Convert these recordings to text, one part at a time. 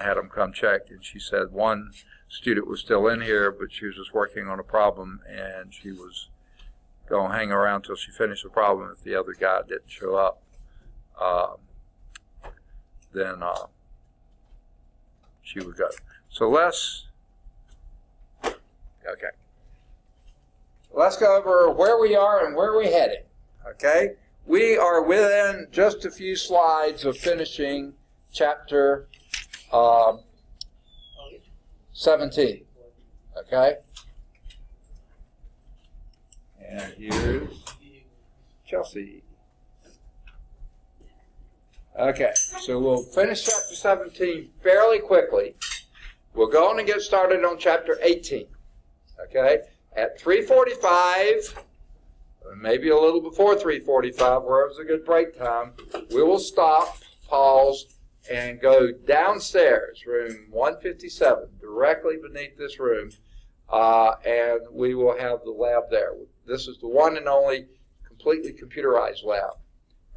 had them come check, and she said one student was still in here, but she was just working on a problem, and she was going to hang around till she finished the problem. If the other guy didn't show up, then she would go. So let's go over where we are and where we're heading. Okay, we are within just a few slides of finishing chapter 17. Okay, and here's Chelsea. Okay, so we'll finish chapter 17 fairly quickly. We'll go on and get started on chapter 18. Okay, at 3:45, maybe a little before 3:45, wherever's a good break time, we will stop, pause, and go downstairs, room 157, directly beneath this room, and we will have the lab there. This is the one and only completely computerized lab.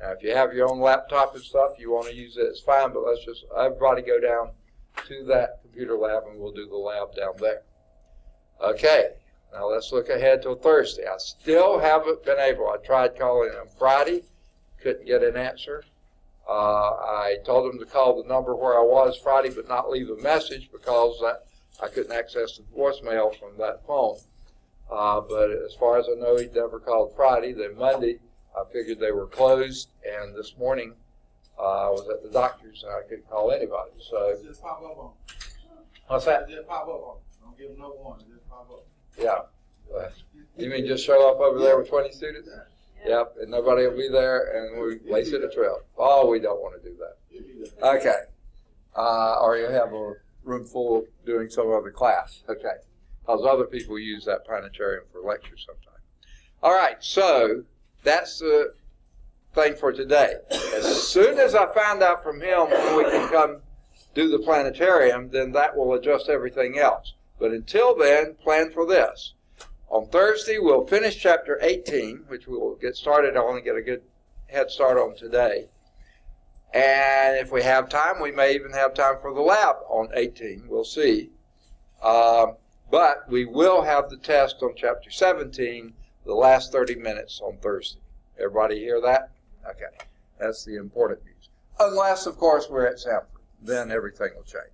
Now, if you have your own laptop and stuff, you want to use it, it's fine, but let's just, everybody go down to that computer lab, and we'll do the lab down there. Okay, now let's look ahead till Thursday. I still haven't been able, I tried calling them Friday, couldn't get an answer. I told them to call the number where I was Friday, but not leave a message because I couldn't access the voicemail from that phone. But as far as I know, he never called Friday. Then Monday, I figured they were closed, and this morning I was at the doctor's and I couldn't call anybody. So just pop up on. What's that? Just pop up on. Don't give them no warning. Just pop up. Yeah. You mean just show up over there with 20 students? Yep, and nobody will be there, and we wasted a trip. Oh, we don't want to do that. Okay. Or you have a room full doing some other class. Okay. Because other people use that planetarium for lectures sometimes. All right, so that's the thing for today. As soon as I find out from him when we can come do the planetarium, then that will adjust everything else. But until then, plan for this. On Thursday, we'll finish chapter 18, which we will get started on and get a good head start on today. And if we have time, we may even have time for the lab on 18. We'll see. But we will have the test on chapter 17, the last 30 minutes on Thursday. Everybody hear that? Okay. That's the important news. Unless, of course, we're at Sanford. Then everything will change.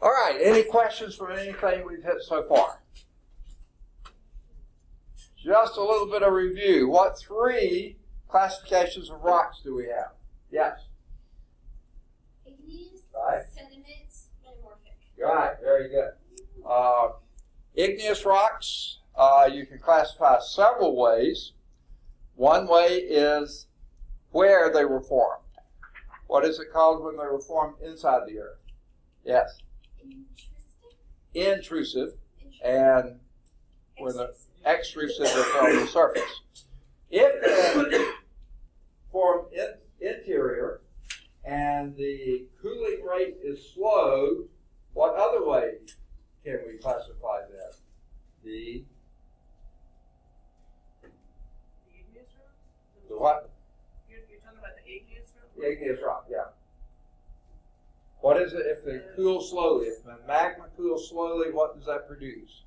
All right. Any questions for anything we've hit so far? Just a little bit of review. What 3 classifications of rocks do we have? Yes? Igneous, right. sediment, metamorphic. Right, very good. Igneous rocks, you can classify several ways. One way is where they were formed. What is it called when they were formed inside the earth? Yes? Intrusive. And when the extrusive is on the surface. If they form interior and the cooling rate is slow, what other way can we classify that? The igneous rock? The what? You're talking about the igneous rock? The igneous rock, yeah. What is it if they cool slowly? If the magma cools slowly, what does that produce?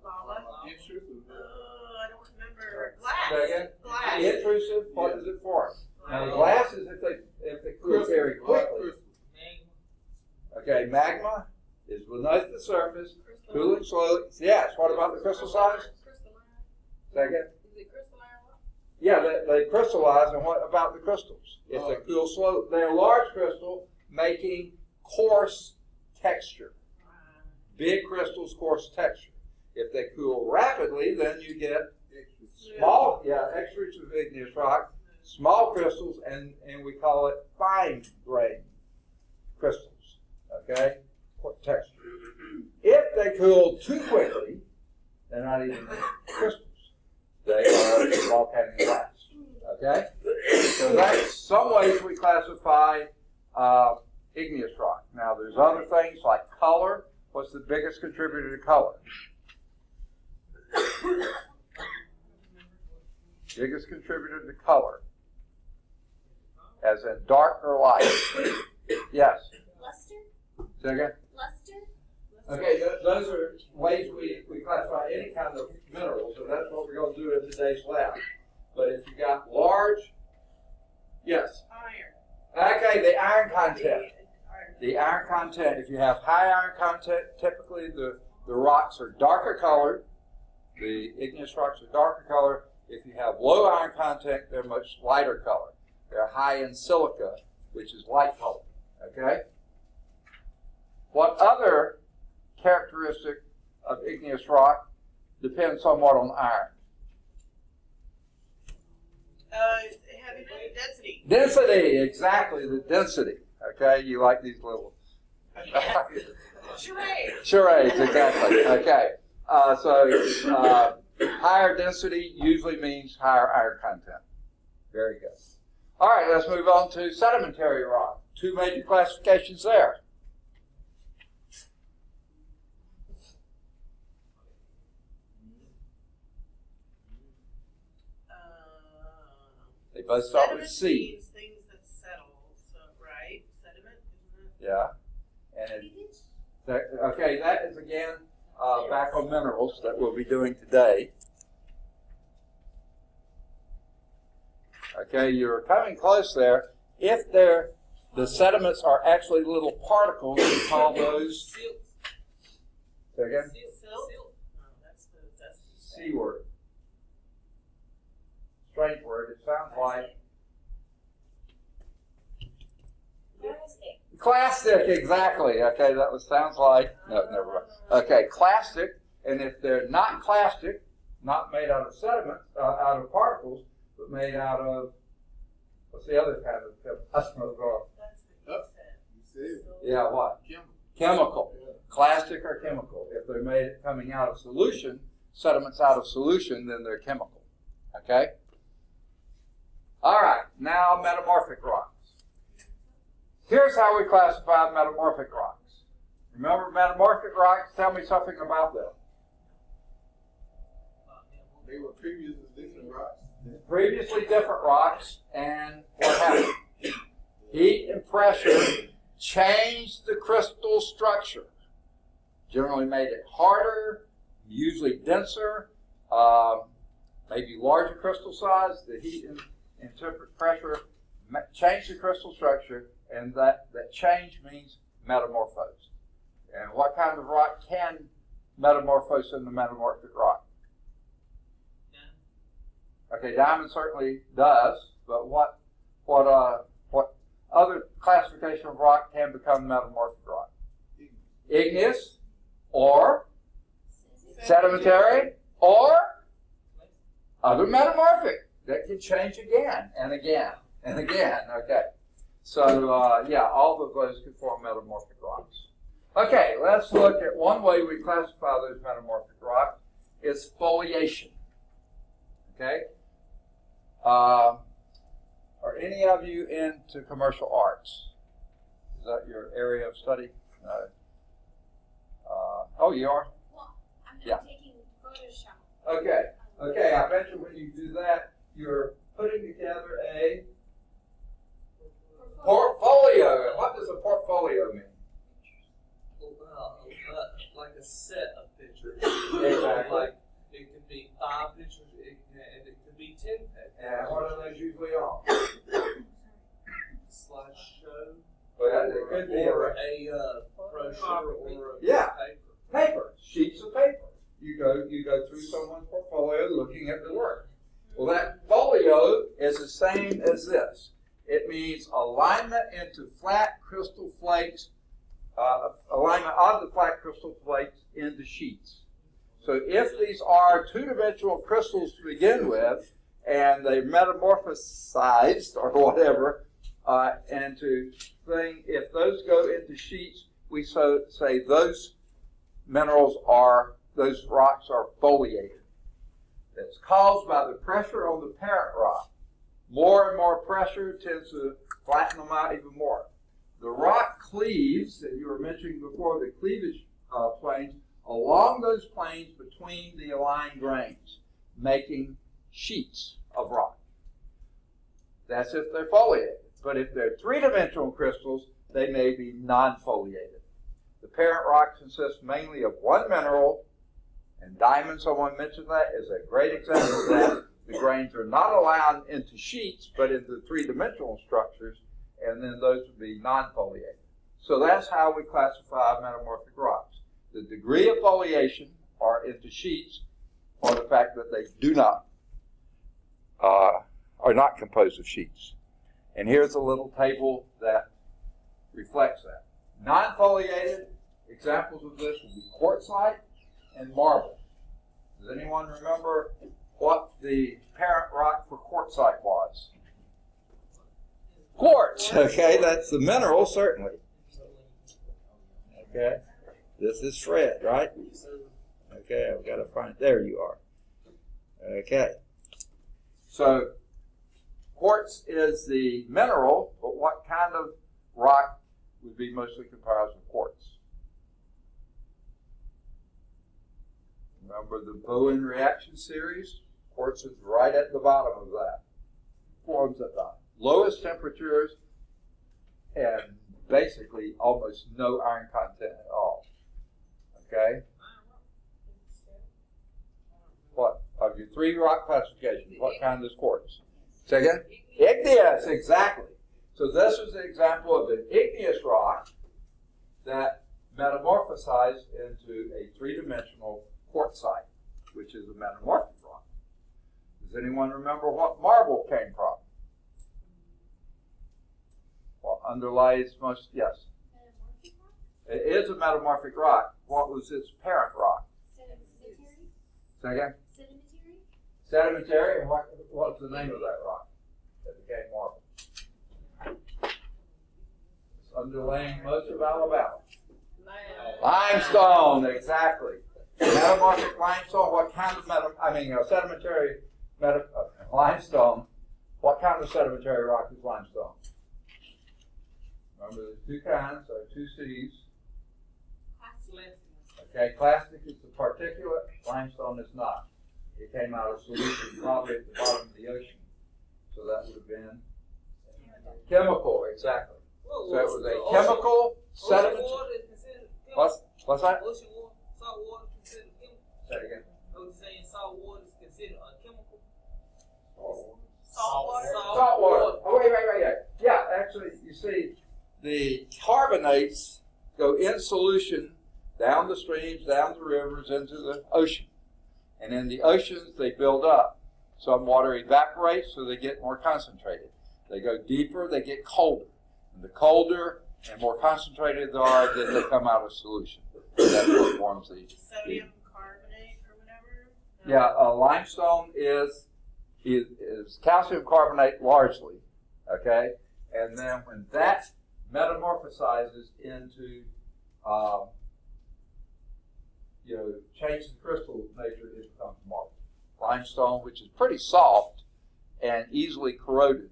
Lava? Intrusive. I don't remember. Glass. Say again? Glass. Intrusive, what does it form? Now, Glass. glass is if they cool very quickly. Okay, magma is beneath the surface, cooling slowly. Yes, what about the crystal size? Second? Is it crystalline rock? Yeah, they crystallize, and what about the crystals? If they cool slow, they're large crystal making coarse texture. Big crystals, coarse texture. If they cool rapidly, then you get small, extrusive igneous rock, small crystals, and we call it fine grained crystals. Okay, texture. If they cool too quickly, they're not even crystals. They are volcanic glass. Okay, so that's some ways we classify igneous rock. Now, there's other things like color. What's the biggest contributor to color? Biggest contributor to color, as in dark or light. Say again? Luster? Okay, those are ways we classify any kind of minerals, and that's what we're going to do in today's lab. But if you got large, yes. Iron. Okay, the iron content. Iron. The iron content, if you have high iron content, typically the rocks are darker colored. The igneous rocks are darker colored. If you have low iron content, they're much lighter colored. They're high in silica, which is light colored. Okay? What other characteristic of igneous rock depends somewhat on iron? Heavy density. Density, exactly, the density. Okay, you like these little Charades. charades, exactly. Okay, so higher density usually means higher iron content. Very good. All right, let's move on to sedimentary rock. Two major classifications there. They both start with Sediment C. means things that settle, so, right? Sediment, isn't it? Yeah. And okay, that is again back on minerals that we'll be doing today. Okay, you're coming close there. If the sediments are actually little particles, we call those. Say again? Silt? No, that's the dusty. C word. Strange word. It sounds like clastic, exactly. Okay, that sounds like, no, never mind. Okay, clastic, and if they're not clastic, not made out of sediment, out of particles, but made out of, what's the other kind of chemical? That's what you said. You said Yeah, what? chemical. Chemical. Plastic or chemical. If they're made coming out of solution, sediments out of solution, then they're chemical. Okay? All right, now metamorphic rocks. Here's how we classify metamorphic rocks. Remember metamorphic rocks? Tell me something about them. They were previously different rocks. Previously different rocks, and what happened? Heat and pressure changed the crystal structure. Generally made it harder, usually denser, maybe larger crystal size. The heat and pressure changed the crystal structure, and that change means metamorphosed. And what kind of rock can metamorphose into metamorphic rock? Okay, diamond certainly does, but what other classification of rock can become metamorphic rock? Igneous, or sedimentary, or other metamorphic that can change again and again and again. Okay, so yeah, all of those can form metamorphic rocks. Okay, let's look at one way we classify those metamorphic rocks is foliation. Okay. Are any of you into commercial arts? Is that your area of study? Oh, you are? Well, I'm Yeah. taking Photoshop. Okay. Okay, I bet you when you do that, you're putting together a portfolio. What does a portfolio mean? Like a set of pictures. Exactly. Like it could be 5 pictures, and it could be 10 pictures. And what are those usually on? Slideshow. Well, it could be or a a brochure or a Yeah. paper. paper, sheets of paper. You go through someone's portfolio looking at the work. Well, that folio is the same as this. It means alignment into flat crystal flakes, alignment of the flat crystal flakes into sheets. So if these are two-dimensional crystals to begin with, and they metamorphosized or whatever into thing, if those go into sheets, we say those those rocks are foliated. That's caused by the pressure on the parent rock. More and more pressure tends to flatten them out even more. The rock cleaves, that you were mentioning before, the cleavage planes, along those planes between the aligned grains, making sheets of rock. That's if they're foliated. But if they're three-dimensional crystals, they may be non-foliated. parent rock consists mainly of one mineral, and diamond, someone mentioned that, is a great example of that. The grains are not allowed into sheets, but into three-dimensional structures, and then those would be non-foliated. So that's how we classify metamorphic rocks. The degree of foliation are into sheets, or the fact that they do not, are not composed of sheets. And here's a little table that reflects that. Non-foliated examples of this would be quartzite and marble. Does anyone remember what the parent rock for quartzite was? Quartz. Okay, that's the mineral, certainly. Okay, this is Fred, right? Okay, I've got to find, there you are. Okay, so quartz is the mineral, but what kind of rock would be mostly comprised of quartz? Remember the Bowen reaction series? Quartz is right at the bottom of that. Forms at the lowest temperatures and basically almost no iron content at all. Okay? What? Of your three rock classifications, what kind is quartz? Say again? Igneous, exactly. So this is an example of an igneous rock that metamorphosized into a three-dimensional quartzite, which is a metamorphic rock. Does anyone remember what marble came from? What underlies most? Yes. Metamorphic rock? It is a metamorphic rock. What was its parent rock? Sedimentary? Say again? Sedimentary? Sedimentary, and what was the name of that rock that became marble? It's underlaying most of Alabama. Limestone, exactly. Metamorphic limestone, what kind of sedimentary limestone, what kind of sedimentary rock is limestone? Remember, there's two kinds, so two C's. Okay, clastic is the particulate, limestone is not. It came out of solution probably at the bottom of the ocean. So that would have been chemical, exactly. So it was a chemical sediment. What's that? Ocean water, salt water considered chemical. Say it again. I was saying salt water is considered a chemical. Salt water. Salt water. Oh, wait. Yeah, actually, you see, the carbonates go in solution down the streams, down the rivers, into the ocean. And in the oceans, they build up. Some water evaporates, so they get more concentrated. They go deeper, they get colder. And the colder and more concentrated they are, then they come out of solution. That's what forms the Sodium carbonate or whatever? Yeah, limestone is calcium carbonate largely, okay? And then when that metamorphosizes into, change the crystal nature, it becomes marble. Limestone, which is pretty soft and easily corroded,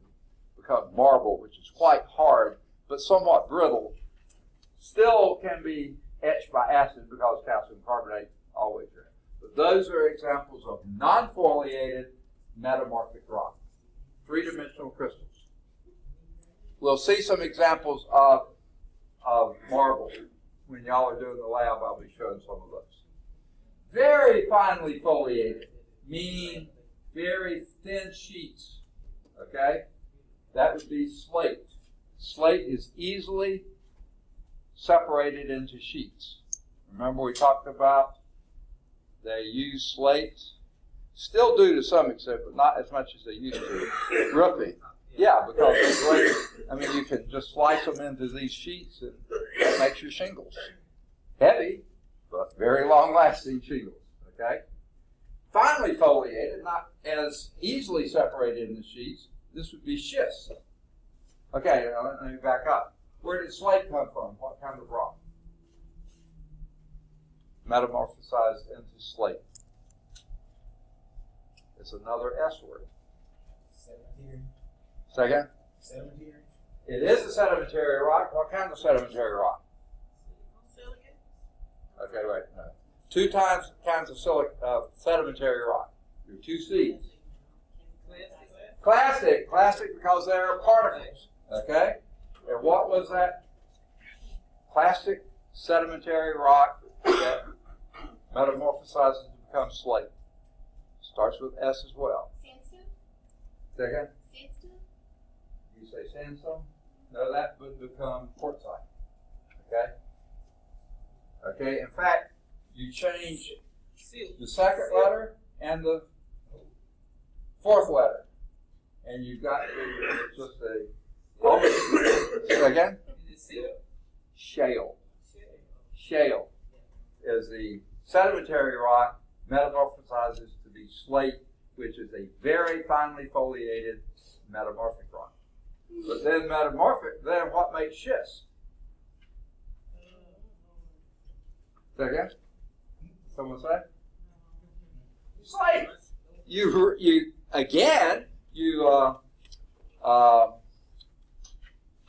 becomes marble, which is quite hard but somewhat brittle. Still can be etched by acid because calcium carbonate always is. But those are examples of non-foliated metamorphic rock, three-dimensional crystals. We'll see some examples of marble. When y'all are doing the lab, I'll be showing some of those. Very finely foliated, meaning very thin sheets, okay? That would be slate. Slate is easily separated into sheets. Remember we talked about they use slate, still do to some extent, but not as much as they used to, roofing. Yeah, because you can just slice them into these sheets and that makes your shingles. Heavy, but very long-lasting shingles, okay? Finely foliated, not as easily separated in the sheets, this would be schist. Okay, let me back up. Where did slate come from? What kind of rock? Metamorphosized into slate. It's another S word. Sedimentary. Say again? Sedimentary. It is a sedimentary rock. What kind of sedimentary rock? Silicate? Okay, wait. No. Two kinds of sedimentary rock. Your two C's. Clastic because they are particles. Okay? And what was that? Plastic sedimentary rock that metamorphosizes to become slate? Starts with S as well. Sandstone? Say again? Sandstone? You say sandstone? No, that would become quartzite. Okay? Okay, in fact, you change the second letter and the fourth letter. And you've got just a, say again? Shale. Shale is the sedimentary rock, metamorphosizes to be slate, which is a very finely foliated metamorphic rock. But then then what makes schist? Say again? Someone say? Slate. You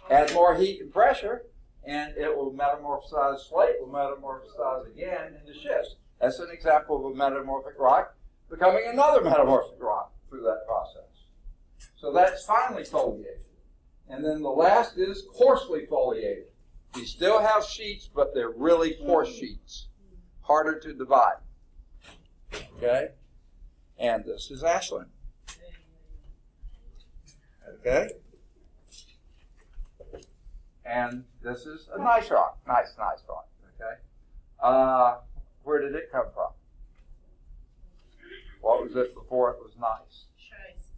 add more heat and pressure, and it will metamorphosize. Slate will metamorphosize again into schist. That's an example of a metamorphic rock becoming another metamorphic rock through that process. So that's finely foliated. And then the last is coarsely foliated. You still have sheets, but they're really coarse sheets, harder to divide. Okay? And this is ashland. Okay? And this is a nice rock. Nice rock. Okay? Where did it come from? What was it before it was nice? Schist.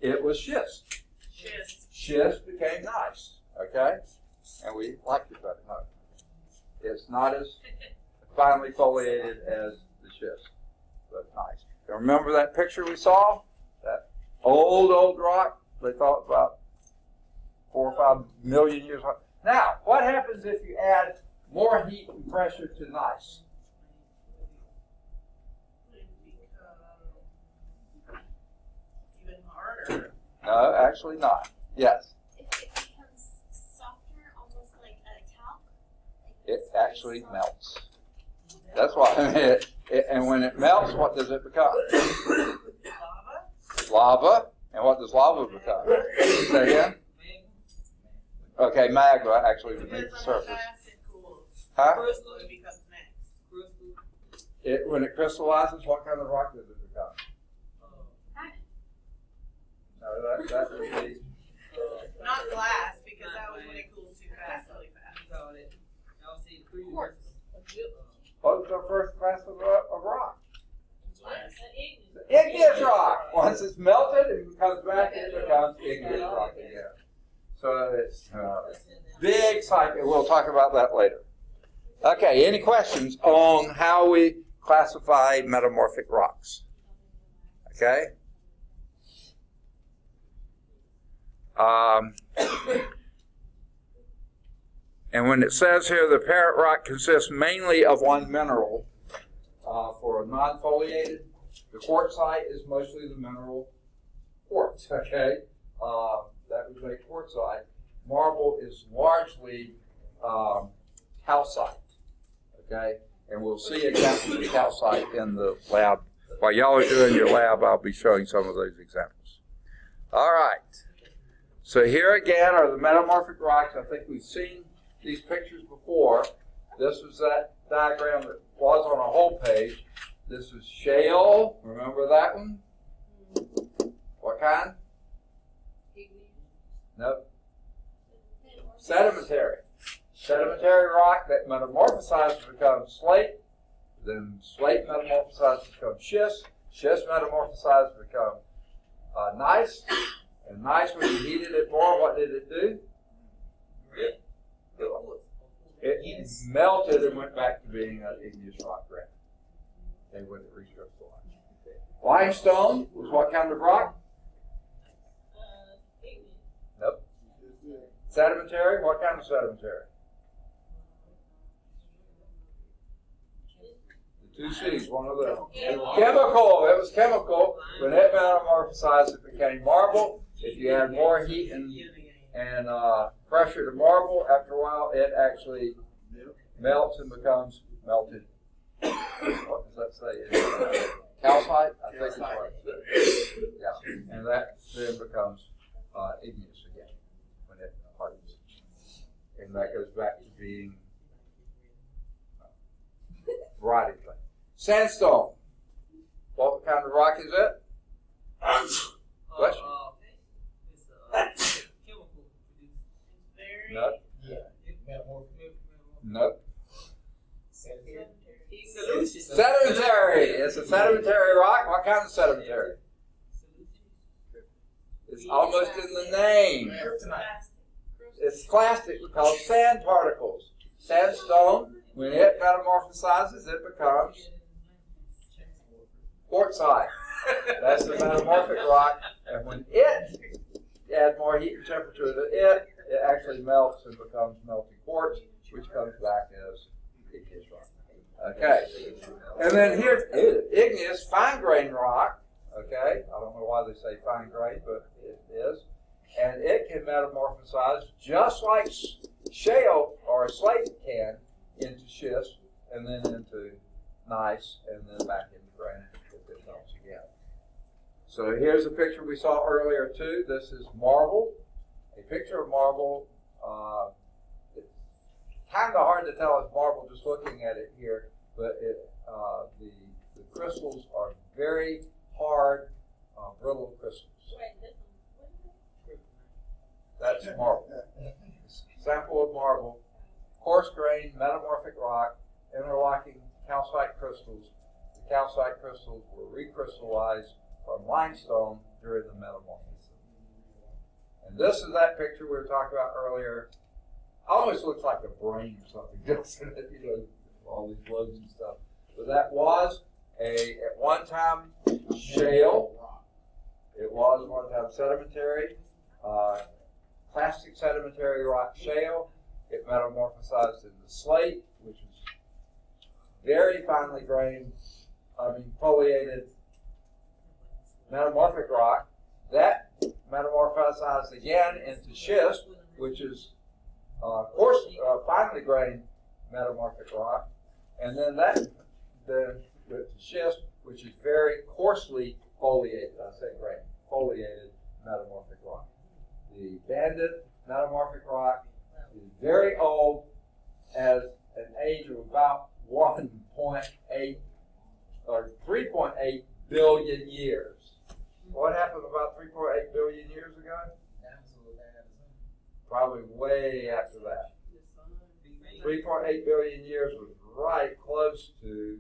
It was schist. Schist. Schist became nice. Okay? And we liked it better. No. It's not as finely foliated as the schist, but nice. You remember that picture we saw? That old rock? They thought about 4 or 5 million years ago. Now, what happens if you add more heat and pressure to gneiss? It becomes even harder. No, actually not. Yes, It becomes softer, almost like a talc. Like it it's very actually soft. melts. That's why. And when it melts, what does it become? Lava? Lava. And what does lava become? Say again? Okay, magma actually beneath Depends the on how surface. fast it cools. Huh? Crystal it becomes next. When it crystallizes, what kind of rock does it become? No, that would be. Not glass, because that was when it cools too fast, really fast. Quartz. What was the first class of rock? Igneous rock. Once it's melted, it comes back and it becomes igneous rock again. So it's big cycle. We'll talk about that later. Okay, any questions on how we classify metamorphic rocks? Okay. And when it says here the parent rock consists mainly of one mineral, for a non-foliated, the quartzite is mostly the mineral quartz, okay? That would make quartzite. Marble is largely calcite, okay? And we'll see examples of calcite in the lab. While y'all are doing your lab, I'll be showing some of those examples. All right. So here again are the metamorphic rocks. I think we've seen these pictures before. This was that diagram that was on a whole page. This was shale. Remember that one? What kind? Nope. Sedimentary. Sedimentary rock that metamorphosizes to become slate. Then slate metamorphosizes to become schist. Schist metamorphosizes to become gneiss. And gneiss, when you heated it more, what did it do? It melted and went back to being an igneous rock granite. They wouldn't recrystallize. Limestone was what kind of rock? Nope. Sedimentary, what kind of sedimentary? The 2 C's, one of them. Chemical, it was chemical. When it metamorphosized, it became marble. If you add more heat and pressure to marble, after a while it actually melts and becomes melted. What does that say? Calcite? I think it's what it says. Yeah. And that then becomes igneous again when it hardens. And that goes back to being variety of things. Sandstone. What kind of rock is it? Bless you. It's chemical produced. Very. No. Yeah. Metamorphic. No. Sedentary. Solution. Sedimentary. It's a sedimentary rock. What kind of sedimentary? It's almost in the name. Kryptonite. It's plastic called sand particles. Sandstone, when it metamorphosizes, it becomes quartzite. That's the metamorphic rock. And when it adds more heat and temperature to it actually melts and becomes melting quartz, which comes back as igneous rock. Okay. And then here's igneous fine grained rock. Okay. I don't know why they say fine grained, but it is. And it can metamorphosize just like shale or a slate can into schist and then into gneiss and then back into granite if it melts again. So here's a picture we saw earlier too. This is marble. A picture of marble. It's kind of hard to tell it's marble just looking at it here, but the crystals are very hard, brittle crystals. That's marble. Sample of marble, coarse-grained metamorphic rock, interlocking calcite crystals. The calcite crystals were recrystallized from limestone during the metamorphosis. And this is that picture we were talking about earlier. Almost looks like a brain or something, doesn't it? You know, all these lobes and stuff. But that was at one time shale. It was one time sedimentary. Plastic sedimentary rock shale. It metamorphosized into slate, which is very finely grained, foliated metamorphic rock. That metamorphosized again into schist, which is finely grained metamorphic rock, and then with schist, which is very coarsely foliated. I say grained, foliated metamorphic rock. The banded metamorphic rock is very old, has an age of about 1.8 or 3.8 billion years. What happened about 3.8 billion years ago? Probably way after that. 3.8 billion years was right close to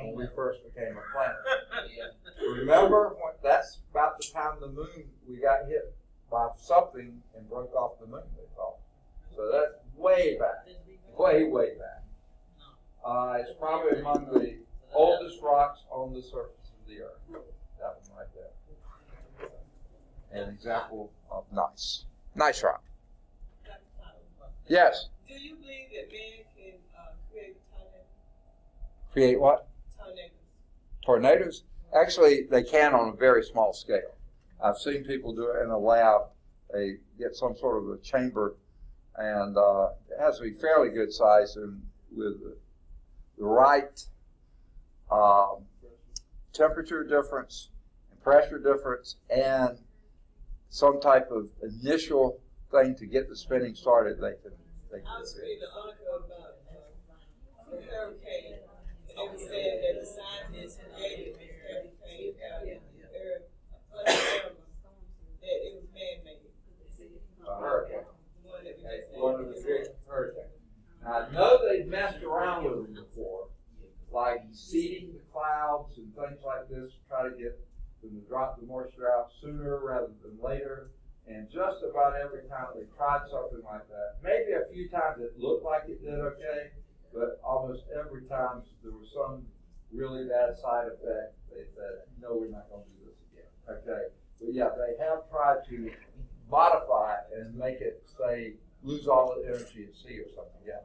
when we first became a planet. Remember, that's about the time the moon, we got hit by something and broke off the moon, they thought. So that's way back, way back. It's probably among the oldest rocks on the surface of the earth. That one right there. An example of nice rock. Yes. Do you believe that man can create tornadoes? Create what? Tornadoes? Actually, they can on a very small scale. I've seen people do it in a lab. They get some sort of a chamber, and it has to be fairly good size, and with the right temperature difference and pressure difference and some type of initial thing to get the spinning started, they can I was reading an article about a hurricane, and it was saying that the scientists created this hurricane out in Alabama, that it was man-made. A hurricane. The one that we just said. One of the big hurricanes. Now, I know they've messed around with them before, like seeding the clouds and things like this to try to get them to drop the moisture out sooner rather than later. And just about every time they tried something like that, maybe a few times it looked like it did okay, but almost every time there was some really bad side effect, they said, no, we're not going to do this again. Okay, but yeah, they have tried to modify it and make it, say, lose all the energy at sea or something. Yeah.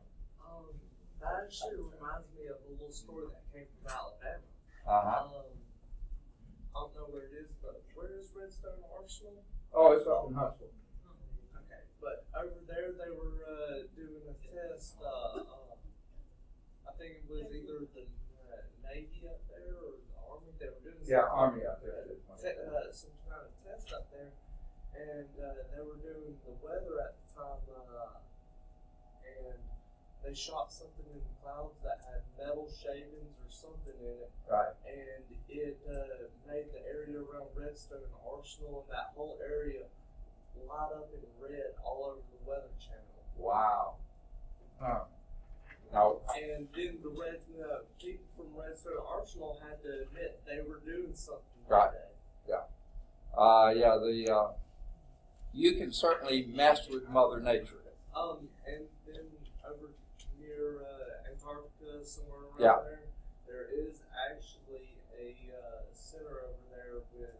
That actually reminds me of a little story that came from Alabama. Uh-huh. I don't know where it is, but where is Redstone Arsenal? Oh, it's up in Huntsville. Okay, but over there they were doing a test. I think it was either the Navy up there or the Army. They were doing Army out there. some kind of test up there, and they were doing the weather at the time, and they shot something in the clouds that had metal shavings or something in it, Right. and it made the area around Redstone Arsenal and that whole area light up in red all over the Weather Channel. Wow. Huh. Now, And then the people from Redstone Arsenal had to admit they were doing something Right. that day. you can certainly mess with Mother Nature. And then over near Antarctica, somewhere around Yeah. there is actually a center over there with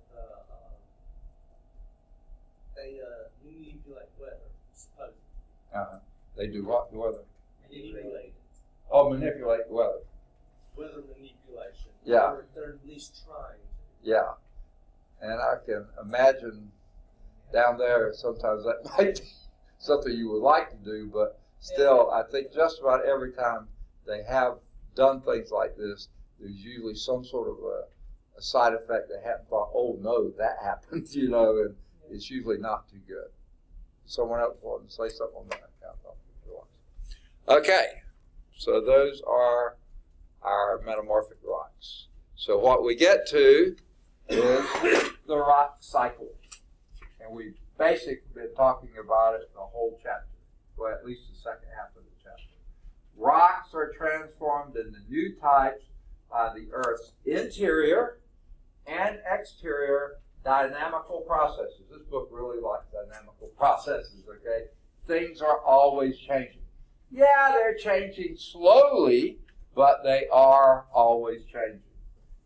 they manipulate weather, supposedly. They do what? Weather. Manipulate it. Oh, manipulate the weather. Weather manipulation. Yeah. They're at least trying to. Yeah. And I can imagine down there sometimes that might be something you would like to do, but still, I think just about every time they have done things like this, there's usually some sort of a side effect they haven't thought, oh no, that happened, and it's usually not too good. Someone else wanted to say something on that. Okay, so those are our metamorphic rocks. So what we get to is the rock cycle. And we've basically been talking about it the whole chapter, well, at least the second half of the chapter. Rocks are transformed into new types by the Earth's interior and exterior dynamical processes. This book really likes dynamical processes, okay? Things are always changing. Yeah, they're changing slowly, but they are always changing.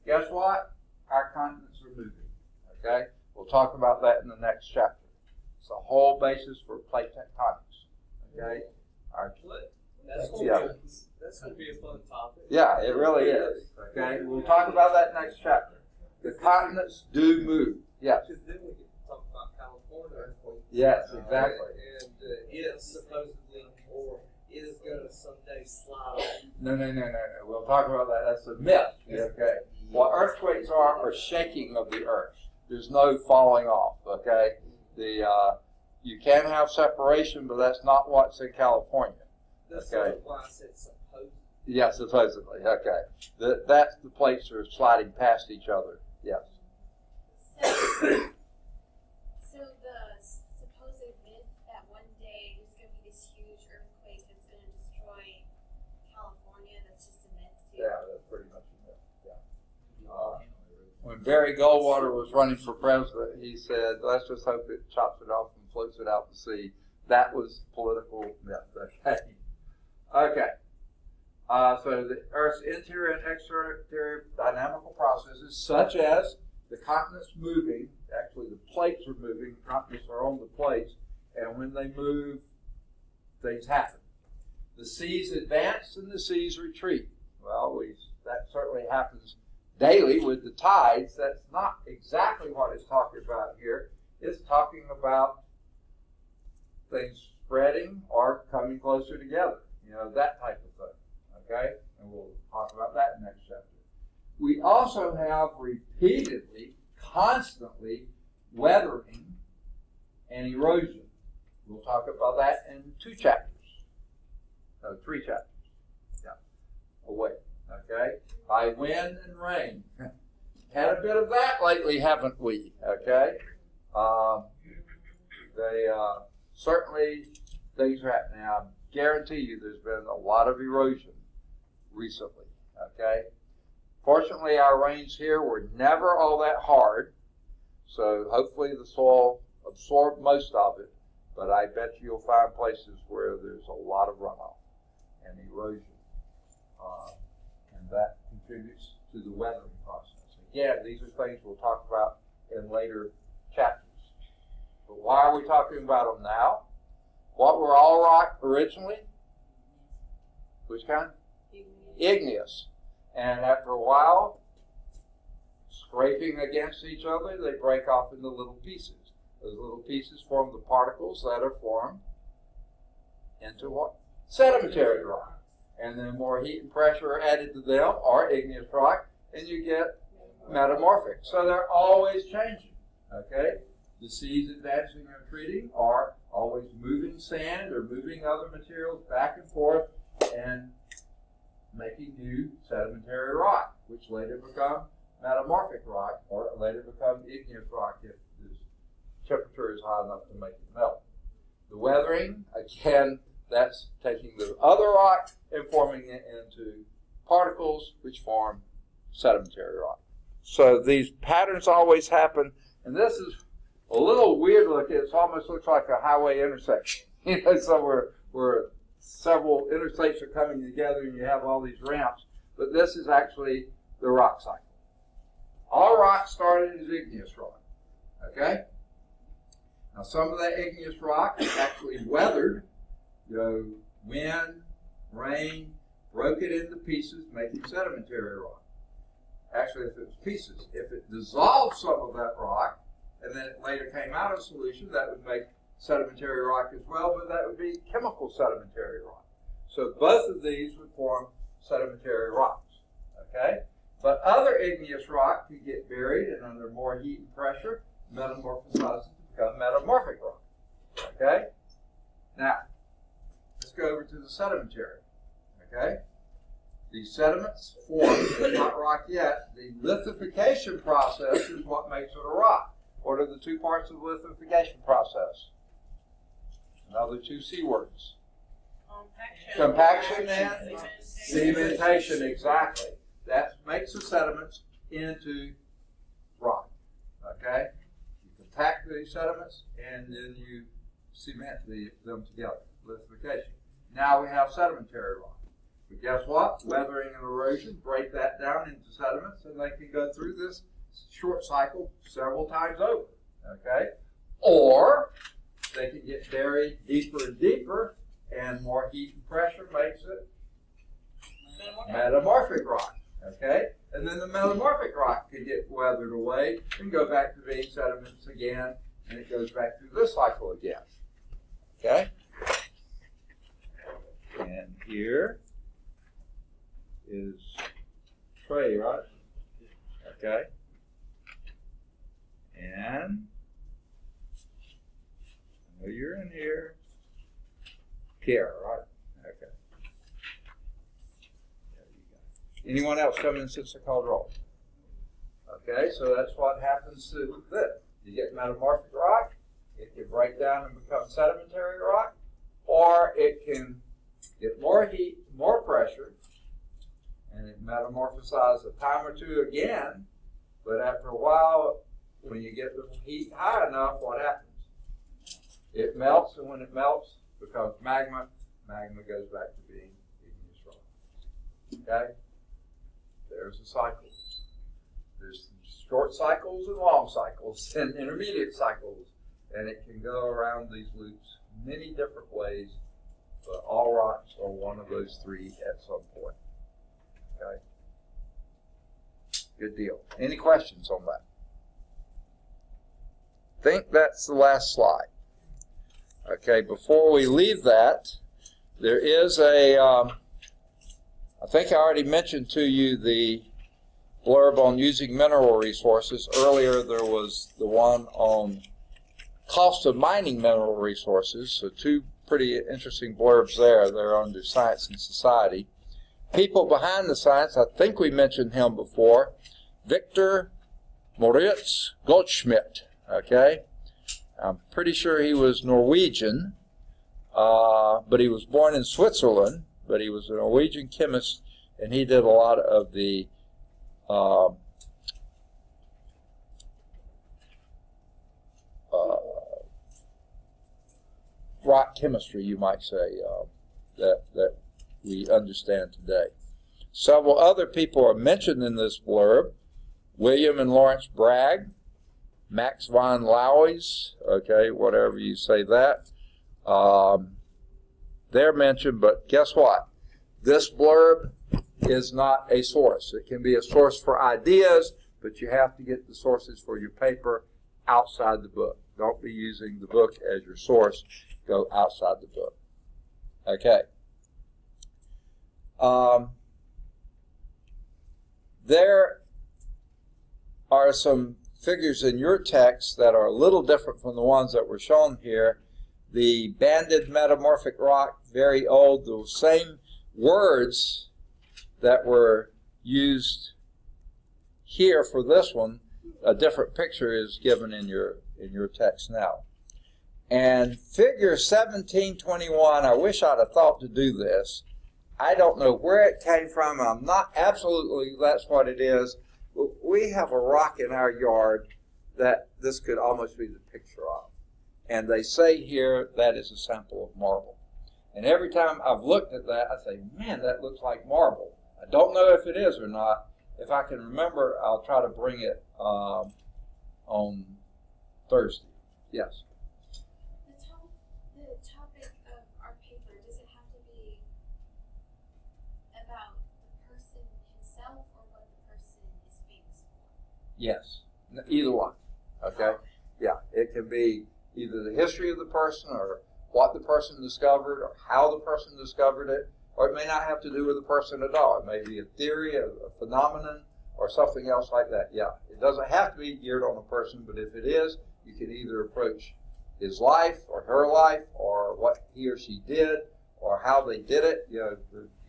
Guess what? Our continents are moving, okay? We'll talk about that in the next chapter. It's the whole basis for plate tectonics, okay? That's gonna be a fun topic. Yeah, it really is, okay? We'll talk about that next chapter. The continents do move, yes. Because then we get to talk about California. Yes, exactly. And it supposedly or is gonna someday slide off. No. We'll talk about that. That's a myth, okay? What earthquakes are shaking of the earth. There's no falling off, okay? You can have separation, but that's not what's in California. That's Okay. why I said supposedly. Yeah, supposedly, okay. That's the plates are sliding past each other, yes. So the supposed myth that one day there's going to be this huge earthquake that's going to destroy California, that's just a myth too. Yeah, that's pretty much a myth, yeah. When Barry Goldwater was running for president, he said, let's just hope it chops it off and floats it out to sea. That was political myth, okay? Okay. So the Earth's interior and exterior dynamical processes, such as the continents moving, actually the plates are moving, the continents are on the plates, and when they move, things happen. The seas advance and the seas retreat. Well, that certainly happens daily with the tides. That's not exactly what it's talking about here. It's talking about things spreading or coming closer together, that type of thing, okay? And we'll talk about that next chapter. We also have repeatedly, constantly weathering and erosion. We'll talk about that in 3 chapters. Yeah, away, okay? By wind and rain. Had a bit of that lately, haven't we? Okay? Certainly things are happening. I guarantee you there's been a lot of erosion recently, okay? Fortunately, our rains here were never all that hard, so hopefully the soil absorbed most of it, but I bet you'll find places where there's a lot of runoff and erosion, and that contributes to the weathering process. Again, these are things we'll talk about in later chapters. But why are we talking about them now? What were all rock originally? Which kind? Igneous. And after a while, scraping against each other, they break off into little pieces. Those little pieces form the particles that are formed into what? Sedimentary rock. And then more heat and pressure are added to them, or igneous rock, and you get metamorphic. So they're always changing, okay? The seas advancing and retreating are always moving sand or moving other materials back and forth making new sedimentary rock, which later become metamorphic rock, or later become igneous rock if the temperature is high enough to make it melt. The weathering, again, that's taking the other rock and forming it into particles which form sedimentary rock. So these patterns always happen, and this is a little weird looking. It almost looks like a highway intersection. So where several interstates are coming together and you have all these ramps, but this is actually the rock cycle. All rock started as igneous rock, okay? Now some of that igneous rock is actually weathered. Wind, rain, broke it into pieces, making sedimentary rock. Actually, if it was pieces, if it dissolved some of that rock, and then it later came out of solution, that would make sedimentary rock as well, but that would be chemical sedimentary rock. So both of these would form sedimentary rocks, okay? But other igneous rock could get buried and under more heat and pressure, metamorphosize to become metamorphic rock, okay? Now, let's go over to the sedimentary, okay? These sediments form, it's not rock yet. The lithification process is what makes it a rock. What are the two parts of the lithification process? Another two C words. Compaction and sedimentation, exactly. That makes the sediments into rock, okay? You compact these sediments and then you cement them together, lithification. Now we have sedimentary rock. But guess what? Weathering and erosion break that down into sediments, and they can go through this short cycle several times over, okay? Or they can get buried deeper and deeper, and more heat and pressure makes it metamorphic rock, okay? And then the metamorphic rock can get weathered away and go back to being sediments again, and it goes back through this cycle again, okay? And here is Trey, right? Okay. And I know you're in here. Pierre, right? Okay. There you go. Anyone else coming since I called roll? Okay, so that's what happens to this. You get metamorphic rock, it can break down and become sedimentary rock, or it can get more heat, more pressure, and it metamorphosizes a time or two again, but after a while, when you get the heat high enough, what happens? It melts, and when it melts, it becomes magma. Magma goes back to being igneous rock. Okay? There's a cycle. There's short cycles and long cycles and intermediate cycles, and it can go around these loops many different ways, but all rocks are one of those three at some point. Okay? Good deal. Any questions on that? I think that's the last slide. Okay, before we leave that, there is a, I think I already mentioned to you the blurb on using mineral resources. Earlier there was the one on cost of mining mineral resources, so two pretty interesting blurbs there. They're under Science and Society. People behind the science, I think we mentioned him before, Victor Moritz Goldschmidt, okay? I'm pretty sure he was Norwegian, but he was born in Switzerland, but he was a Norwegian chemist, and he did a lot of the rock chemistry, you might say, that we understand today. Several other people are mentioned in this blurb. William and Lawrence Bragg, Max von Laue, okay, whatever you say that. They're mentioned, but guess what? This blurb is not a source. It can be a source for ideas, but you have to get the sources for your paper outside the book. Don't be using the book as your source. Go outside the book. Okay. There are some figures in your text that are a little different from the ones that were shown here. The banded metamorphic rock, very old, the same words that were used here for this one. A different picture is given in your text now. And figure 1721, I wish I'd have thought to do this. I don't know where it came from. I'm not absolutely that's what it is. We have a rock in our yard that this could almost be the picture of. And they say here that is a sample of marble. And every time I've looked at that, I say, man, that looks like marble. I don't know if it is or not. If I can remember, I'll try to bring it on Thursday. Yes? The topic of our paper, does it have to be about the person himself or what the person is famous for? Yes. Either one. Okay? Yeah. It can be either the history of the person or what the person discovered or how the person discovered it, or it may not have to do with the person at all. It may be a theory, a phenomenon, or something else like that. Yeah, it doesn't have to be geared on a person, but if it is, you can either approach his life or her life or what he or she did or how they did it. You know,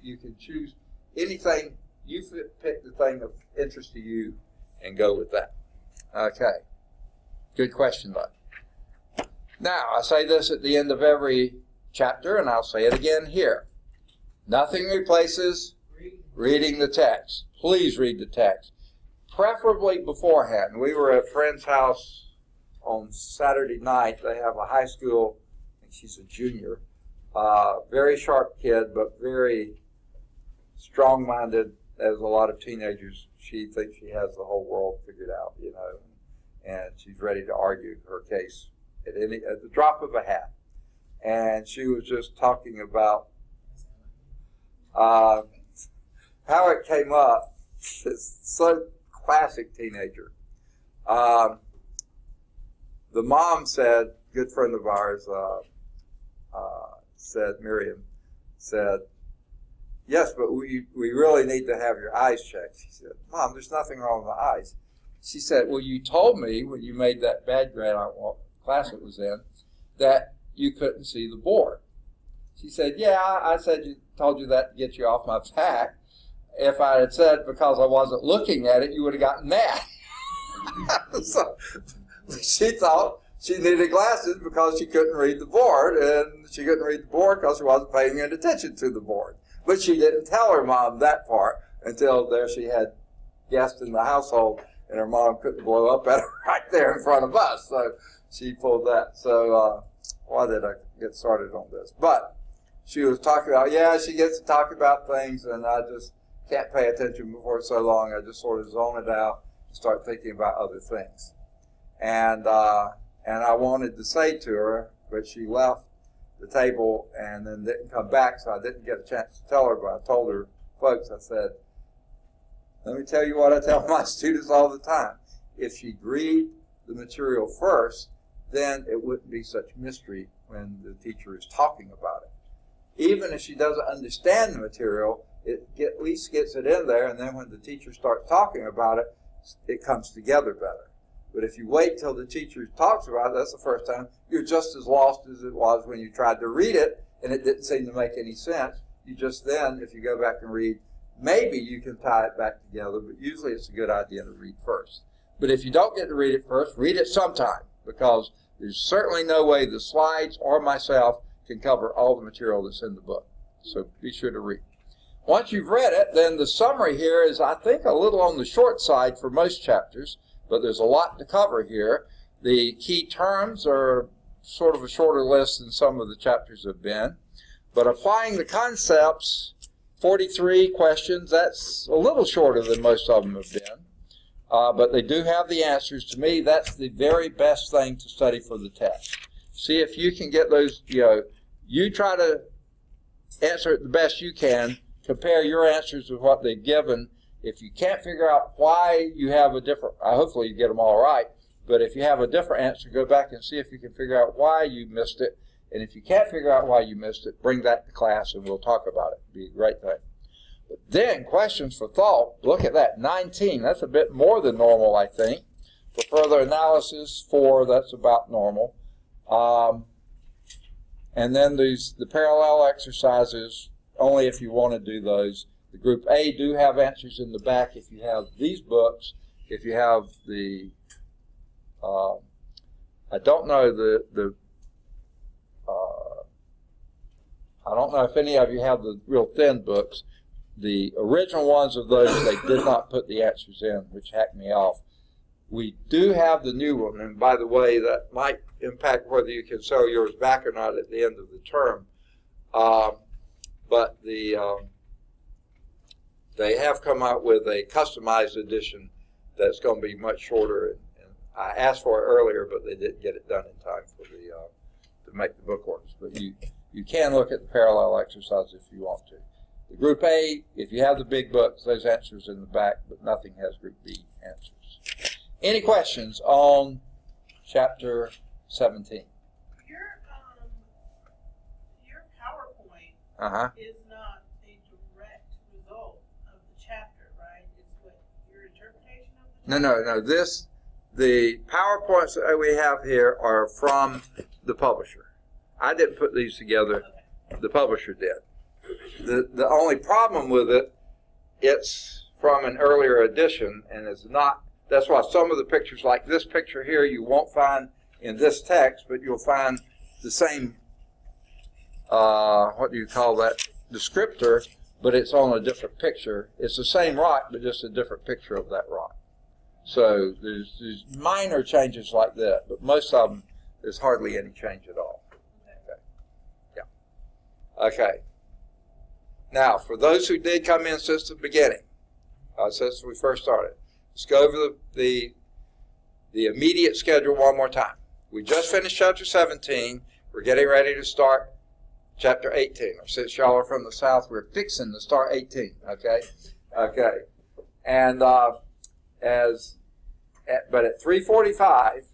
you can choose anything. You pick the thing of interest to you and go with that. Okay. Good question, bud. Now, I say this at the end of every chapter, and I'll say it again here. Nothing replaces reading the text. Please read the text. Preferably beforehand. We were at a friend's house on Saturday night. They have a high school, I think she's a junior, very sharp kid, but very strong-minded, as a lot of teenagers. She thinks she has the whole world figured out, you know, and she's ready to argue her case at the drop of a hat. And she was just talking about how it came up. It's so classic teenager. The mom said, good friend of ours, said, Miriam, said, yes, but we really need to have your eyes checked. She said, Mom, there's nothing wrong with my eyes. She said, well, you told me when you made that bad grade on what class it was in, that you couldn't see the board. She said, yeah, I told you that to get you off my back. If I had said because I wasn't looking at it, you would have gotten mad. So she thought she needed glasses because she couldn't read the board, and she couldn't read the board because she wasn't paying any attention to the board. But she didn't tell her mom that part until there she had guests in the household, and her mom couldn't blow up at her right there in front of us. So she pulled that. So why did I get started on this? But she was talking about, yeah, she gets to talk about things, and I just can't pay attention before so long. I just sort of zone it out and start thinking about other things. And I wanted to say to her, but she left the table and then didn't come back, so I didn't get a chance to tell her, but I told her folks, I said, let me tell you what I tell my students all the time. If she'd read the material first, then it wouldn't be such mystery when the teacher is talking about it. Even if she doesn't understand the material, it at least gets it in there, and then when the teacher starts talking about it, it comes together better. But if you wait till the teacher talks about it, that's the first time, you're just as lost as it was when you tried to read it and it didn't seem to make any sense. You just then, if you go back and read, maybe you can tie it back together, but usually it's a good idea to read first. But if you don't get to read it first, read it sometime, because there's certainly no way the slides or myself can cover all the material that's in the book. So be sure to read. Once you've read it, then the summary here is, I think, a little on the short side for most chapters, but there's a lot to cover here. The key terms are sort of a shorter list than some of the chapters have been. But applying the concepts, 43 questions, that's a little shorter than most of them have been. But they do have the answers. To me, that's the very best thing to study for the test. See if you can get those, you try to answer it the best you can. Compare your answers with what they've given. If you can't figure out why you have a different, hopefully you get them all right, but if you have a different answer, go back and see if you can figure out why you missed it. And if you can't figure out why you missed it, bring that to class and we'll talk about it. It'd be a great thing. But then, questions for thought, look at that, 19. That's a bit more than normal, I think. For further analysis, 4, that's about normal. And then the parallel exercises, only if you want to do those. The Group A do have answers in the back if you have these books. If you have the, I don't know I don't know if any of you have the real thin books. The original ones of those, they did not put the answers in, which hacked me off. We do have the new one, and by the way, that might impact whether you can sell yours back or not at the end of the term. But they have come out with a customized edition that's going to be much shorter. And I asked for it earlier, but they didn't get it done in time for the to make the bookworks. But you can look at the parallel exercise if you want to. The Group A, if you have the big books, those answers in the back, but nothing has Group B answers. Any questions on chapter 17? Your PowerPoint is not a direct result of the chapter, right? It's what your interpretation of the chapter? No. The PowerPoints that we have here are from the publisher. I didn't put these together. Okay. The publisher did. The only problem with it, it's from an earlier edition, and it's not. That's why some of the pictures, like this picture here, you won't find in this text, but you'll find the same, what do you call that, descriptor, but it's on a different picture. It's the same rock, but just a different picture of that rock. So there's minor changes like that, but most of them, there's hardly any change at all. Okay. Yeah. Okay. Now, for those who did come in since the beginning, since we first started, let's go over the immediate schedule one more time. We just finished chapter 17. We're getting ready to start chapter 18. Or since y'all are from the South, we're fixing to start 18. Okay? Okay. And but at 3:45,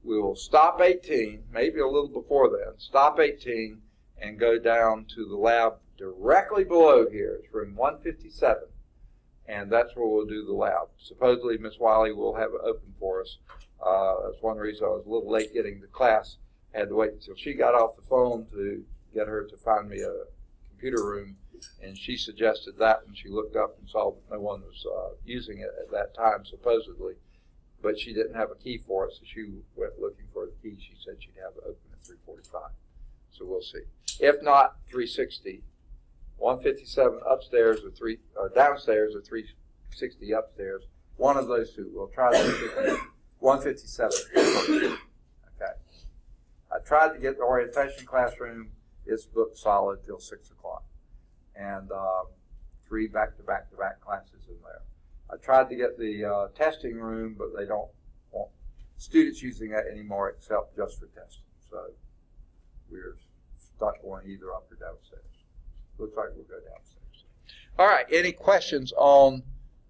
we will stop 18, maybe a little before then, stop 18 and go down to the lab directly below here. It's room 157. And that's where we'll do the lab. Supposedly, Miss Wiley will have it open for us. That's one reason I was a little late getting to class. I had to wait until she got off the phone to get her to find me a computer room. And she suggested that when she looked up and saw that no one was using it at that time, supposedly. But she didn't have a key for it, so she went looking for the key. She said she'd have it open at 3:45. So we'll see. If not, 360. 157 upstairs or downstairs or 360 upstairs. One of those two. We'll try 157. Okay. I tried to get the orientation classroom. It's booked solid till 6 o'clock. And 3 back-to-back classes in there. I tried to get the testing room, but they don't want students using that anymore except just for testing. So we're stuck going either up or downstairs. Looks like we'll go downstairs. All right, any questions on,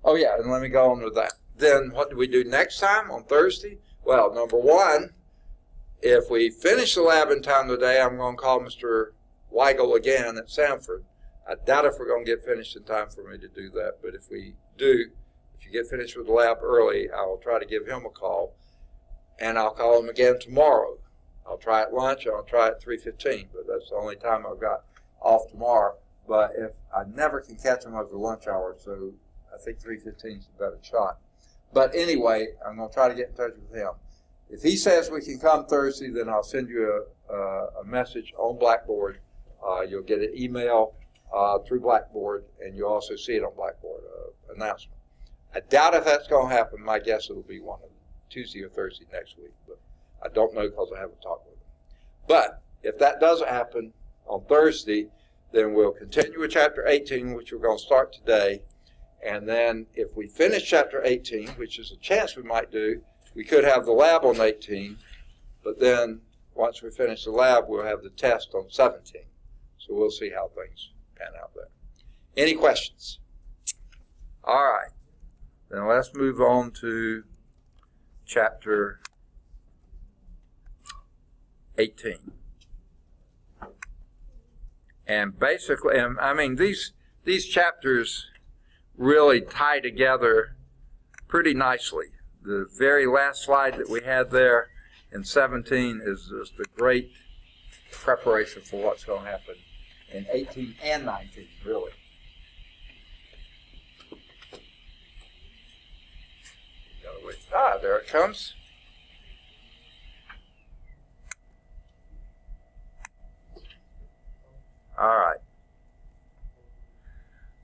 oh yeah, and let me go on with that. Then what do we do next time on Thursday? Well, number one, if we finish the lab in time today, I'm going to call Mr. Weigel again at Sanford. I doubt if we're going to get finished in time for me to do that, but if we do, if you get finished with the lab early, I will try to give him a call, and I'll call him again tomorrow. I'll try at lunch, and I'll try at 3:15, but that's the only time I've got off tomorrow. But if I never can catch him over lunch hour, so I think 3:15 is a better shot. But anyway, I'm going to try to get in touch with him. If he says we can come Thursday, then I'll send you a message on Blackboard. You'll get an email through Blackboard, and you'll also see it on Blackboard announcement. I doubt if that's going to happen. My guess it'll be one of Tuesday or Thursday next week, but I don't know because I haven't talked with him. But if that doesn't happen on Thursday, then we'll continue with chapter 18, which we're going to start today. And then if we finish chapter 18, which is a chance we might do, we could have the lab on 18, but then once we finish the lab, we'll have the test on 17. So we'll see how things pan out there. Any questions? All right. Then let's move on to chapter 18. And basically, I mean, these chapters really tie together pretty nicely. The very last slide that we had there in 17 is just a great preparation for what's going to happen in 18 and 19, really. There it comes. All right.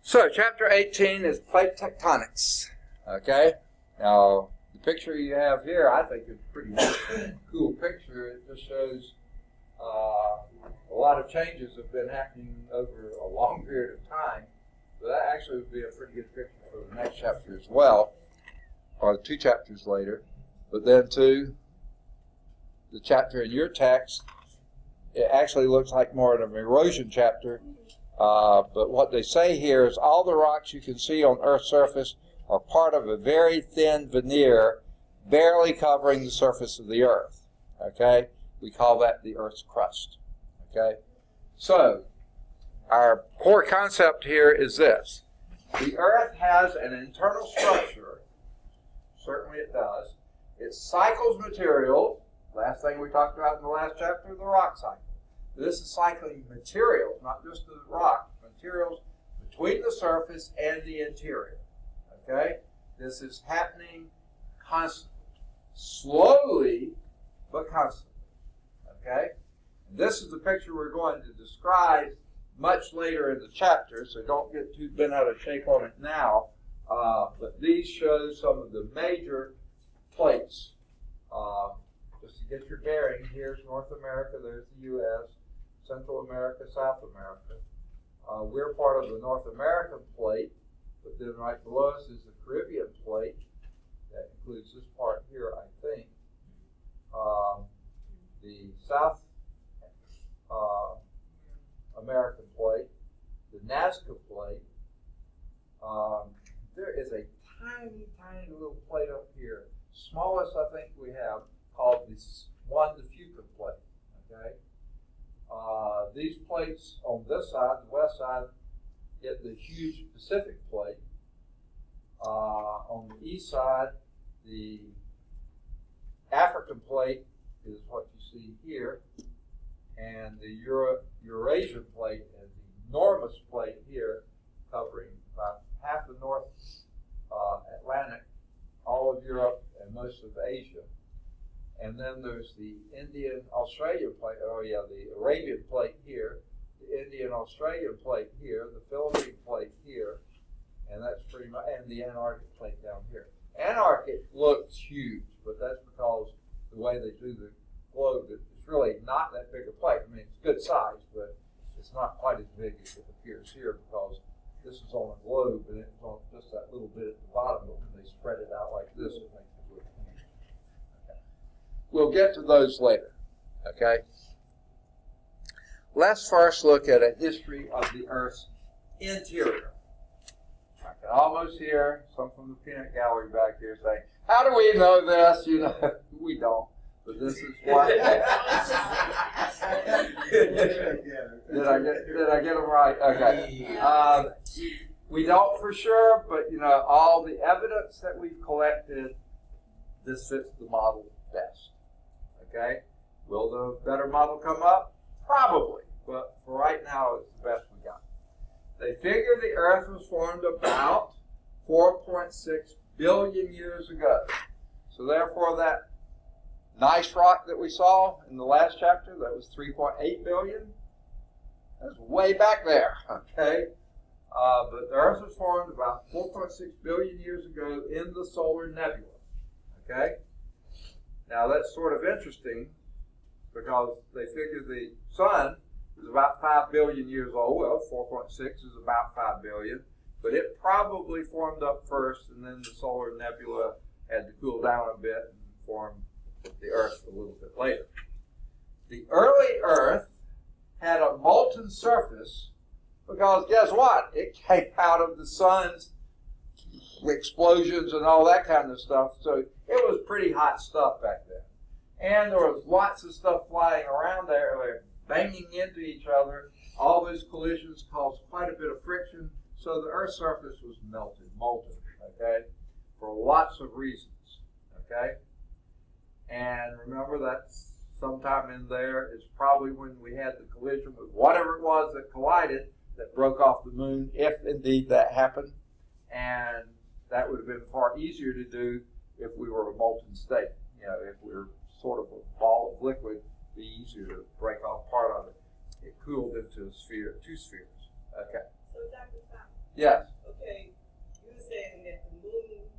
So, chapter 18 is plate tectonics. Okay? Now, the picture you have here, I think, is a pretty cool picture. It just shows a lot of changes have been happening over a long period of time. So that actually would be a pretty good picture for the next chapter as well, or 2 chapters later. But then, too, the chapter in your text, it actually looks like more of an erosion chapter. But what they say here is all the rocks you can see on Earth's surface are part of a very thin veneer barely covering the surface of the Earth. Okay? We call that the Earth's crust. Okay? So, our core concept here is this. The Earth has an internal structure. Certainly it does. It cycles materials. Last thing we talked about in the last chapter, the rock cycle. This is cycling materials, not just the rock, materials between the surface and the interior. Okay? This is happening constantly. Slowly, but constantly. Okay? And this is the picture we're going to describe much later in the chapter, so don't get too bent out of shape on it now. But these show some of the major plates. Just to get your bearing, here's North America, there's the U.S., Central America, South America. We're part of the North American plate, but then right below us is the Caribbean plate. That includes this part here, I think. The South American plate, the Nazca plate. There is a tiny, tiny little plate up here, smallest I think we have, called the Juan de Fuca plate. Okay. These plates on this side, the west side, get the huge Pacific plate. On the east side, the African plate is what you see here, and the Eurasian plate is the enormous plate here, covering about half the North Atlantic, all of Europe, and most of Asia. And then there's the Indian-Australian plate, the Arabian plate here, the Indian-Australian plate here, the Philippine plate here, and that's pretty much, and the Antarctic plate down here. Antarctic looks huge, but that's because the way they do the globe, it's really not that big a plate. I mean, it's good size, but it's not quite as big as it appears here because this is on a globe and it's on just that little bit at the bottom, but when they spread it out like this, it makes it look huge. Okay. We'll get to those later. Okay? Let's first look at a history of the Earth's interior. I can almost hear some from the peanut gallery back here saying, how do we know this? You know, we don't. But this is why. Did I get them right? Okay. We don't for sure, but you know, all the evidence that we've collected, this fits the model best. Okay? Will the better model come up? Probably. But for right now, it's the best we got. They figure the Earth was formed about 4.6 billion years ago. So therefore, that nice rock that we saw in the last chapter, that was 3.8 billion. That's way back there, okay? But the Earth was formed about 4.6 billion years ago in the solar nebula, okay? Now that's sort of interesting because they figure the sun is about 5 billion years old. Well, 4.6 is about 5 billion, but it probably formed up first, and then the solar nebula had to cool down a bit and form the Earth a little bit later. The early Earth had a molten surface because guess what? It came out of the sun's explosions and all that kind of stuff. So it was pretty hot stuff back then. And there was lots of stuff flying around there. They were banging into each other. All those collisions caused quite a bit of friction. So the Earth's surface was molten, okay, for lots of reasons, okay? And remember that sometime in there is probably when we had the collision with whatever it was that collided that broke off the moon, if indeed that happened. And that would have been far easier to do if we were a molten state. You know, if we were sort of a ball of liquid, it'd be easier to break off part of it. It cooled into a sphere, 2 spheres. Okay. So Dr. Simon, Yes. okay, you were saying that the moon,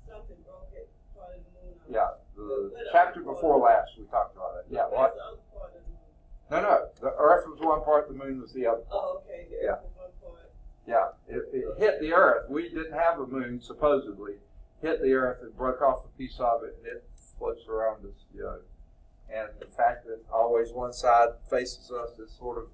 something broke it, part of the moon. Yeah. The chapter before last, we talked about it. Yeah. What? The other part of the moon. No. The Earth was one part, the moon was the other part. Oh, okay, the Yeah. Earth was one part. Yeah. It hit the Earth. We didn't have a moon, supposedly. Hit the Earth and broke off a piece of it, and it floats around us, you know. And the fact that always one side faces us is sort of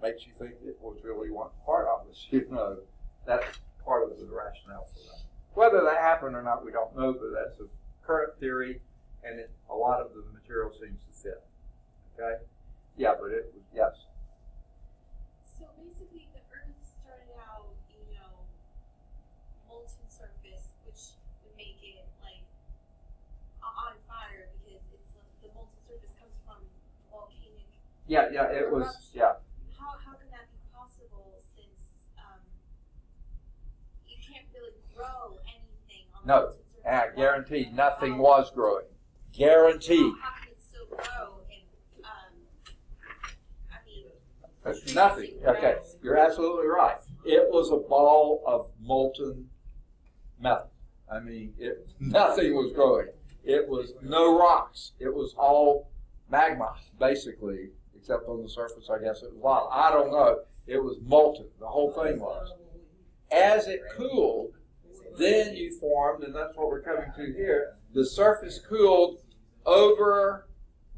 makes you think it was really one part of us, you know. That's part of the rationale for that. Whether that happened or not, we don't know, but that's a current theory, and a lot of the material seems to fit. Okay? Yeah, but it was, yes. So basically, the Earth started out, molten surface, which would make it like on fire because the molten surface comes from volcanic. Yeah, it was, yeah. How can that be possible since you can't really grow anything on No, molten surface? I guarantee nothing was growing. Guaranteed. How can it still grow? And Nothing. Okay, you're absolutely right. It was a ball of molten metal. I mean, nothing was growing. It was no rocks. It was all magma, basically, except on the surface, I guess it was lava. I don't know. It was molten. The whole thing was. As it cooled, then you formed, and that's what we're coming to here, the surface cooled over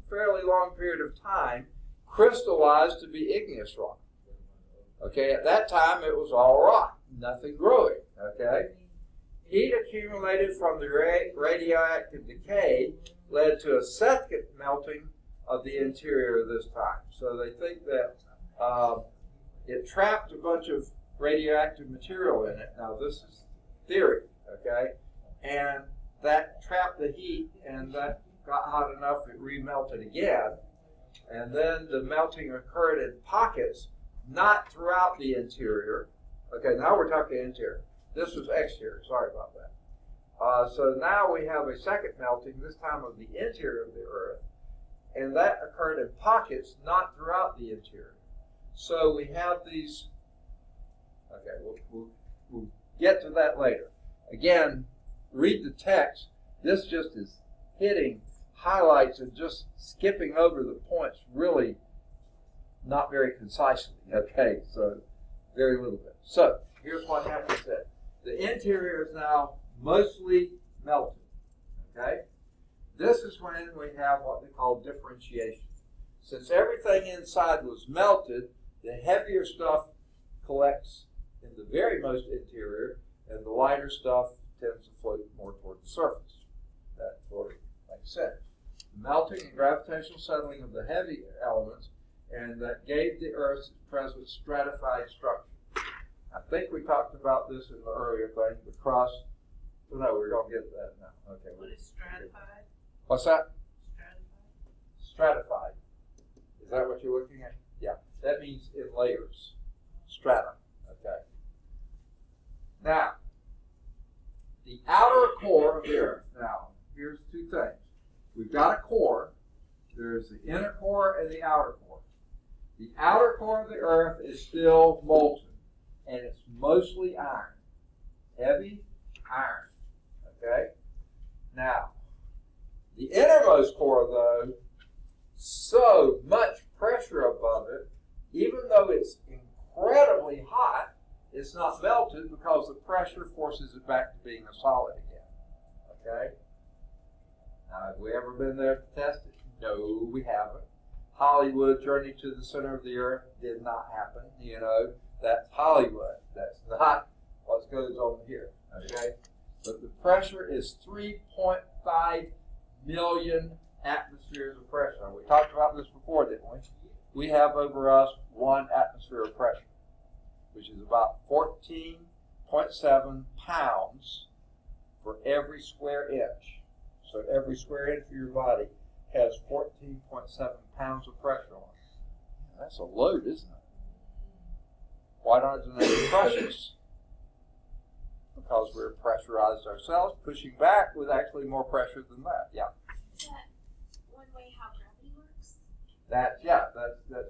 a fairly long period of time, crystallized to be igneous rock. Okay, at that time it was all rock, nothing growing. Okay, heat accumulated from the radioactive decay led to a second melting of the interior this time. So they think that it trapped a bunch of radioactive material in it. Now this is theory, okay, and that trapped the heat, and that got hot enough it remelted again. And then the melting occurred in pockets, not throughout the interior. Okay, now we're talking interior. This was exterior, sorry about that. So now we have a second melting, this time of the interior of the Earth, and that occurred in pockets, not throughout the interior. So we have these, okay, we'll get to that later. Again, read the text. This just is hitting highlights and just skipping over the points really not very concisely. Okay, so very little bit. So here's what happens then. The interior is now mostly melted. Okay, this is when we have what they call differentiation. Since everything inside was melted, the heavier stuff collects in the very most interior, and the lighter stuff tends to float more toward the surface. That sort of makes sense. Melting and gravitational settling of the heavy elements, and that gave the Earth's present stratified structure. I think we talked about this in the earlier thing, the crust. No, we're going to get to that now. Okay. What is stratified? What's that? Stratified? Stratified. Is that what you're looking at? Yeah. That means in layers. Strata. Okay. Now, the outer core of the Earth. Now, here's two things. We've got a core. There's the inner core and the outer core. The outer core of the Earth is still molten, and it's mostly iron. Heavy iron. Okay? Now, the innermost core, though, so much pressure above it, even though it's incredibly hot, it's not melted because the pressure forces it back to being a solid again. Okay? Now, have we ever been there to test it? No, we haven't. Hollywood Journey to the Center of the Earth did not happen. You know, that's Hollywood. That's not what goes on here. Okay? But the pressure is 3.5 million atmospheres of pressure. We talked about this before, didn't we? We have over us 1 atmosphere of pressure, which is about 14.7 pounds for every square inch. So every square inch of your body has 14.7 pounds of pressure on it. That's a load, isn't it? Why not it precious? because we're pressurized ourselves. Pushing back with actually more pressure than that. Yeah. Is that one way how gravity works? That's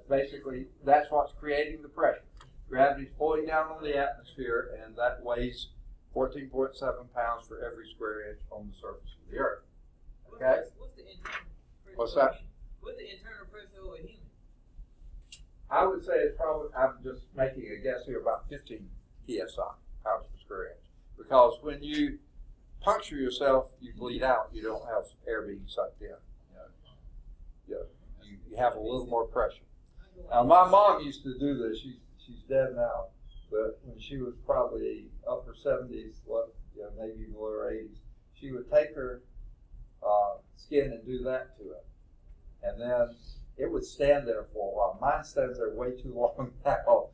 basically, that's what's creating the pressure. Gravity's pulling down on the atmosphere, and that weighs 14.7 pounds for every square inch on the surface of the Earth. Okay? What's the internal pressure? What's that? What's the internal pressure of a human? I would say it's probably, I'm just making a guess here, about 15 psi, pounds per square inch. Because when you puncture yourself, you bleed out. You don't have air being sucked in. You have a little more pressure. Now, my mom used to do this. She's dead now, but when she was probably upper 70s, maybe even lower 80s, she would take her skin and do that to it, and then it would stand there for a while. Mine stands there way too long now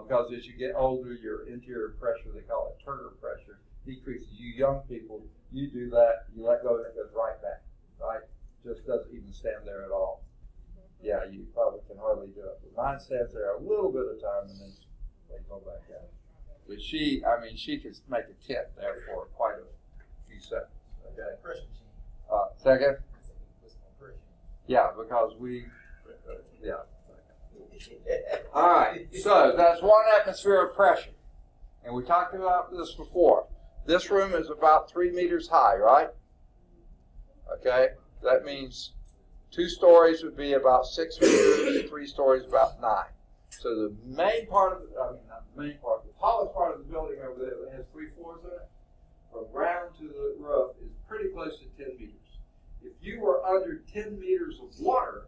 because as you get older, your interior pressure, they call it Turner pressure, decreases. You young people, you do that, you let go, and it goes right back. Right? Just doesn't even stand there at all. Yeah, you probably can hardly do it. But mine stands there a little bit of time and then they go back out. But she could make a tent there for quite a few seconds. Okay. Pressure machine. Second? Pressure. Yeah, because yeah. All right, so that's 1 atmosphere of pressure. And we talked about this before. This room is about 3 meters high, right? Okay, that means 2 stories would be about 6 meters, 3 stories about 9. So the main part of not the main part, the tallest part of the building over there that has 3 floors in it, from ground to the roof, is pretty close to 10 meters. If you were under 10 meters of water,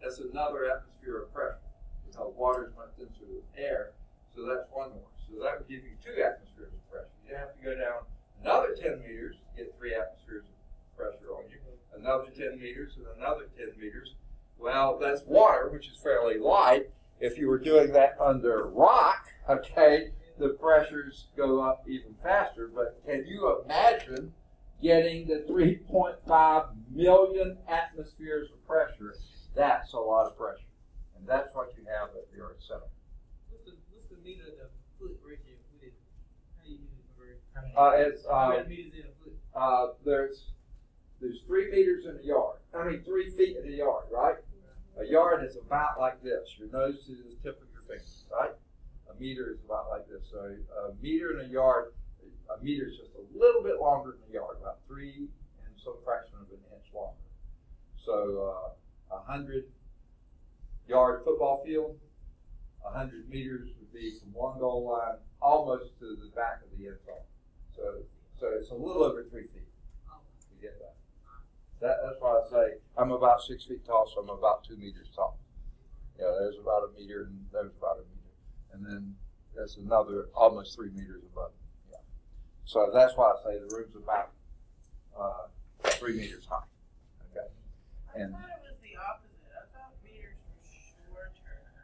that's another atmosphere of pressure, because water is much denser than air, so that's 1 more. So that would give you 2 atmospheres of pressure. You have to go down another 10 meters to get 3 atmospheres of pressure on you, another 10 meters, and another 10 meters. Well, that's water, which is fairly light. If you were doing that under rock, okay, the pressures go up even faster. But can you imagine getting the 3.5 million atmospheres of pressure? That's a lot of pressure. And that's what you have at the Earth's center. What's the meter of the foot ratio? How you use it? How many meters in a foot? There's 3 meters in a yard. 3 feet in a yard, right? A yard is about like this, your nose to the tip of your finger, right? A meter is about like this. So a meter in a yard, a meter is just a little bit longer than a yard, about 3 and some fraction of an inch longer. So 100-yard football field, 100 meters would be from one goal line almost to the back of the end zone. So it's a little over 3 feet. You get that? That's why I say I'm about 6 feet tall, so I'm about 2 meters tall. Yeah, there's about a meter, and there's about a meter. And then there's another almost 3 meters above. Yeah. So that's why I say the room's about 3 meters high. Okay. And I thought it was the opposite. I thought meters were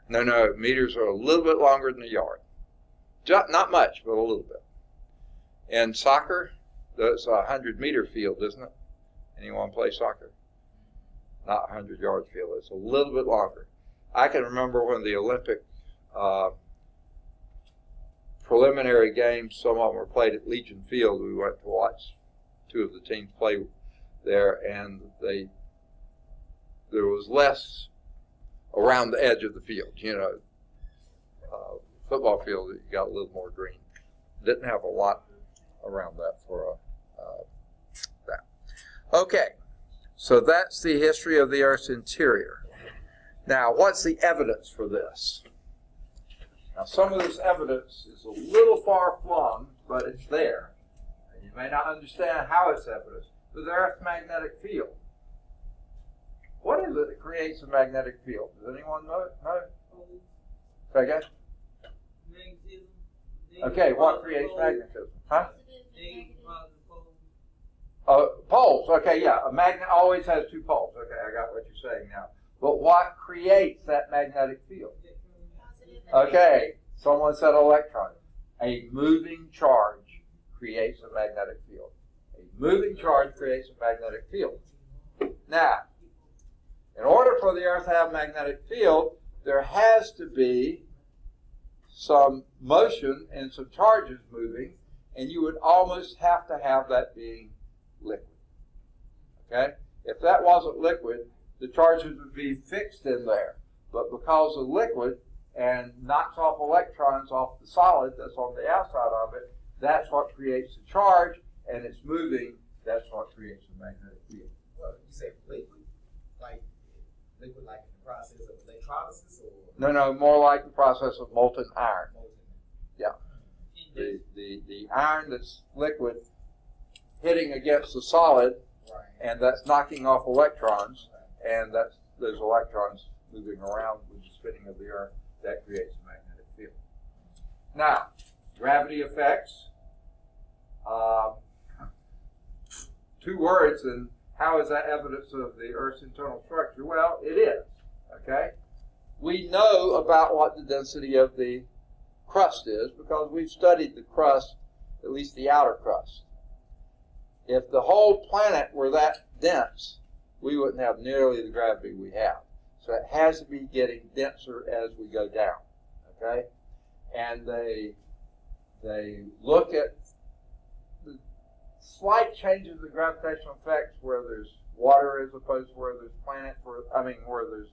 shorter. no, meters are a little bit longer than a yard. Not much, but a little bit. In soccer, that's a 100-meter field, isn't it? Anyone play soccer? Not a 100-yard field. It's a little bit longer. I can remember when the Olympic preliminary games, some of them were played at Legion Field. We went to watch 2 of the teams play there, and there was less around the edge of the field. Football field, you got a little more green. Didn't have a lot around that for that. Okay, so that's the history of the Earth's interior. Now, what's the evidence for this? Now, some of this evidence is a little far-flung, but it's there. And you may not understand how it's evidence, but the Earth's magnetic field. What is it that creates a magnetic field? Does anyone know? Say again? Magnetism. Okay, what creates magnetism? Huh? Negative, positive poles. Poles. Okay, yeah. A magnet always has 2 poles. Okay, I got what you're saying now. But what creates that magnetic field? Okay, someone said electron. A moving charge creates a magnetic field. A moving charge creates a magnetic field. Now, in order for the Earth to have a magnetic field, there has to be some motion and some charges moving, and you would almost have to have that being liquid. Okay? If that wasn't liquid, the charges would be fixed in there. But because of liquid and knocks off electrons off the solid that's on the outside of it, that's what creates the charge, and it's moving, that's what creates the magnetic field. Well, you say liquid like in the process of electrolysis, or No, more like the process of molten iron. molten? Yeah. The iron that's liquid hitting against the solid, Right. and that's knocking off electrons, and that's those electrons moving around with the spinning of the Earth, that creates a magnetic field. Now, gravity effects. 2 words, and how is that evidence of the Earth's internal structure? Well, it is, okay? We know about what the density of the crust is because we've studied the crust, at least the outer crust. If the whole planet were that dense, we wouldn't have nearly the gravity we have. So it has to be getting denser as we go down, okay? And they look at the slight changes in gravitational effects where there's water as opposed to where there's where there's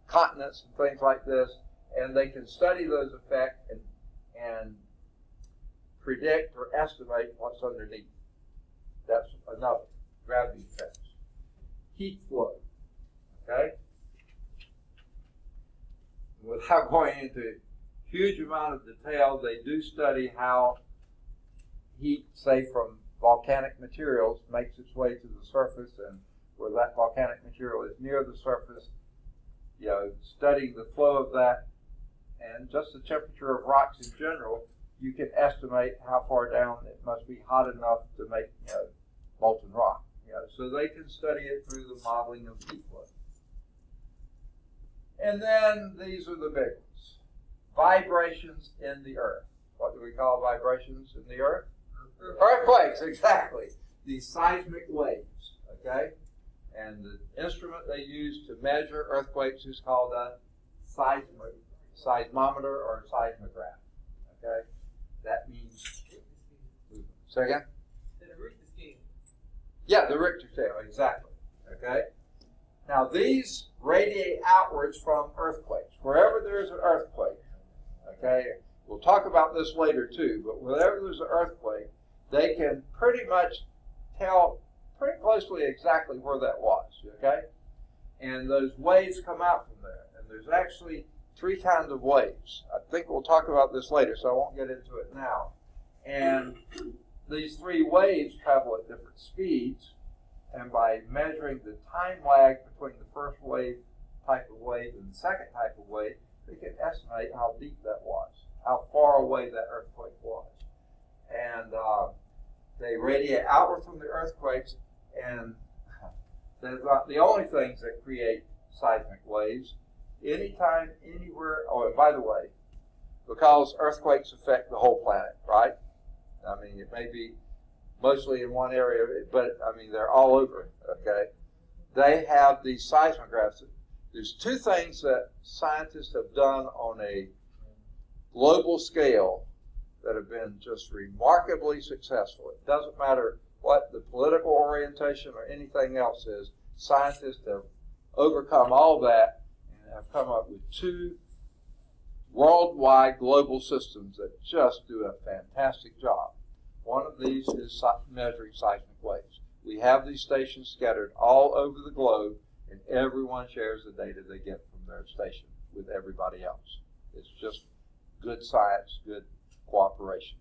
continents and things like this, and they can study those effects and predict or estimate what's underneath. That's another gravity effects. Heat flow, okay? Without going into huge amount of detail, they do study how heat, say from volcanic materials, makes its way to the surface, and where that volcanic material is near the surface, studying the flow of that, and just the temperature of rocks in general, you can estimate how far down it must be hot enough to make molten rock. So they can study it through the modeling of heat flow. And then these are the big ones. Vibrations in the Earth. What do we call vibrations in the Earth? Earthquakes, exactly. These seismic waves, okay? And the instrument they use to measure earthquakes is called a seismometer or a seismograph, okay? That means, say again? The Richter scale. Yeah, the Richter scale, exactly, okay? Now these radiate outwards from earthquakes. Wherever there's an earthquake, okay, we'll talk about this later too, but wherever there's an earthquake, they can pretty much tell pretty closely exactly where that was, okay? And those waves come out from there. And there's actually 3 kinds of waves. I think we'll talk about this later, so I won't get into it now. And these 3 waves travel at different speeds, and by measuring the time lag between the first type of wave and the second type of wave, they can estimate how deep that was, how far away that earthquake was. And they radiate outward from the earthquakes, and they're not the only things that create seismic waves. Anytime, anywhere, by the way, because earthquakes affect the whole planet, right? I mean, it may be mostly in one area, but I mean, they're all over, okay? They have these seismographs. There's 2 things that scientists have done on a global scale that have been just remarkably successful. It doesn't matter what the political orientation or anything else is, scientists have overcome all that and have come up with 2 worldwide global systems that just do a fantastic job. One of these is measuring seismic waves. We have these stations scattered all over the globe, and everyone shares the data they get from their station with everybody else. It's just good science, good cooperation.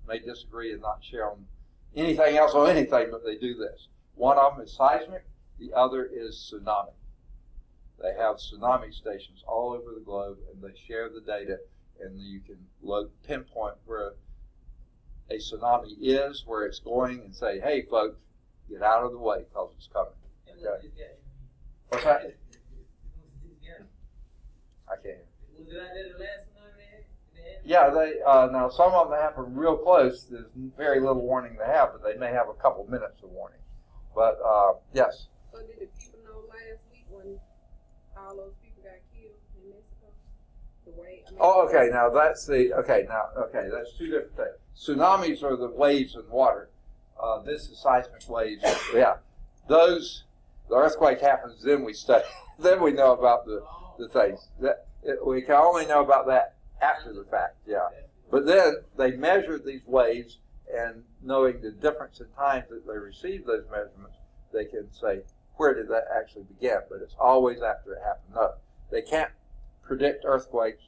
They disagree and not share on anything else on anything, but they do this. One of them is seismic, the other is tsunami. They have tsunami stations all over the globe, and they share the data, and you can pinpoint where a tsunami is, where it's going, and say, hey, folks, get out of the way because it's coming. Okay. What's that? I can't hear. Was it out there the last tsunami they had? Yeah, now some of them happen real close. There's very little warning they have, but they may have a couple minutes of warning. But, yes. So did the people know last week when all those people got killed in Mexico? the way. I mean, Oh, okay. Now that's that's two different things. Tsunamis are the waves in water. This is seismic waves. Yeah, the earthquake happens. Then we study. Then we know about the things. We can only know about that after the fact. Yeah, but then they measured these waves, and knowing the difference in times that they received those measurements, they can say where did that actually begin. But it's always after it happened. No, they can't predict earthquakes.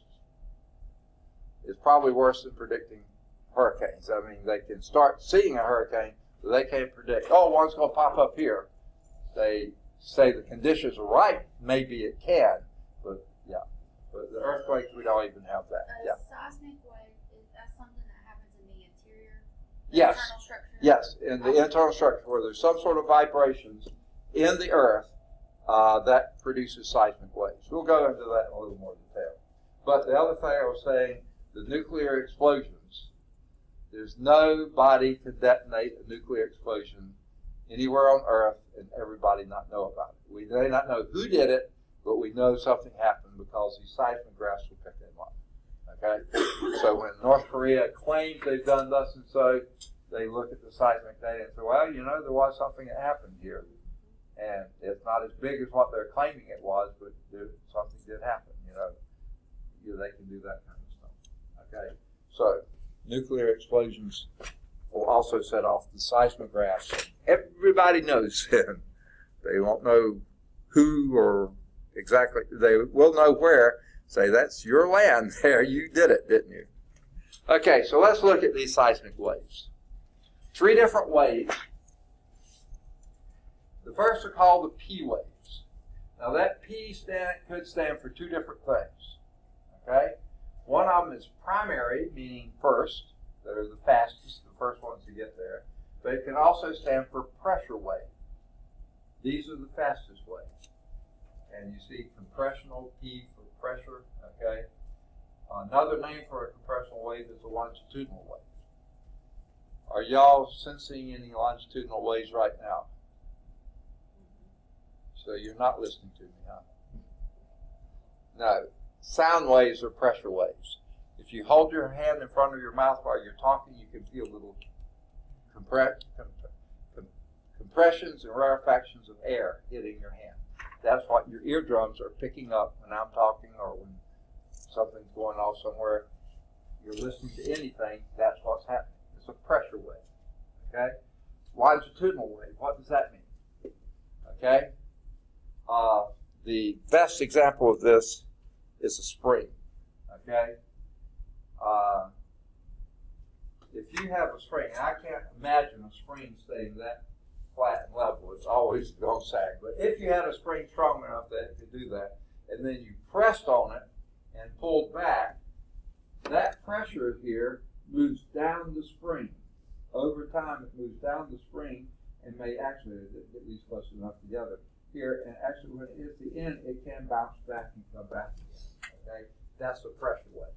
It's probably worse than predicting hurricanes. I mean, they can start seeing a hurricane, but they can't predict, oh, one's going to pop up here. They say the conditions are right. Maybe it can, but yeah. But the earthquakes, we don't even have that. Yeah. Seismic wave, is that something that happens in the interior? Yes. Internal structure? Yes, in the internal structure where there's some sort of vibrations in the earth that produces seismic waves. We'll go into that in a little more detail. But the other thing I was saying, the nuclear explosions, there's nobody can detonate a nuclear explosion anywhere on Earth and everybody not know about it. We may not know who did it, but we know something happened because these seismographs will pick them up. Okay? So when North Korea claims they've done thus and so, they look at the seismic data and say, well, you know, there was something that happened here. And it's not as big as what they're claiming it was, but something did happen, you know. They can do that kind of stuff. Okay? So nuclear explosions will also set off the seismographs. Everybody knows them. They won't know who or exactly. They will know where. Say, that's your land there. You did it, didn't you? Okay, so let's look at these seismic waves. 3 different waves. The first are called the P waves. Now that P could stand for 2 different things. Okay? One of them is primary, meaning first. They're the fastest, the first ones to get there. But it can also stand for pressure wave. These are the fastest waves. And you see compressional P for pressure. Okay? Another name for a compressional wave is a longitudinal wave. Are y'all sensing any longitudinal waves right now? So you're not listening to me, huh? No. Sound waves are pressure waves. If you hold your hand in front of your mouth while you're talking, you can feel little compressions and rarefactions of air hitting your hand. That's what your eardrums are picking up when I'm talking or when something's going off somewhere. You're listening to anything, that's what's happening. It's a pressure wave. Okay? Longitudinal wave, what does that mean? Okay? The best example of this is a spring. Okay? If you have a spring, I can't imagine a spring staying that flat and level. It's always going to sag. But if you had a spring strong enough that it could do that, and then you pressed on it and pulled back, that pressure here moves down the spring. Over time, it moves down the spring and may actually get these close enough together here. And actually, when it hits the end, it can bounce back and come back again. Okay? That's the pressure wave.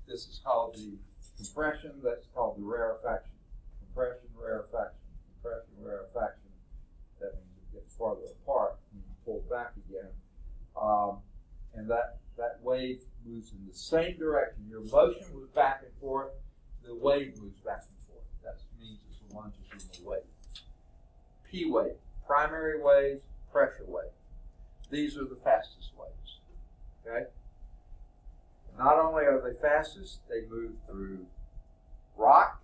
This is called the compression. That's called the rarefaction. Compression, rarefaction, compression, rarefaction. That means it gets farther apart when you pull back again. And that wave moves in the same direction. Your motion moves back and forth. The wave moves back and forth. That means it's a longitudinal wave. P wave, primary waves, pressure wave. These are the fastest waves. Okay? Not only are they fastest, they move through rock,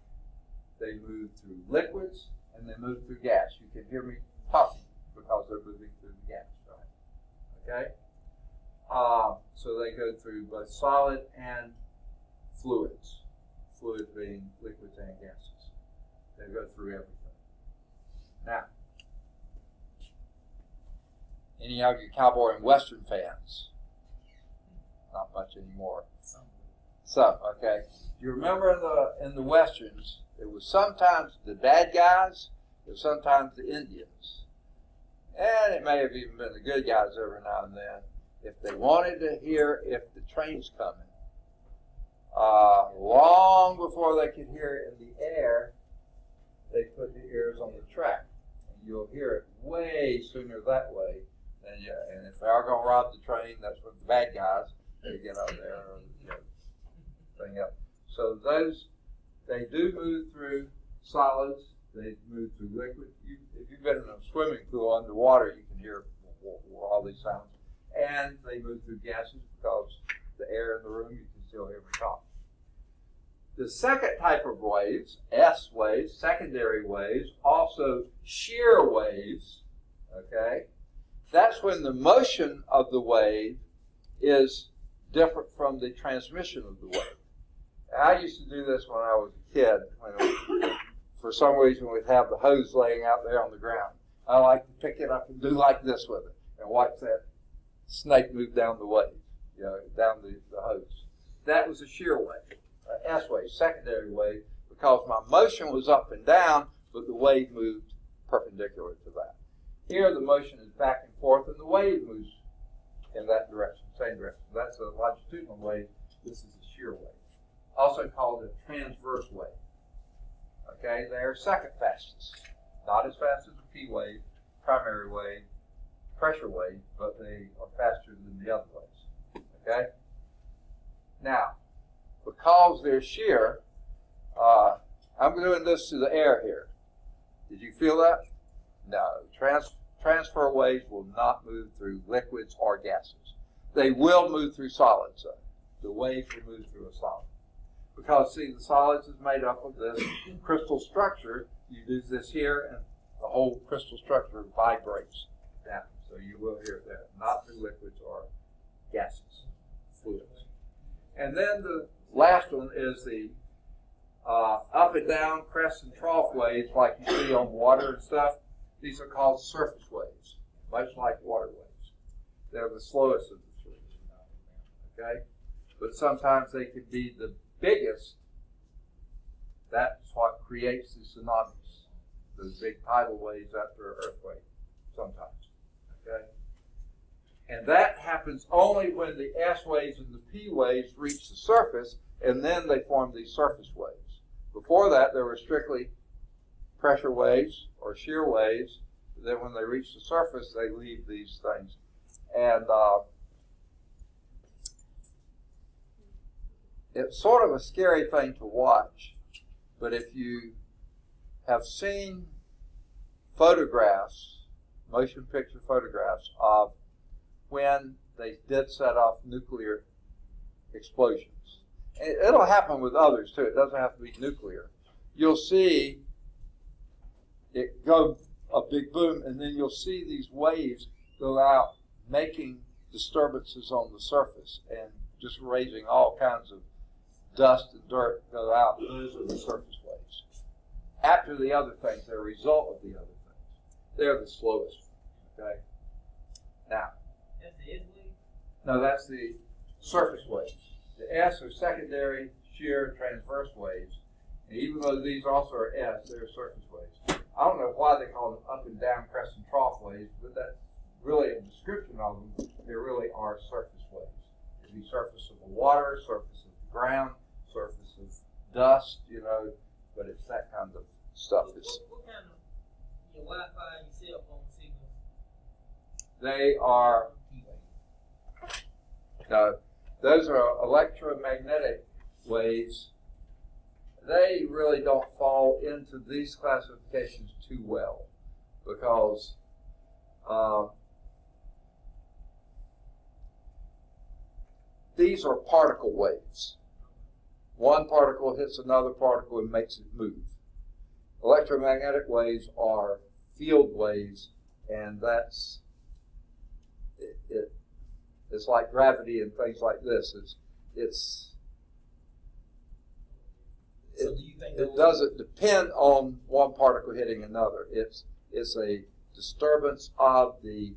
they move through liquids, and they move through gas. You can hear me talking because they're moving through the gas, right? Okay? So they go through both solid and fluids. Fluids being liquids and gases. They go through everything. Now, any of you cowboy and western fans? Not much anymore. So, okay. You remember in the westerns, it was sometimes the bad guys, it was sometimes the Indians. And it may have even been the good guys every now and then. If they wanted to hear if the train's coming, long before they could hear it in the air, they put the ears on the track. And you'll hear it way sooner that way than you. And if they are going to rob the train, that's what the bad guys, they get up there, or thing up. So those, they do move through solids. They move through liquid. If you've been in a swimming pool underwater, you can hear all these sounds. And they move through gases because the air in the room, you can still hear me talk. The second type of waves, S waves, secondary waves, also shear waves, okay? That's when the motion of the wave is different from the transmission of the wave. I used to do this when I was a kid. For some reason, we'd have the hose laying out there on the ground. I like to pick it up and do like this with it and watch that snake move down the wave, down the hose. That was a shear wave, S wave, secondary wave, because my motion was up and down, but the wave moved perpendicular to that. Here, the motion is back and forth, and the wave moves in that direction, same direction. That's a longitudinal wave. This is a shear wave, also called a transverse wave. Okay, they're second fastest. Not as fast as the P wave, primary wave, pressure wave, but they are faster than the other waves. Okay? Now, because they're shear, I'm doing this to the air here. Did you feel that? No. Transfer waves will not move through liquids or gases. They will move through solids, though. The wave will move through a solid. Because, see, the solids is made up of this crystal structure. You do this here, and the whole crystal structure vibrates down. So you will hear it there, not through liquids or gases, fluids. And then the last one is the up and down crest and trough waves like you see on water and stuff. These are called surface waves, much like water waves. They're the slowest of the three. Okay? But sometimes they can be the biggest. That's what creates the tsunamis, those big tidal waves after an earthquake, sometimes. Okay? And that happens only when the S waves and the P waves reach the surface, and then they form these surface waves. Before that, there were strictly pressure waves or shear waves. Then when they reach the surface, they leave these things. And it's sort of a scary thing to watch, but if you have seen photographs, motion picture photographs of when they did set off nuclear explosions, it'll happen with others too, it doesn't have to be nuclear. You'll see it go a big boom, and then you'll see these waves go out making disturbances on the surface and just raising all kinds of dust and dirt go out. Those are the surface waves. After the other things, they're a result of the other things. They're the slowest. Okay? Now. That's the S wave? No, that's the surface waves. The S are secondary, shear, transverse waves. And even though these also are S, they're surface waves. I don't know why they call them up and down crest and trough waves, but that's really a description of them. They really are surface waves. It'd be surface of the water, surface of the ground, surface of dust, but it's that kind of stuff. What kind of your Wi-Fi and your cell phone signals? They are, no, those are electromagnetic waves. They really don't fall into these classifications too well because these are particle waves. One particle hits another particle and makes it move. Electromagnetic waves are field waves, and that's it's like gravity and things like this. So do you think it doesn't depend on one particle hitting another. It's a disturbance of the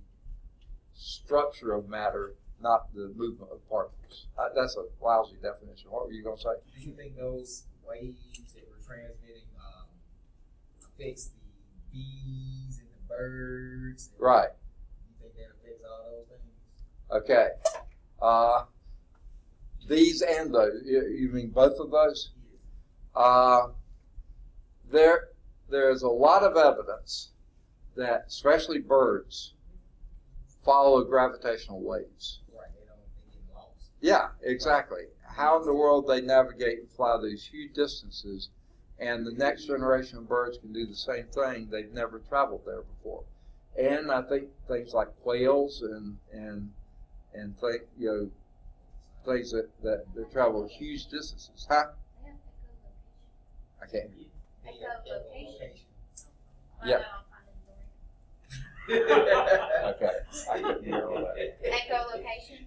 structure of matter, not the movement of particles. That's a lousy definition. What were you going to say? Do you think those waves that we're transmitting affects the bees and the birds? Right. You think that affects all those things? Okay. These and those. You mean both of those? There's a lot of evidence that especially birds follow gravitational waves. Right, they don't think get lost. Yeah, exactly. How in the world they navigate and fly these huge distances, and the next generation of birds can do the same thing. They've never traveled there before. And I think things like quails and things that travel huge distances. Huh? I can't. Echolocation. Yeah. Okay. I couldn't hear all that. Echolocation.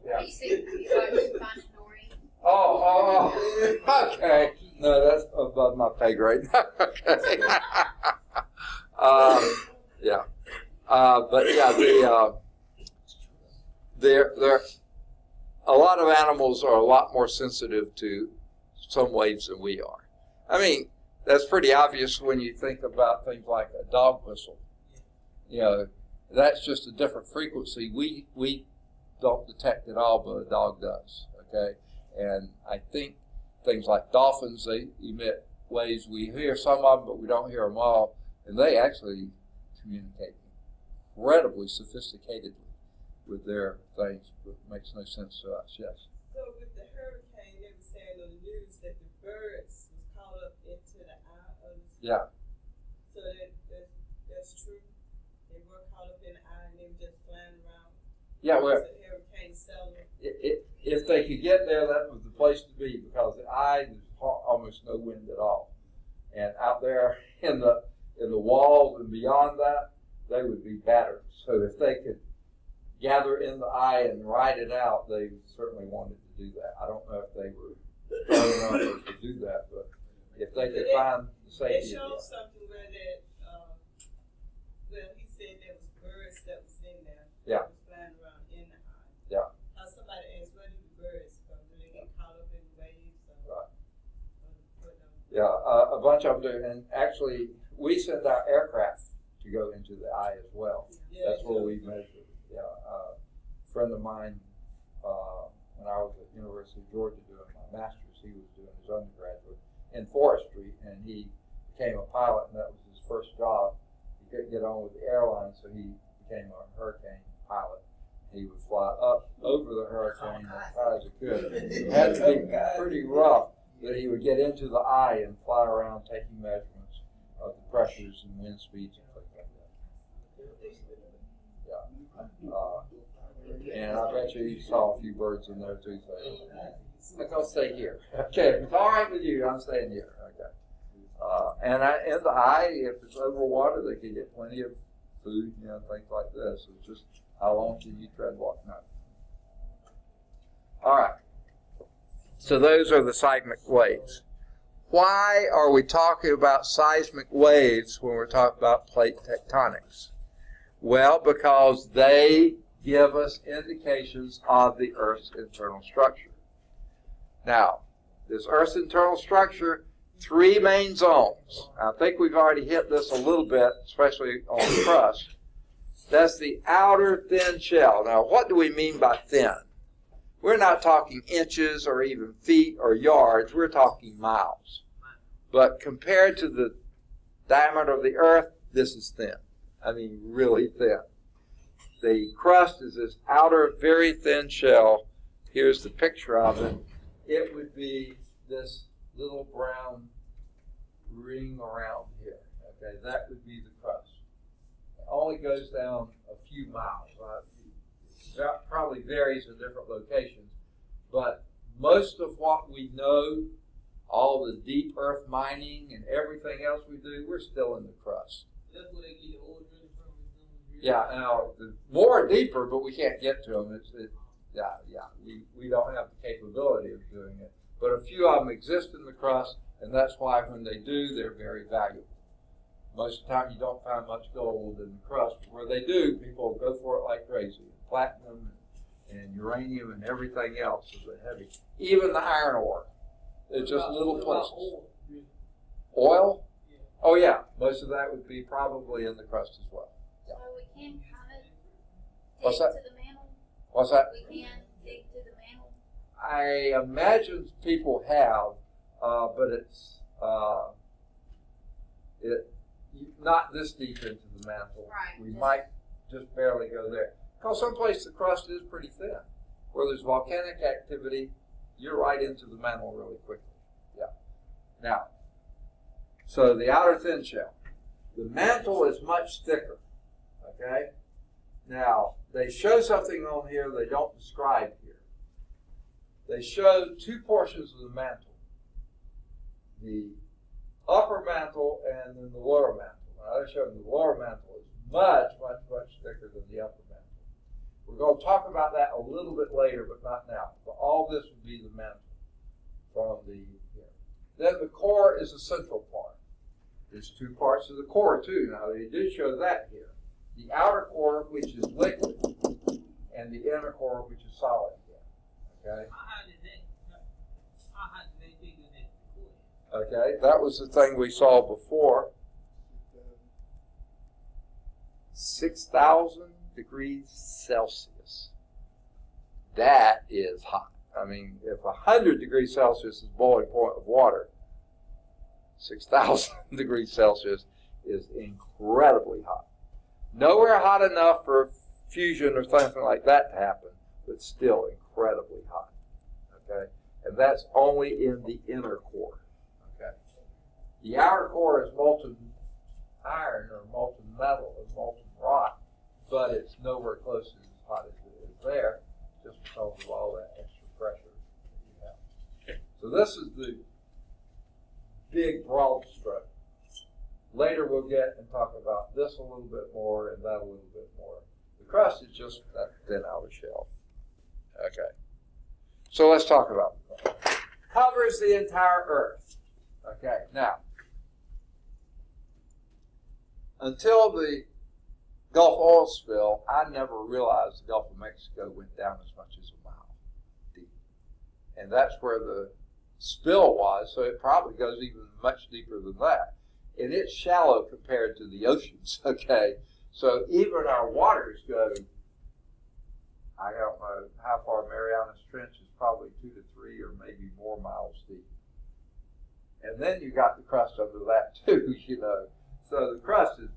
Yeah. You watch Finding Dory. Oh, okay. No, that's above my pay grade. Okay. Yeah. But yeah, there a lot of animals are a lot more sensitive to some waves than we are. I mean, that's pretty obvious when you think about things like a dog whistle. That's just a different frequency. We don't detect at all, but a dog does. Okay, and I think things like dolphins, they emit waves. We hear some of them, but we don't hear them all, and they actually communicate incredibly sophisticatedly with their things, but it makes no sense to us. Yes. So with the hurricane, they were saying on the news that the birds was caught up into the eye of the storm. Yeah. So that's true. They were caught up in the eye and they were just flying around. Yeah, well, The hurricane settlement. if they could get there, that was the place to be, because the eye, there's almost no wind at all, and out there in the walls and beyond that, they would be battered. So if they could gather in the eye and ride it out, they certainly wanted to do that. I don't know if they were strong enough to do that, but if they could find the They safety. showed something where that, he said there was birds that was in there. Yeah. That was flying around in the eye. Yeah. Somebody asked, where do the birds come? Do they get caught up in waves? Right. Yeah, a bunch of them do, and actually, we send out aircraft to go into the eye as well. Yeah, That's where we measure. Yeah, a friend of mine, when I was at University of Georgia doing my master's, he was doing his undergraduate in forestry, and he became a pilot, and that was his first job. He couldn't get on with the airline, so he became a hurricane pilot. He would fly up over the hurricane as high as he could. It had to be pretty rough, but he would get into the eye and fly around taking measurements of the pressures and wind speeds and things like that. Yeah. And I bet you saw a few birds in there too. So I'll stay here. Okay, if it's all right with you, I'm staying here. Okay. And in the eye, if it's over water, they can get plenty of food, things like this. It's just how long can you tread water? No. All right. So those are the seismic waves. Why are we talking about seismic waves when we're talking about plate tectonics? Well, because they give us indications of the Earth's internal structure. Now, this Earth's internal structure, three main zones. I think we've already hit this a little bit, especially on the crust. That's the outer thin shell. Now, what do we mean by thin? We're not talking inches or even feet or yards. We're talking miles. But compared to the diameter of the Earth, this is thin. I mean, really thin. The crust is this outer, very thin shell. Here's the picture of it. It would be this little brown ring around here. Okay, that would be the crust. It only goes down a few miles. That probably varies in different locations, but most of what we know, all the deep earth mining and everything else we do, we're still in the crust. That's where they get the oil drilling from. Yeah, now the more deeper, but we can't get to them. We don't have the capability of doing it. But a few of them exist in the crust, and that's why when they do, they're very valuable. Most of the time, you don't find much gold in the crust, but where they do, people go for it like crazy. Platinum and uranium and everything else is heavy. Even the iron ore. It's just little places. Oil? Yeah. Oh yeah, most of that would be probably in the crust as well. So we can kind of What's dig that? to the mantle. What's that? We can dig to the mantle. I imagine people have, but it's not this deep into the mantle. Right. We might just barely go there. Because someplace the crust is pretty thin. where there's volcanic activity, you're right into the mantle really quickly. Yeah. Now, so the outer thin shell. The mantle is much thicker. Okay? Now, they show something on here they don't describe here. They show two portions of the mantle. The upper mantle and then the lower mantle. Now, they're showing the lower mantle is much, much, much thicker than the upper mantle. We're going to talk about that a little bit later, but not now. But all this would be the mantle from the here. Then the core is the central part. There's two parts of the core, too. Now, they do show that here. The outer core, which is liquid, and the inner core, which is solid. Okay? Okay, that was the thing we saw before. 6,000 degrees Celsius. That is hot. I mean, if 100 degrees Celsius is boiling point of water, 6,000 degrees Celsius is incredibly hot. Nowhere hot enough for fusion or something like that to happen, but still incredibly hot. Okay? And that's only in the inner core. Okay? The outer core is molten iron or molten metal or molten rock, but it's nowhere close to as hot as it is there, just because of all that extra pressure that you have. So this is the big broad stroke. Later we'll get and talk about this a little bit more and that a little bit more. The crust is just that thin outer shell. Okay. So let's talk about the crust. Covers the entire Earth. Okay. Now, until the Gulf oil spill, I never realized the Gulf of Mexico went down as much as a mile deep. And that's where the spill was, so it probably goes even much deeper than that. And it's shallow compared to the oceans, okay? So even our waters go, I don't know how far Marianas Trench is, probably 2 to 3 or maybe more miles deep. And then you got the crust under that too, you know. So the crust is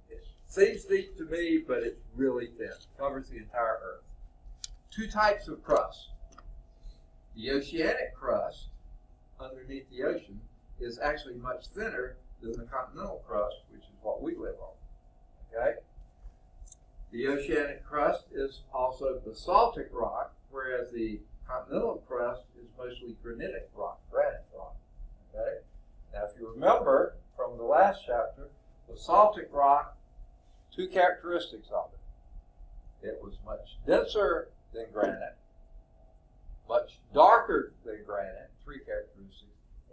it seems deep to me, but it's really thin. It covers the entire Earth. Two types of crust. The oceanic crust underneath the ocean is actually much thinner than the continental crust, which is what we live on. Okay? The oceanic crust is also basaltic rock, whereas the continental crust is mostly granitic rock, granite rock. Okay? Now, if you remember from the last chapter, basaltic rock, two characteristics of it. It was much denser than granite, much darker than granite, three characteristics,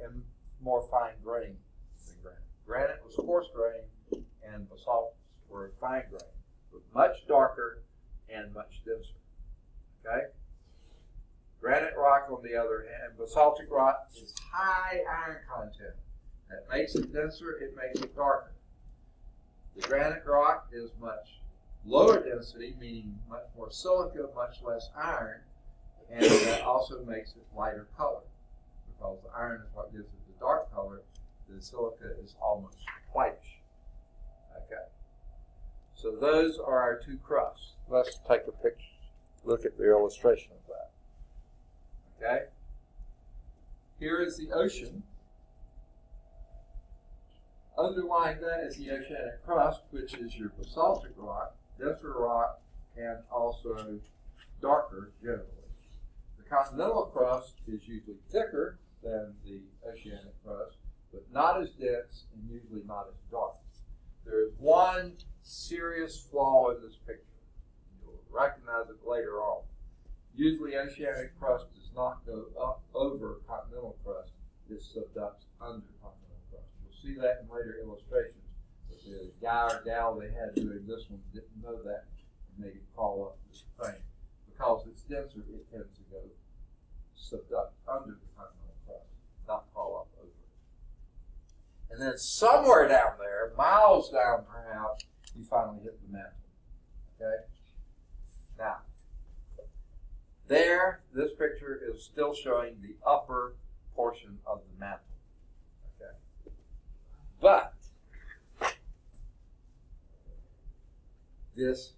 and more fine grained than granite. Granite was coarse grained, and basalt were fine grained, but much darker and much denser. Okay? Granite rock, on the other hand, basaltic rock is high iron content. That makes it denser, it makes it darker. The granite rock is much lower density, meaning much more silica, much less iron, and that also makes it lighter color, because the iron is what gives it the dark color. The silica is almost whitish. Okay. So those are our two crusts. Let's take a picture, look at the illustration of that. Okay. Here is the ocean. Underlying that is the oceanic crust, which is your basaltic rock, denser rock, and also darker generally. The continental crust is usually thicker than the oceanic crust, but not as dense and usually not as dark. There is one serious flaw in this picture. You'll recognize it later on. Usually oceanic crust does not go up over continental crust. It subducts under continental crust. You'll see that in later illustrations. But the guy or gal they had doing this one didn't know that and made it crawl up this thing. Because it's denser, it tends to go subduct under the continental crust, not crawl up over it. And then somewhere down there, miles down perhaps, you finally hit the mantle. Okay? Now, there, this picture is still showing the upper portion of the mantle. Okay? But this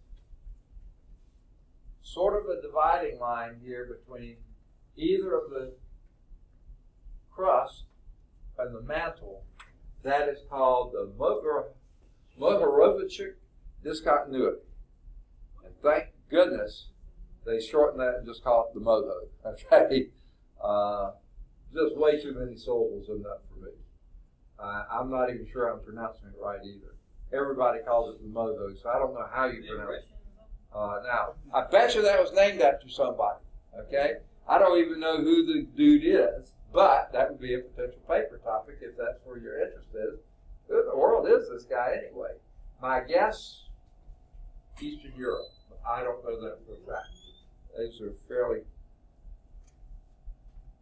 sort of a dividing line here between either of the crust and the mantle. That is called the Mohorovičić discontinuity. And thank goodness they shortened that and just call it the MOHO. Okay? Just way too many syllables in that for me. I'm not even sure I'm pronouncing it right either. Everybody calls it the MOHO, so I don't know how you pronounce it. Now, I bet you that was named after somebody. Okay? I don't even know who the dude is, but that would be a potential paper topic if that's where your interest is. Who in the world is this guy anyway? My guess, Eastern Europe. I don't know that for a fact. These are fairly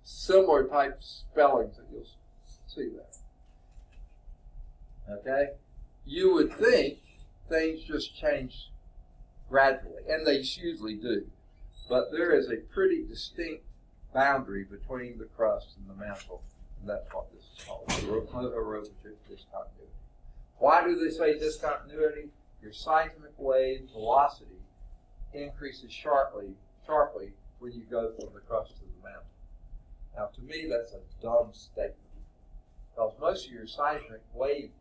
similar type spellings that you'll see there. Okay? You would think things just change gradually, and they usually do. But there is a pretty distinct boundary between the crust and the mantle, and that's what this is called, the Mohorovičić discontinuity. Why do they say discontinuity? Your seismic wave velocity increases sharply when you go from the crust to the mantle. Now, to me, that's a dumb statement, because most of your seismic wave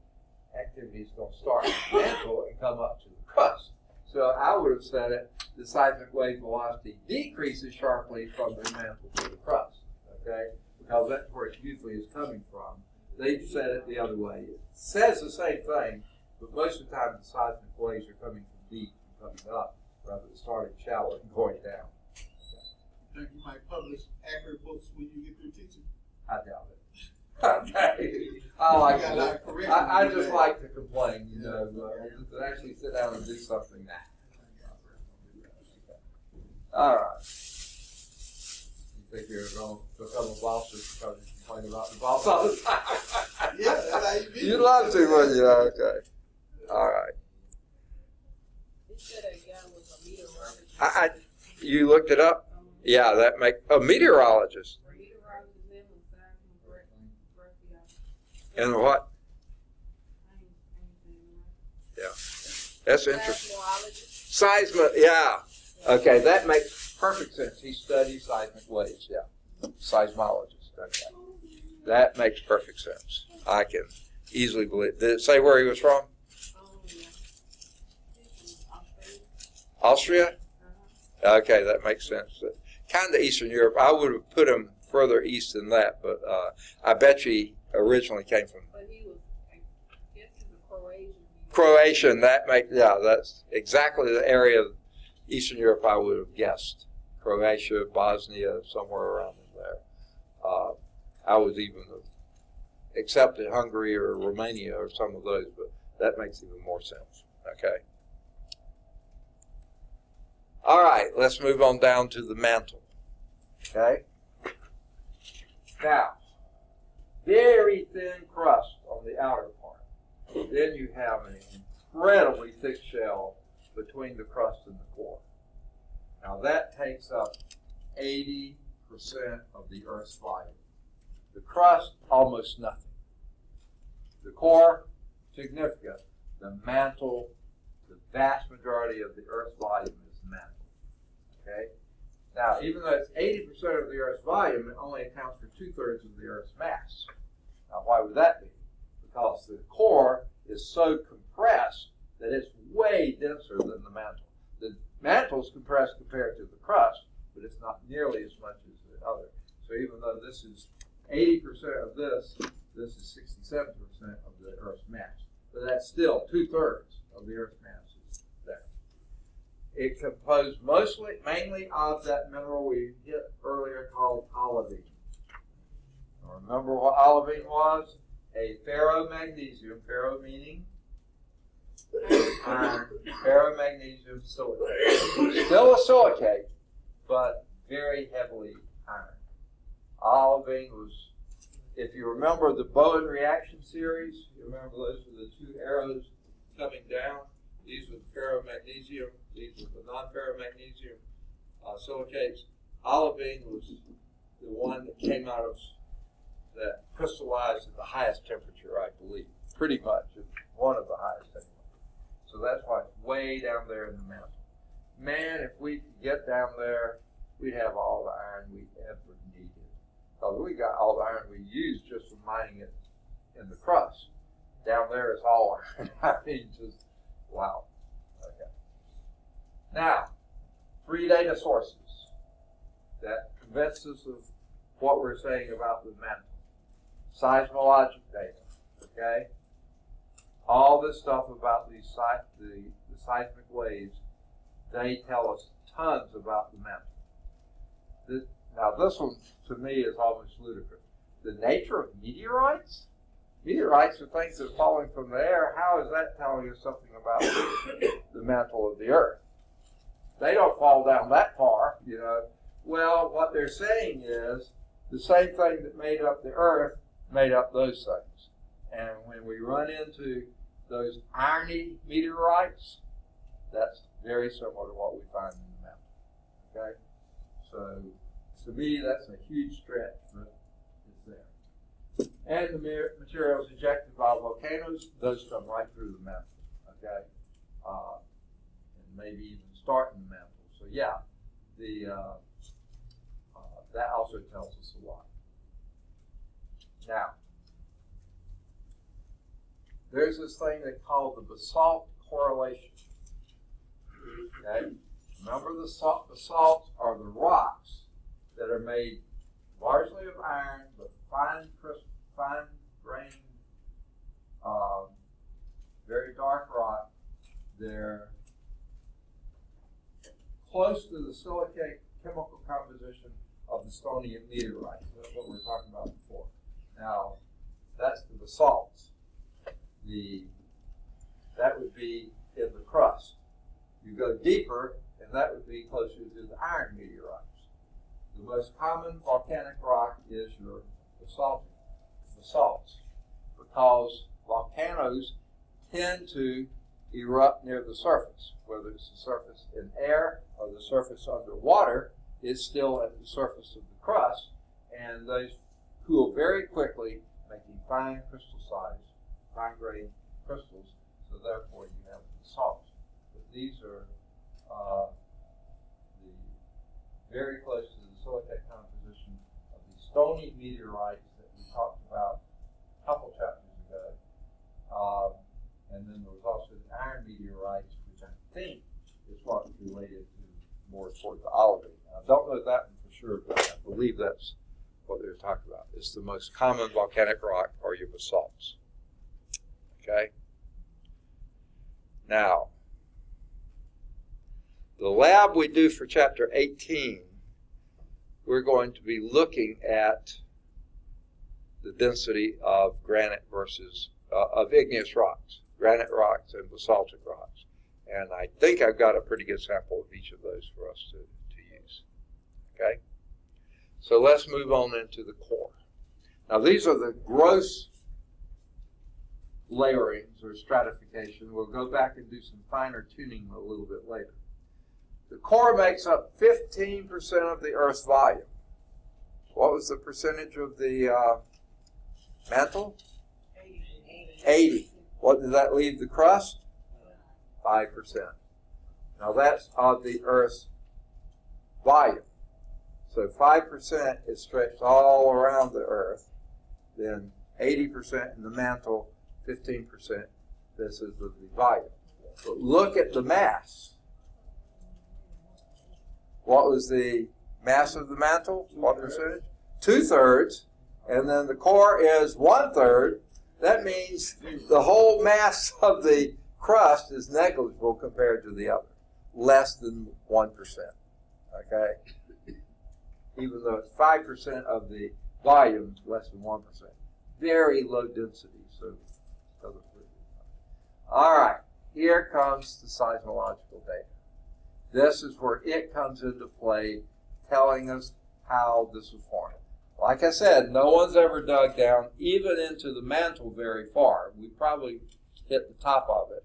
activity is going to start at the mantle and come up to the crust. So I would have said it, the seismic wave velocity decreases sharply from the mantle to the crust, okay? Because that's where it usually is coming from. They've said it the other way. It says the same thing, but most of the time the seismic waves are coming from deep and coming up, rather than starting shallow and going down. You think you might publish accurate books when you get through teaching? I doubt it. Okay. I just like to complain, you know, to actually sit down and do something now. All right. You think you're going to become a boss just because you complain about the boss all the time? Yeah, that's how you be. You'd love to, wouldn't you? Okay. All right. He said that guy was a meteorologist. You looked it up? Yeah, that make a meteorologist. And what? Yeah, that's interesting. Seismic, yeah. Okay, that makes perfect sense. He studies seismic waves, yeah. Seismologist, okay. That makes perfect sense. I can easily believe. Did it say where he was from? Austria? Okay, that makes sense. Kind of Eastern Europe. I would have put him further east than that, but I bet you he originally came from But he was, I guess he was Croatian. Croatian. That make that's exactly the area of Eastern Europe I would have guessed. Croatia, Bosnia, somewhere around in there. I was even accepted Hungary or Romania or some of those, but that makes even more sense. Okay. All right, let's move on down to the mantle. Okay. Now, very thin crust on the outer part. Then you have an incredibly thick shell between the crust and the core. Now that takes up 80% of the Earth's volume. The crust, almost nothing. The core, significant. The mantle, the vast majority of the Earth's volume is the mantle. Okay? Now, even though it's 80% of the Earth's volume, it only accounts for 2/3 of the Earth's mass. Now, why would that be? Because the core is so compressed that it's way denser than the mantle. The mantle is compressed compared to the crust, but it's not nearly as much as the other. So even though this is 80% of this is 67% of the Earth's mass. But that's still 2/3 of the Earth's mass is there. It composed mainly of that mineral we hit earlier called olivine. Remember what olivine was? A ferromagnesium, ferro meaning iron, ferromagnesium silicate. Still a silicate, but very heavily iron. Olivine was, if you remember the Bowen reaction series, you remember those were the two arrows coming down. These were the ferromagnesium, these were the non-ferromagnesium silicates. Olivine was the one that came out of, that crystallized at the highest temperature, I believe. Pretty much, it's one of the highest anyway. So that's why it's way down there in the mantle. man, if we could get down there, we'd have all the iron we ever needed. Because we got all the iron we used just from mining it in the crust. Down there is all iron. I mean, just, wow. Okay. Now, 3 data sources that convince us of what we're saying about the mantle. Seismologic data, okay? All this stuff about the seismic waves, they tell us tons about the mantle. Now this one, to me, is almost ludicrous. The nature of meteorites? Meteorites are things that are falling from the air. How is that telling us something about the mantle of the earth? They don't fall down that far, you know. Well, what they're saying is the same thing that made up the earth made up those things. And when we run into those irony meteorites, that's very similar to what we find in the mountain. Okay? So, to me, that's a huge stretch, but it's there. And the materials ejected by volcanoes, those come right through the mantle. Okay? And maybe even start in the mantle. So, yeah, that also tells us a lot. Now, there's this thing they call the basalt correlation. Okay? Remember, the basalts are the rocks that are made largely of iron, but fine-grained, very dark rock. They're close to the silicate chemical composition of the stony meteorites. That's what we were talking about before. Now, that's the basalts. That would be in the crust. You go deeper, and that would be closer to the iron meteorites. The most common volcanic rock is your basalts, because volcanoes tend to erupt near the surface, whether it's the surface in air or the surface underwater. It's still at the surface of the crust, and they cool very quickly, making fine crystal size, fine-grained crystals, so therefore you have basalts. But these are very close to the silicate composition of the stony meteorites that we talked about a couple chapters ago. And then there was also the iron meteorites, which I think is what's related to more toward the olivine. I don't know that one for sure, but I believe that's what they're talking about. It's the most common volcanic rock are your basalts. Okay? Now, the lab we do for chapter 18, we're going to be looking at the density of granite versus, of igneous rocks, granite rocks and basaltic rocks. And I think I've got a pretty good sample of each of those for us to use. Okay? So let's move on into the core. Now these are the gross layerings or stratification. We'll go back and do some finer tuning a little bit later. The core makes up 15% of the Earth's volume. What was the percentage of the mantle? 80. What did that leave the crust? 5%. Now that's of the Earth's volume. So 5% is stretched all around the Earth, then 80% in the mantle, 15%, this is the volume. But look at the mass. What was the mass of the mantle? What percentage? 2/3, and then the core is 1/3. That means the whole mass of the crust is negligible compared to the other, less than 1%. Okay? Even though it's 5% of the volume, less than 1%. Very low density. So, all right, here comes the seismological data. This is where it comes into play, telling us how this was formed. Like I said, no one's ever dug down even into the mantle very far. We probably hit the top of it,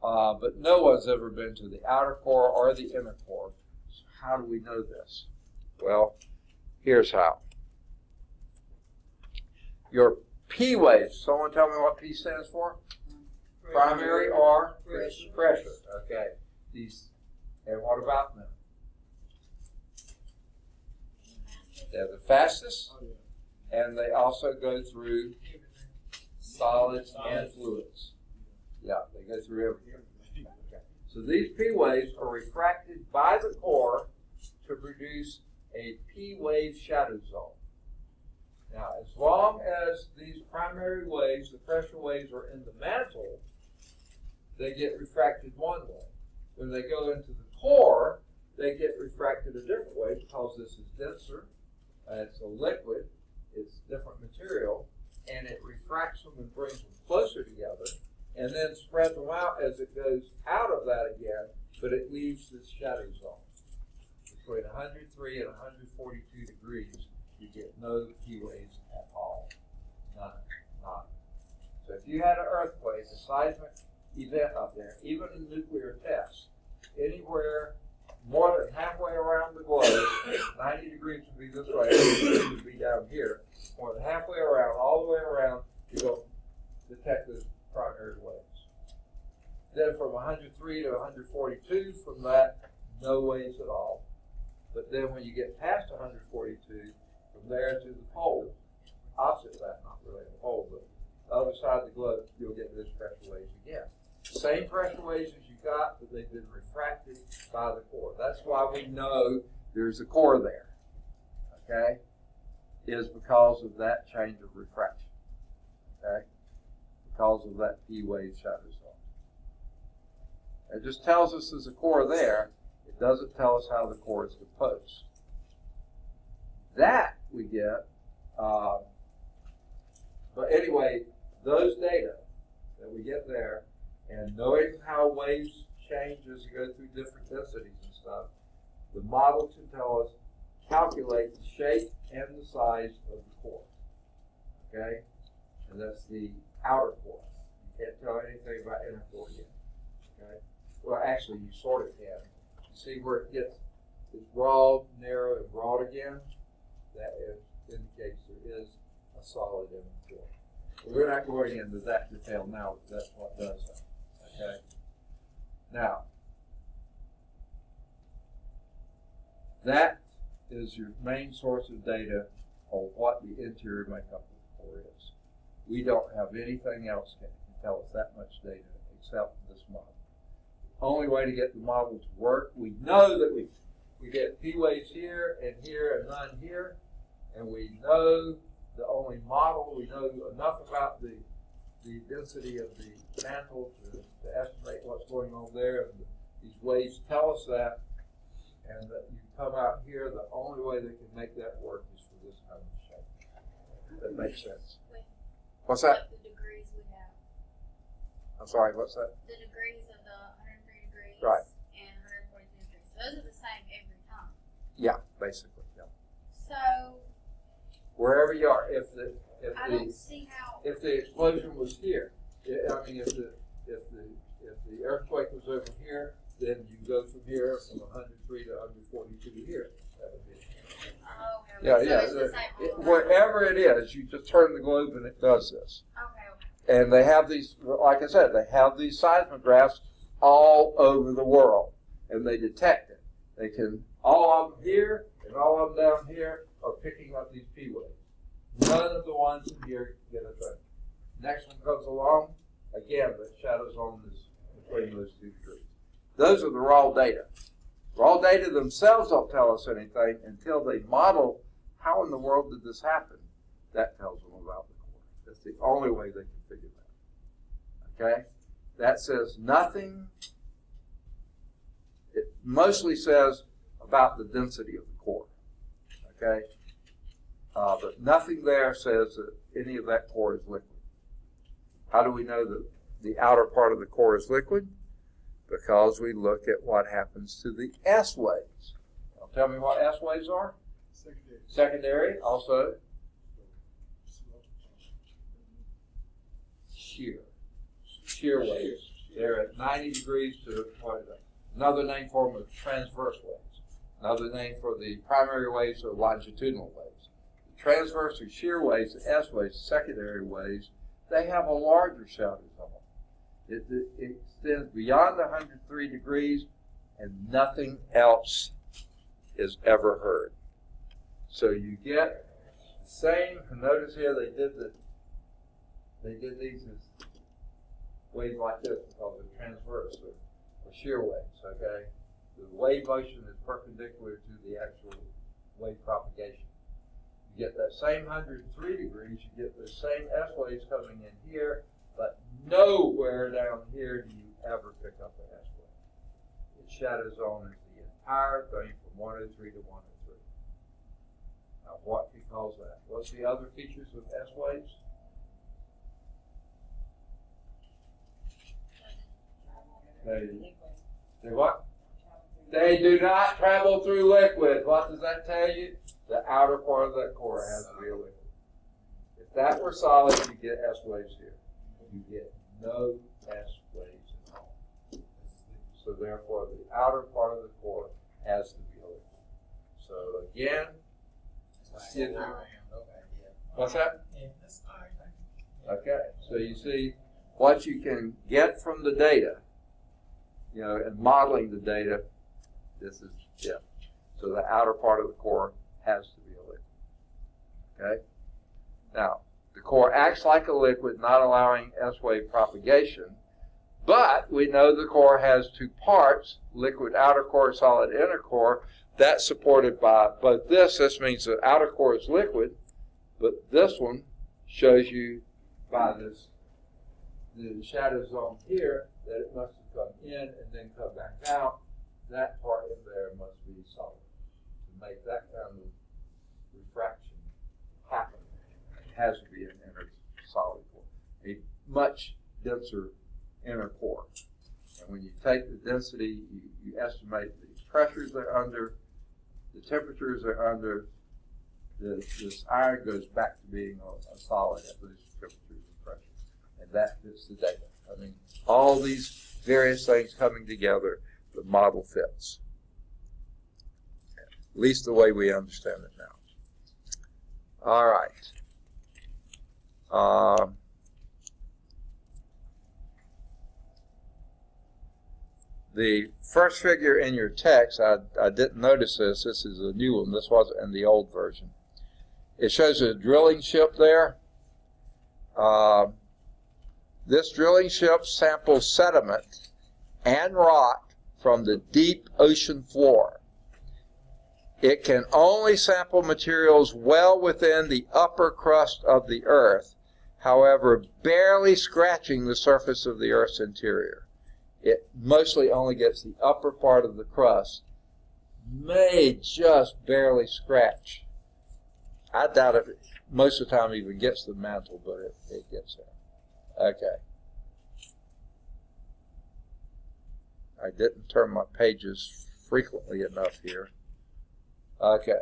but no one's ever been to the outer core or the inner core. So how do we know this? Well, here's how. Your P waves, someone tell me what P stands for? Primary or pressure. Okay. These And what about them? They're the fastest, Oh, yeah. and they also go through solids and fluids. Yeah, they go through everything. Okay. So these P waves are refracted by the core to produce a P wave shadow zone. Now, as long as these primary waves, the pressure waves, are in the mantle, they get refracted one way. When they go into the core, they get refracted a different way because this is denser, it's a liquid, it's different material, and it refracts them and brings them closer together, and then spreads them out as it goes out of that again, but it leaves this shadow zone. Between 103 and 142 degrees, you get no P waves at all. None. None. So if you had an earthquake, a seismic event up there, even a nuclear test, anywhere more than halfway around the globe, 90 degrees would be this way, 90 degrees would be down here, more than halfway around, all the way around, you go detect the primary waves. Then from 103 to 142, from that, no waves at all. But then when you get past 142, from there to the pole, opposite of that, not really the pole, but the other side of the globe, you'll get those pressure waves again. Same pressure waves as you got, but they've been refracted by the core. That's why we know there's a core there, okay? Is because of that change of refraction, okay? Because of that P wave shadow zone. It just tells us there's a core there. It doesn't tell us how the core is composed. That we get, but anyway, those data that we get there, and knowing how waves change as you go through different densities and stuff, the model can tell us, calculate the shape and the size of the core. Okay? And that's the outer core. You can't tell anything about inner core yet. Okay? Well, actually, you sort of can. You see where it gets it's broad, narrow, and broad again? That indicates there is a solid inner core. We're not going into that detail now, but that's what does that. Okay. Now, that is your main source of data on what the interior makeup of the core is. We don't have anything else that can tell us that much data except this model. The only way to get the model to work, we know that we get P waves here and none here, and we know the only model, we know enough about the density of the mantle to estimate what's going on there, and these waves tell us that, and that you come out here, the only way they can make that work is for this kind of shape. That makes sense. What's that? The degrees we have. I'm sorry, what's that? The degrees of the 103 degrees Right. and 142 degrees. Those are the same every time. Yeah, basically, yeah. So Wherever you are, if I don't see how. if the explosion was here, if the earthquake was over here, then you go from here from 103 to 142 here. That would be it. Oh, okay. Yeah, So yeah. it's the same all around. Wherever it is, you just turn the globe and it does this. Okay. And they have these, like I said, they have these seismographs all over the world, and they detect it. They can, all of them here and all of them down here are picking up these P waves. None of the ones in here get a thing. Next one comes along, again, the shadow zone is between those two degrees. Those are the raw data. Raw data themselves don't tell us anything until they model how in the world did this happen. That tells them about the core. That's the only way they can figure that. Okay? That says nothing. It mostly says about the density of the core. Okay? But nothing there says that any of that core is liquid. How do we know that the outer part of the core is liquid? Because we look at what happens to the S waves. Now, tell me what S waves are? Secondary. Secondary, also shear. Shear waves. They're at 90 degrees to what is that? Another name for them is transverse waves. Another name for the primary waves are longitudinal waves. The transverse or shear waves, the S waves, secondary waves, they have a larger shadow zone. It extends beyond 103 degrees and nothing else is ever heard. So you get the same. Notice here they did these as waves like this because they're transverse or shear waves. Okay, the wave motion is perpendicular to the actual wave propagation. You get that same 103 degrees. You get the same S waves coming in here, but nowhere down here do you ever pick up an S wave. It shadows on as the entire thing from 103 to 103. Now, what he calls that? What's the other features of S waves? They what? They do not travel through liquid. What does that tell you? The outer part of that core has to be a liquid. If that were solid, you get S waves here. You get no S waves at all. So therefore, the outer part of the core has to be a liquid. So again, what's that? Okay, so you see what you can get from the data, and modeling the data. This is, so the outer part of the core has to be a liquid. Okay? Now, the core acts like a liquid, not allowing S-wave propagation, but we know the core has two parts, liquid outer core, solid inner core. That's supported by both this. This means the outer core is liquid, but this one shows you by this, the shadow zone here, that it must have come in and then come back out. That part in there must be solid. To make that kind of refraction happen, it has to be an inner solid core, a much denser inner core. And when you take the density, you estimate the pressures they're under, the temperatures they're under. This iron goes back to being a solid at those temperatures and pressures, and that fits the data. I mean, all these various things coming together, the model fits. At least the way we understand it now. All right. The first figure in your text, I didn't notice this. This is a new one. This wasn't in the old version. It shows a drilling ship there. This drilling ship samples sediment and rock from the deep ocean floor. It can only sample materials well within the upper crust of the earth, however, barely scratching the surface of the Earth's interior. It mostly only gets the upper part of the crust, may just barely scratch. I doubt if it most of the time even gets the mantle, but it gets there. Okay. I didn't turn my pages frequently enough here. Okay.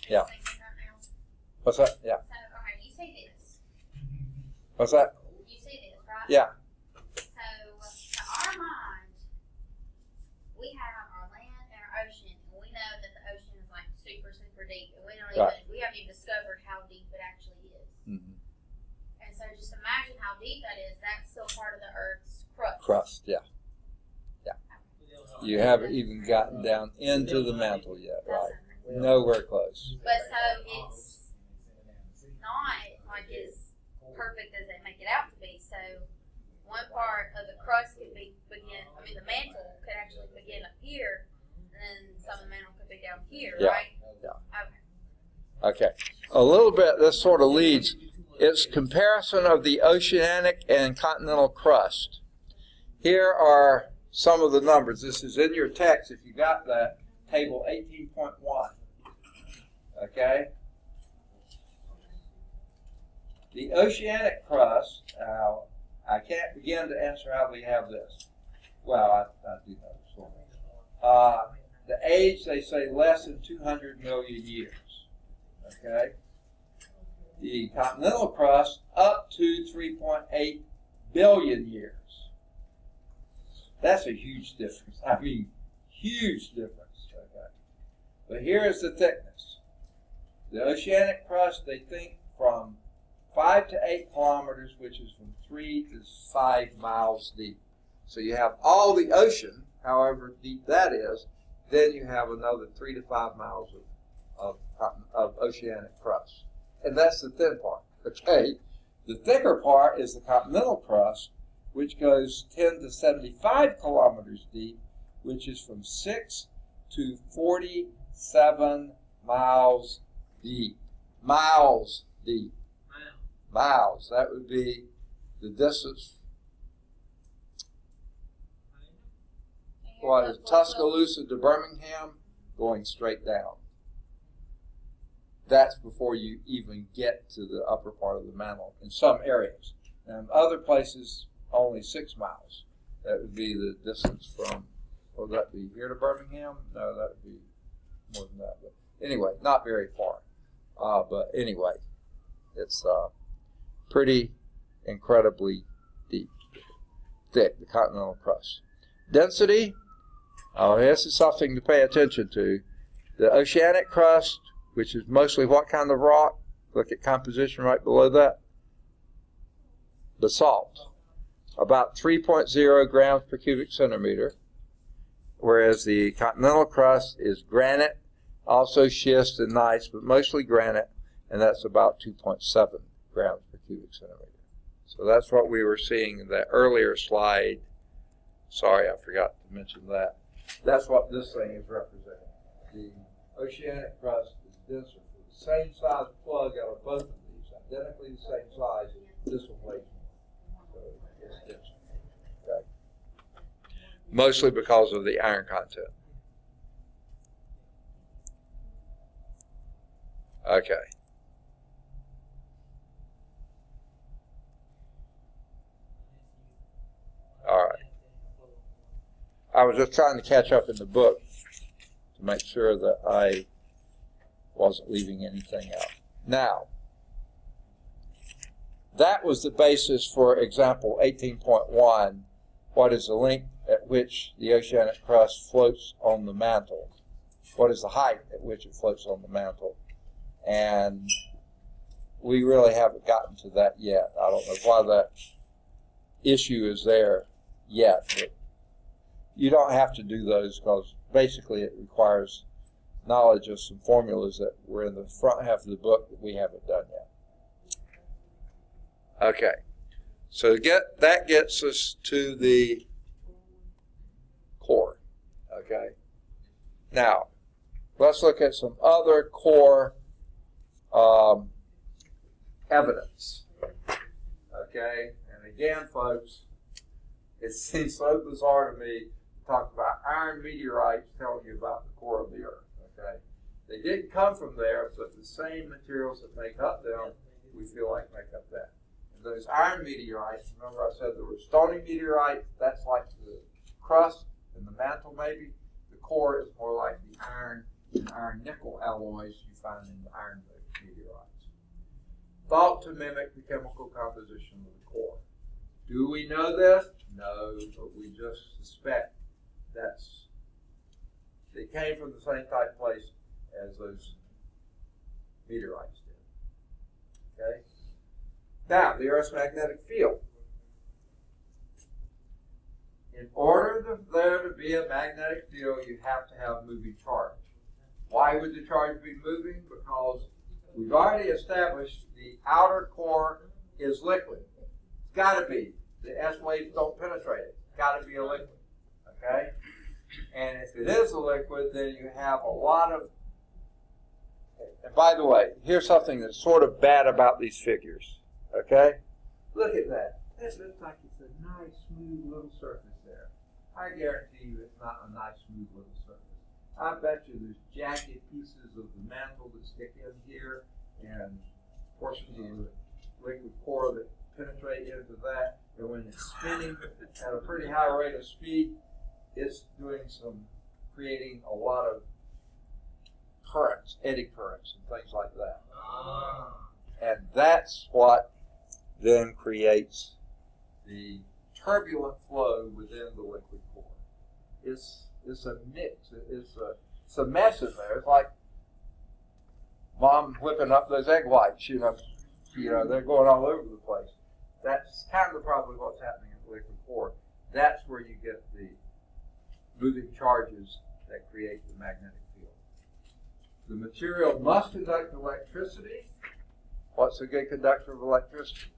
Yeah. What's that? Yeah. So, okay, you see this. What's that? You see this, right? Yeah. So, to our mind, we have our land and our ocean, and we know that the ocean is like super, super deep, and we haven't even discovered how deep it actually is. Mm-hmm. And so, just imagine how deep that is. That's still part of the Earth's crust. Crust, yeah. Yeah. You haven't even gotten down into the mantle yet, right? Nowhere close. But so it's not like as perfect as they make it out to be. So one part of the crust could the mantle could actually begin up here, and then some of the mantle could be down here, yeah. right? Yeah. Okay. A little bit, this sort of leads, it's comparison of the oceanic and continental crust. Here are some of the numbers. This is in your text if you got that. Table 18.1. Okay? The oceanic crust, now, I can't begin to answer how we have this. Well, I do know. The age, they say less than 200 million years. Okay? The continental crust, up to 3.8 billion years. That's a huge difference. I mean, huge difference. Okay. But here is the thickness. The oceanic crust, they think from 5 to 8 kilometers, which is from 3 to 5 miles deep. So you have all the ocean, however deep that is, then you have another 3 to 5 miles of oceanic crust. And that's the thin part, okay? The thicker part is the continental crust, which goes 10 to 75 kilometers deep, which is from 6 to 47 miles deep. Miles deep. Miles. That would be the distance. What is Tuscaloosa to Birmingham? Going straight down. That's before you even get to the upper part of the mantle in some areas. And in other places, only 6 miles. That would be the distance from, would that be here to Birmingham? No, that would be more than that. But anyway, not very far. But anyway, it's pretty incredibly deep, thick, the continental crust. Density, this is something to pay attention to. The oceanic crust, which is mostly what kind of rock? Look at composition right below that. Basalt, about 3.0 grams per cubic centimeter, whereas the continental crust is granite, also schist and gneiss, but mostly granite, and that's about 2.7 grams per cubic centimeter. So that's what we were seeing in that earlier slide. Sorry, I forgot to mention that. That's what this thing is representing. The oceanic crust is denser. For the same size plug out of both of these, identically the same size, this one weighs more. So it's denser. Okay. Mostly because of the iron content. Okay. All right. I was just trying to catch up in the book to make sure that I wasn't leaving anything out. Now, that was the basis for example 18.1. What is the length at which the oceanic crust floats on the mantle? What is the height at which it floats on the mantle? And we really haven't gotten to that yet. I don't know why that issue is there yet, but you don't have to do those because basically it requires knowledge of some formulas that were in the front half of the book that we haven't done yet. Okay, so that gets us to the core. Okay, now let's look at some other core evidence. Okay, and again, folks, it seems so bizarre to me to talk about iron meteorites telling you about the core of the Earth. Okay, they didn't come from there, but the same materials that make up them, we feel like make up that. And those iron meteorites, remember I said there were stony meteorites, that's like the crust and the mantle maybe. The core is more like the iron and iron nickel alloys you find in the iron meteorites. Thought to mimic the chemical composition of the core. Do we know this? No, but we just suspect they came from the same type of place as those meteorites did. Okay? Now, the Earth's magnetic field. In order for there to be a magnetic field, you have to have moving charge. Why would the charge be moving? Because we've already established the outer core is liquid. It's got to be. The S waves don't penetrate it. It's got to be a liquid. Okay? And if it is a liquid, then you have a lot of... And by the way, here's something that's sort of bad about these figures. Okay? Look at that. It looks like it's a nice, smooth little surface there. I guarantee you it's not a nice, smooth little surface. I bet you there's jagged pieces of the mantle that stick in here and portions of the liquid core that penetrate into that. And when it's spinning at a pretty high rate of speed, it's creating a lot of currents, eddy currents and things like that. And that's what then creates the turbulent flow within the liquid core. It's a mix. It's some mess in there. It's like mom whipping up those egg whites, you know, they're going all over the place. That's kind of probably what's happening in the liquid core. That's where you get the moving charges that create the magnetic field. The material must conduct electricity. What's a good conductor of electricity?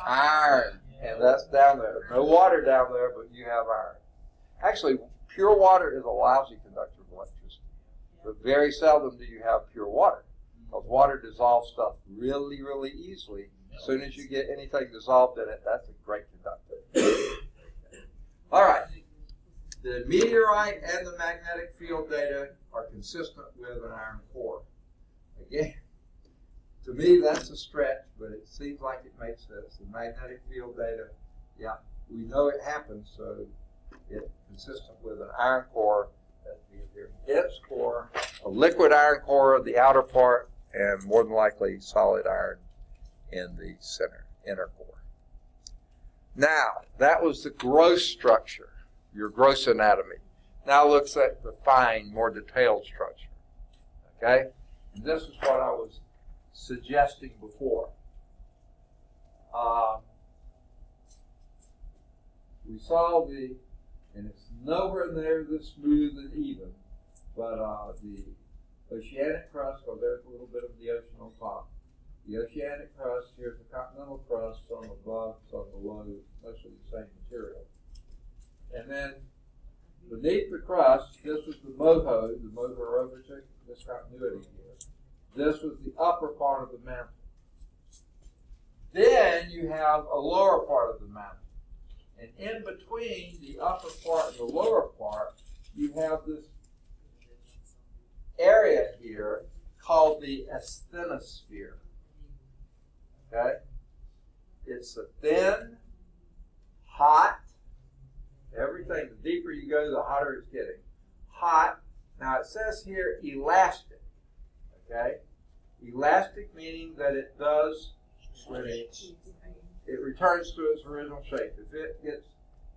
Iron. And that's down there. No water down there, but you have iron. Actually, pure water is a lousy conductor of electricity. But very seldom do you have pure water. Because water dissolves stuff really, really easily. As soon as you get anything dissolved in it, that's a great conductor. All right. The meteorite and the magnetic field data are consistent with an iron core. Again, to me, that's a stretch, but it seems like it makes sense. The magnetic field data, yeah, we know it happens, so it's consistent with an iron core. That's the dense core, a liquid iron core, the outer part, and more than likely solid iron in the inner core. Now, that was the gross structure, your gross anatomy. Now looks at the fine, more detailed structure. Okay? And this is what I was suggesting before. We saw and it's nowhere near this smooth and even, but the oceanic crust, so there's a little bit of the ocean on top. The oceanic crust, here's the continental crust, some above, some below, mostly the same material. And then beneath the crust, this was the moho aerobic discontinuity here. This was the upper part of the mantle. Then you have a lower part of the mantle. And in between the upper part and the lower part, you have this area here called the asthenosphere. Okay? It's a thin, hot, everything, the deeper you go, the hotter it's getting. Hot. Now it says here elastic. Okay? Elastic meaning that it does, when it returns to its original shape. If it gets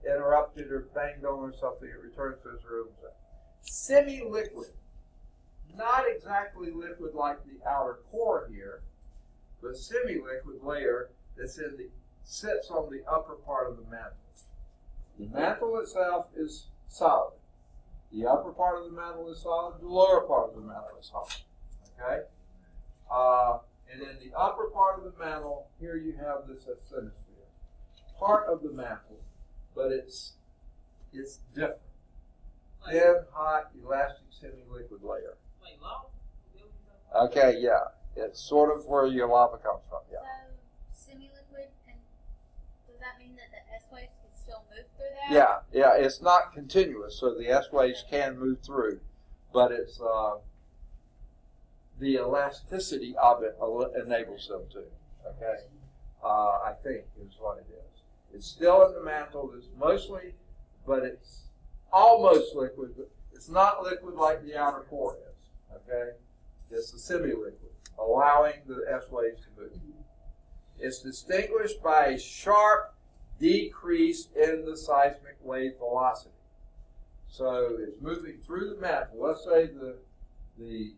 interrupted or banged on or something, it returns to its original shape. Semi-liquid. Not exactly liquid like the outer core here, but semi-liquid layer that sits on the upper part of the mantle. The mantle itself is solid. The upper part of the mantle is solid. The lower part of the mantle is solid. Okay? And in the upper part of the mantle, here you have this asthenosphere. Part of the mantle, but it's different. Thin, hot, elastic, semi-liquid layer. Okay, yeah. It's sort of where your lava comes from, yeah. So, semi-liquid, and does that mean that the S waves can still move through that? Yeah, it's not continuous, so the S waves can move through, but it's the elasticity of it enables them to. Okay, I think is what it is. It's still in the mantle. It's mostly, but it's almost liquid. But it's not liquid like the outer core is. Okay, it's a semi-liquid, allowing the S waves to move. It's distinguished by a sharp decrease in the seismic wave velocity. So it's moving through the mantle. Let's say the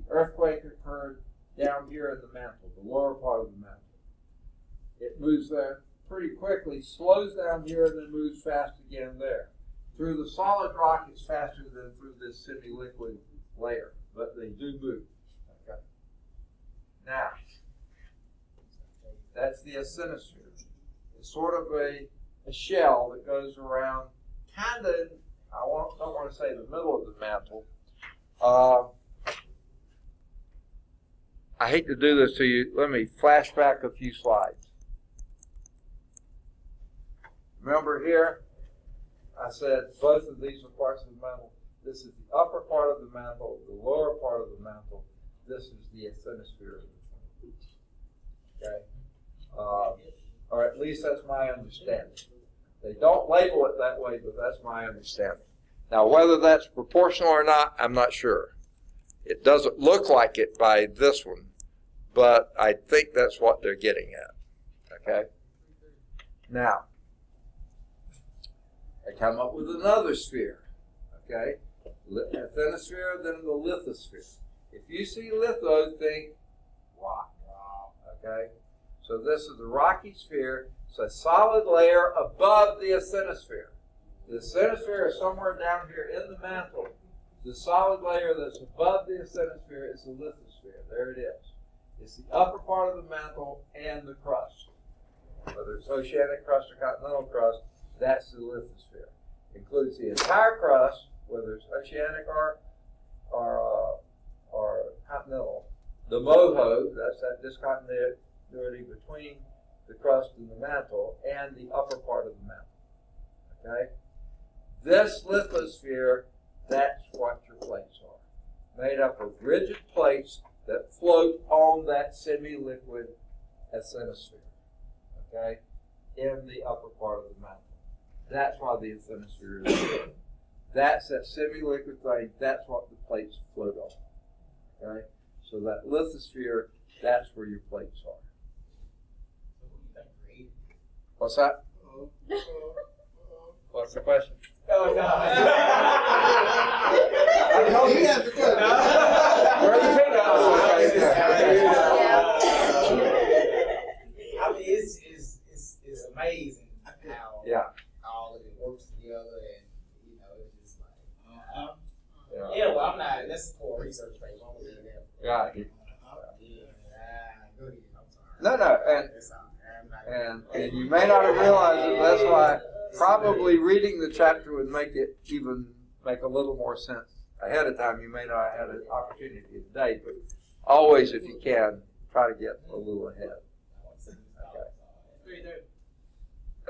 earthquake occurred down here in the mantle, the lower part of the mantle. It moves there pretty quickly, slows down here, and then moves fast again there. Through the solid rock, it's faster than through this semi-liquid layer, but they do move. Okay. Now, that's the asthenosphere. It's sort of a shell that goes around, kind of, don't want to say the middle of the mantle. I hate to do this to you. Let me flash back a few slides. Remember here, I said both of these are parts of the mantle. This is the upper part of the mantle, the lower part of the mantle. This is the asthenosphere. Okay? Or at least that's my understanding. They don't label it that way, but that's my understanding. Now, whether that's proportional or not, I'm not sure. It doesn't look like it by this one, but I think that's what they're getting at. Okay? Now, I come up with another sphere. Okay? Asthenosphere, then the lithosphere. If you see litho, think rock. Okay? So this is the rocky sphere. It's a solid layer above the asthenosphere. The asthenosphere is somewhere down here in the mantle. The solid layer that's above the asthenosphere is the lithosphere. There it is. It's the upper part of the mantle and the crust. Whether it's oceanic crust or continental crust, that's the lithosphere. Includes the entire crust, whether it's oceanic or continental. The moho, that's that discontinuity between the crust and the mantle, and the upper part of the mantle. Okay? This lithosphere, that's what your plates are. Made up of rigid plates that float on that semi-liquid asthenosphere. Okay? In the upper part of the mantle. That's why the asthenosphere is there. That's that semi-liquid thing. That's what the plates float on. Okay? So that lithosphere, that's where your plates are. What's that? What's the question? Oh, no. He has the question. Where are the fingers? I mean, it's amazing how all of it works together, and you know, it's just like yeah. Well, I'm not. That's for a research paper. I'm gonna do that. Yeah. Go ahead. I'm sorry. No, and you may not have realized it. That's why probably reading the chapter would make it even make a little more sense ahead of time. You may not have had an opportunity today, but always, if you can, try to get a little ahead. Okay.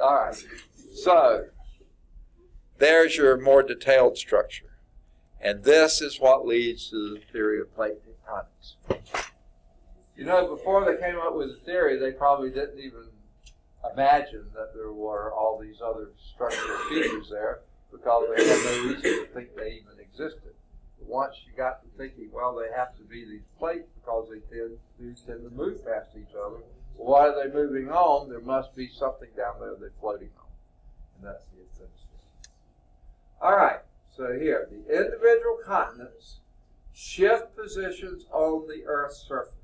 All right. So there's your more detailed structure, and this is what leads to the theory of plate tectonics. You know, before they came up with the theory, they probably didn't even imagine that there were all these other structural features there, because they had no reason to think they even existed. But once you got to thinking, well, they have to be these plates because they tend to move past each other. Well, why are they moving on? There must be something down there they're floating on. And that's the asthenosphere. All right, so here, the individual continents shift positions on the Earth's surface.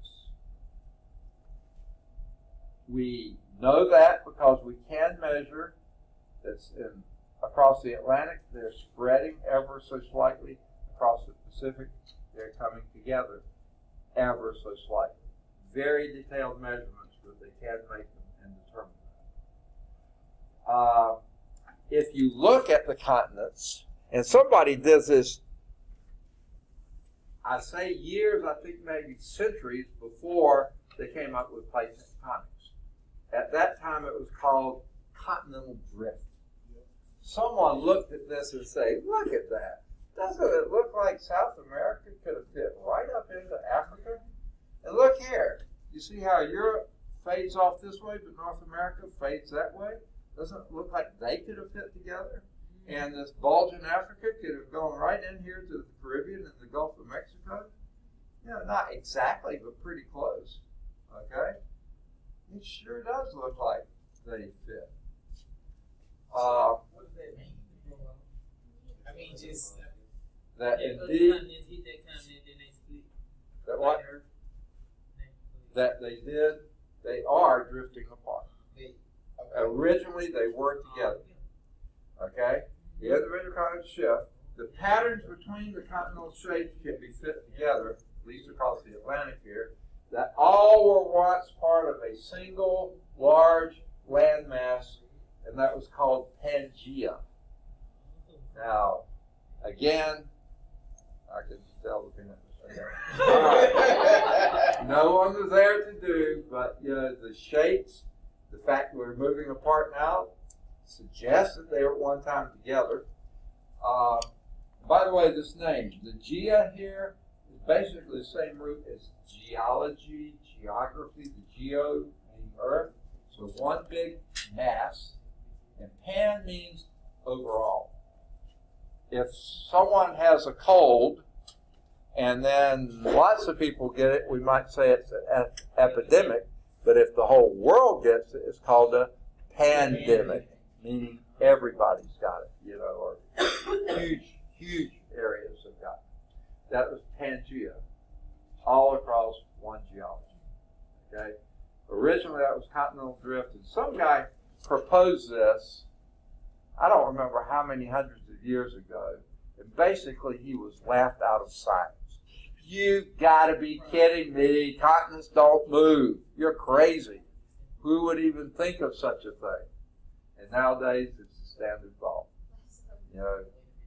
We know that because we can measure that's across the Atlantic. They're spreading ever so slightly. Across the Pacific, they're coming together ever so slightly. Very detailed measurements, but they can make them and determine that. If you look at the continents, and somebody did this, I say years, I think maybe centuries before they came up with plate tectonics. At that time, it was called continental drift. Someone looked at this and said, look at that. Doesn't it look like South America could have fit right up into Africa? And look here. You see how Europe fades off this way, but North America fades that way? Doesn't it look like they could have fit together? And this bulge in Africa could have gone right in here to the Caribbean and the Gulf of Mexico? You know, not exactly, but pretty close. Okay? It sure does look like they fit. What does that mean? I mean, just that indeed. That what? That they did. They are drifting apart. Originally, they were together. Okay? The individual continents shift. The patterns between the continental shapes can be fit together, at least across the Atlantic here, that all were once part of a single large landmass, and that was called Pangaea. Now, again, I can tell the peanuts. All right. No one was there to do, but you know, the shapes, the fact that we're moving apart now, suggests that they were at one time together. By the way, this name, the Gea here, is basically the same root as geology, geography, the geo meaning earth. So one big mass, and pan means overall. If someone has a cold, and then lots of people get it, we might say it's an epidemic, but if the whole world gets it, it's called a pandemic, meaning everybody's got it, you know, or huge areas proposed this, I don't remember how many hundreds of years ago, and basically he was laughed out of science. You've got to be kidding me. Continents don't move. You're crazy. Who would even think of such a thing? And nowadays, it's the standard thought. You know,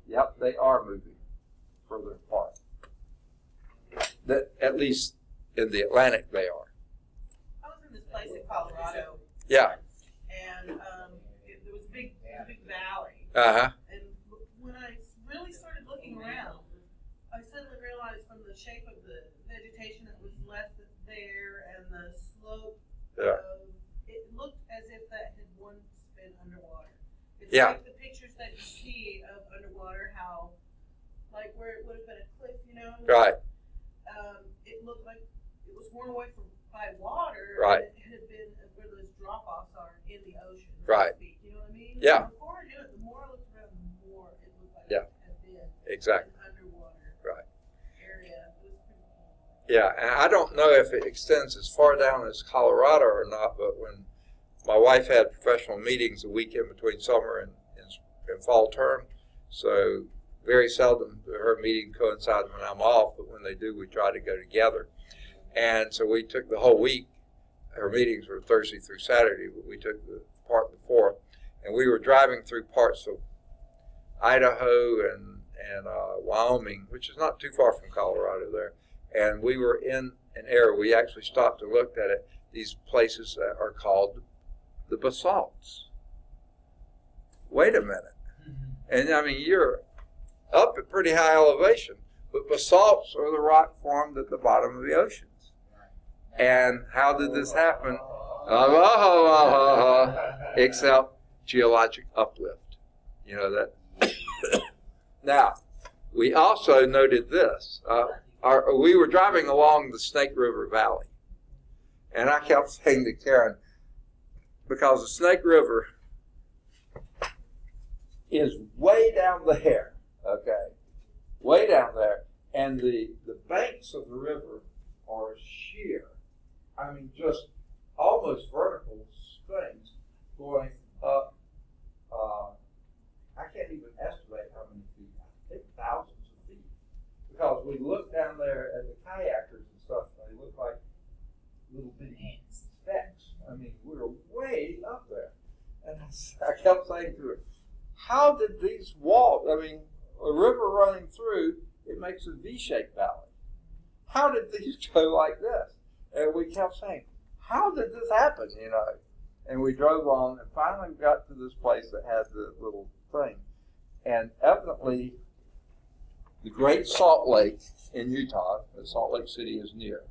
yep, they are moving further apart. That, at least in the Atlantic, they are. I was in this place in Colorado. Yeah. And there was a big valley. Uh-huh. And when I really started looking around, I suddenly realized from the shape of the vegetation that was left there and the slope, it looked as if that had once been underwater. It's like the pictures that you see of underwater, how, like where it would have been a cliff, you know? Right. It looked like it was worn away by water. Right. And it had been where those drop-offs are in the ocean. Right. So to speak, you know what I mean? Yeah. Before I knew it, the more I looked around, the more it looked like Yeah. it had been Exactly. an underwater Right. area. It was pretty cool. Yeah, and I don't know if it extends as far down as Colorado or not, but when my wife had professional meetings a week in between summer and fall term, so very seldom do her meeting coincide when I'm off, but when they do, we try to go together. And so we took the whole week. Her meetings were Thursday through Saturday, but we took the part before, and we were driving through parts of Idaho and Wyoming, which is not too far from Colorado there. And we were in an area, we actually stopped and looked at it, these places that are called the basalts. Wait a minute. And I mean, you're up at pretty high elevation, but basalts are the rock formed at the bottom of the oceans. And how did this happen? Except geologic uplift. You know that. Now, we also noted this. We were driving along the Snake River Valley, and I kept saying to Karen, because the Snake River is way down there, okay, way down there, and the banks of the river are sheer. I mean, just almost vertical things going up. I can't even estimate how many feet. I think thousands of feet. Because we look down there at the kayakers and stuff, and they look like little bitty specks. I mean, we were way up there. And I kept saying to her, how did these walls, I mean, a river running through, it makes a V-shaped valley. How did these go like this? And we kept saying, how did this happen, you know? And we drove on and finally got to this place that had the little thing. And evidently, the Great Salt Lake in Utah, Salt Lake City is near.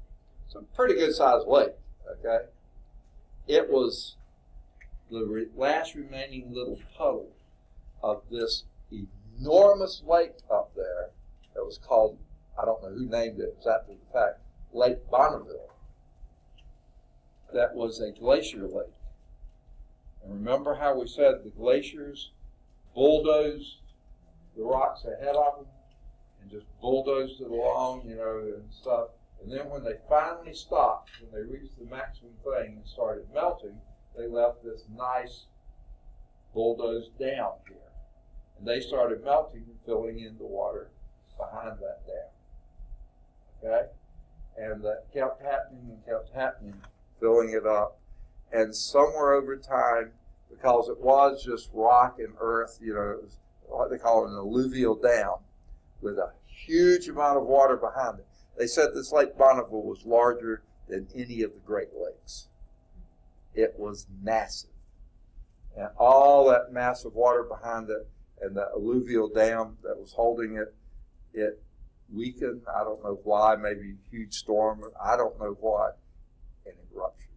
It's a pretty good sized lake, okay? It was the last remaining little puddle of this enormous lake up there that was called, I don't know who named it, it's after the fact, Lake Bonneville. That was a glacier lake. And remember how we said the glaciers bulldozed the rocks ahead of them and just bulldozed it along, you know, and stuff. And then when they finally stopped, when they reached the maximum thing and started melting, they left this nice bulldozed dam here. And they started melting and filling in the water behind that dam. Okay? And that kept happening, filling it up. And somewhere over time, because it was just rock and earth, you know, it was what they call an alluvial dam with a huge amount of water behind it. They said this Lake Bonneville was larger than any of the Great Lakes. It was massive. And all that massive water behind it and the alluvial dam that was holding it, it weakened. I don't know why, maybe a huge storm, I don't know what, and it ruptured.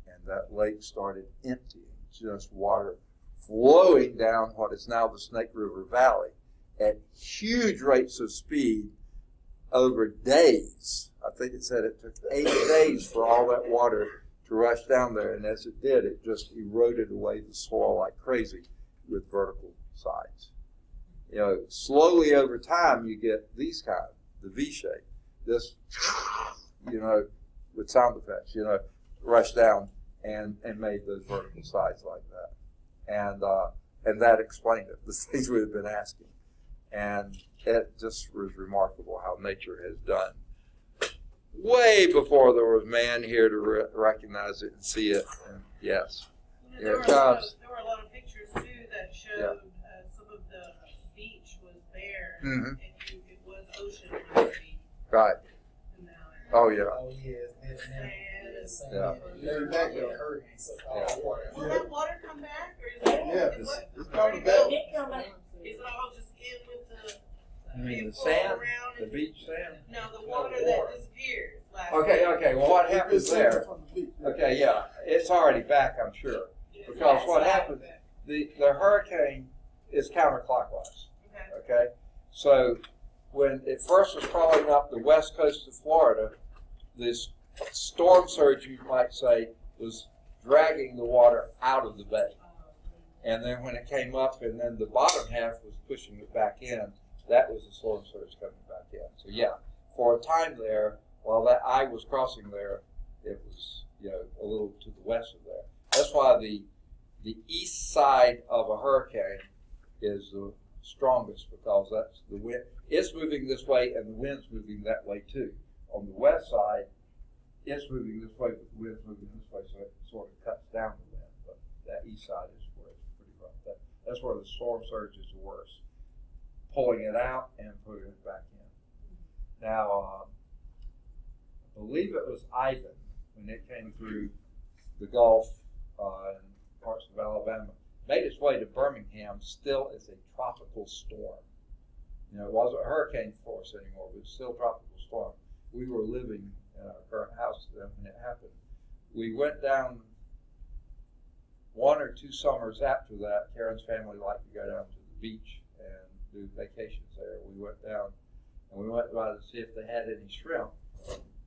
And that lake started emptying, just water flowing down what is now the Snake River Valley at huge rates of speed over days. I think it said it took 8 days for all that water to rush down there, and as it did, it just eroded away the soil like crazy with vertical sides. You know, slowly over time you get these kind, the V shape, this, you know, with sound effects, you know, rush down and made those vertical sides like that. and that explained it, the things we had been asking. And it just was remarkable how nature has done way before there was man here to recognize it and see it. And yes, there were a lot of pictures too that showed some of the beach was bare, and it was ocean on the beach. Right. Oh yeah. Oh yeah. Sand. Yeah. They're back in a hurricane, so water. Will that water come back, or is it? Yeah, it's coming back. Is it all just in with the? You mean the people sand? around The it? beach sand? No, the water that disappeared last Okay, night. okay. Well, what happens It's there? from the beach. Okay, yeah, it's already back, I'm sure. Because what happens, the hurricane is counterclockwise. Okay. Okay, so when it first was crawling up the west coast of Florida, this storm surge, you might say, was dragging the water out of the bay. And then when it came up and then the bottom half was pushing it back in, that was the storm surge coming back in. So yeah, for a time there, while that eye was crossing there, it was, a little to the west of there. That's why the east side of a hurricane is the strongest, because that's the wind. It's moving this way and the wind's moving that way too. On the west side, it's moving this way, but the wind's moving this way, so it sort of cuts down the wind. But that east side is where it's pretty rough. That's where the storm surge is the worst. Pulling it out and putting it back in. Now, I believe it was Ivan when it came through the Gulf and parts of Alabama, made its way to Birmingham still as a tropical storm. It wasn't a hurricane force anymore, but it's still a tropical storm. We were living in our current house then when it happened. We went down 1 or 2 summers after that. Karen's family liked to go down to the beach and do vacations there. We went down and we went by to see if they had any shrimp.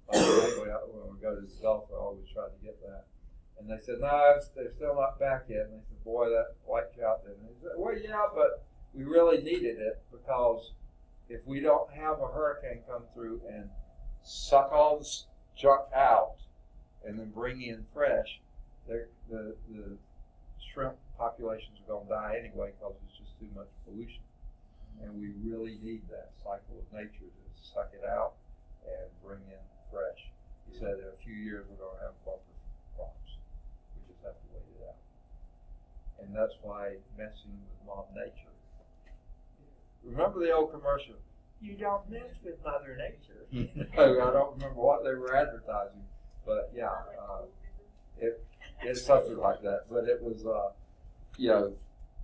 When we go to the Gulf, I always try to get that. And they said, no, they're still not back yet. And they said, boy, that wiped you out then. And they said, well, yeah, but we really needed it, because if we don't have a hurricane come through and suck all the junk out and then bring in fresh, the shrimp populations are going to die anyway, because it's just too much pollution. And we really need that cycle of nature to suck it out and bring in fresh. He said in a few years we're going to have bumper crops. We just have to wait it out. And that's why messing with Mom Nature. Remember the old commercial? You don't mess with Mother Nature. I don't remember what they were advertising, but yeah, it's something like that. But it was,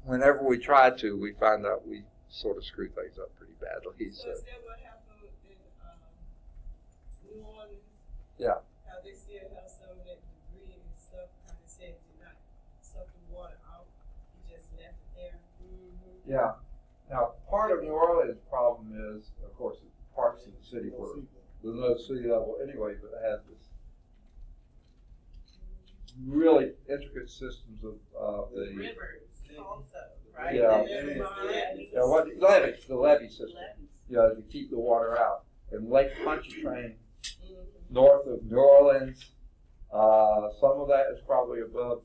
whenever we tried to, we find out we sort of screw things up pretty badly. So is that what happened in New Orleans? Yeah. How they still have some of that debris and stuff, kind of said did not suck the water out, you just left it there. Yeah. Now, part of New Orleans' problem is, of course, parts of the city were below sea level anyway, but it has this really intricate systems of the rivers also, right? Yeah. The levee system. To keep the water out. And Lake Pontchartrain, north of New Orleans, some of that is probably above.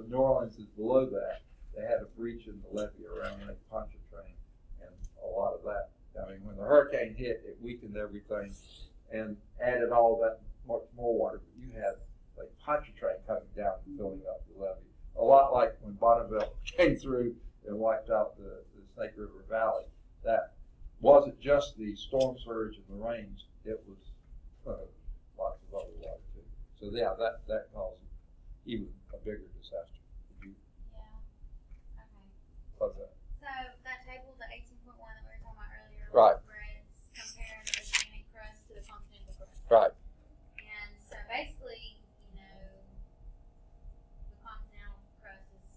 New Orleans is below that. They had a breach in the levee around Lake Pontchartrain, and a lot of that. I mean, when the hurricane hit, it weakened everything and added all that much more water. But you had Lake Pontchartrain coming down and filling up the levee. A lot like when Bonneville came through and wiped out the Snake River Valley. That wasn't just the storm surge and the rains, it was lots of other water too. So yeah, that caused even a bigger disaster. Yeah. Okay. What's that? So that table, the 18.1 that we were talking about earlier, Right. where it's comparing the oceanic crust to the continental crust. Right. And so basically, the continental crust is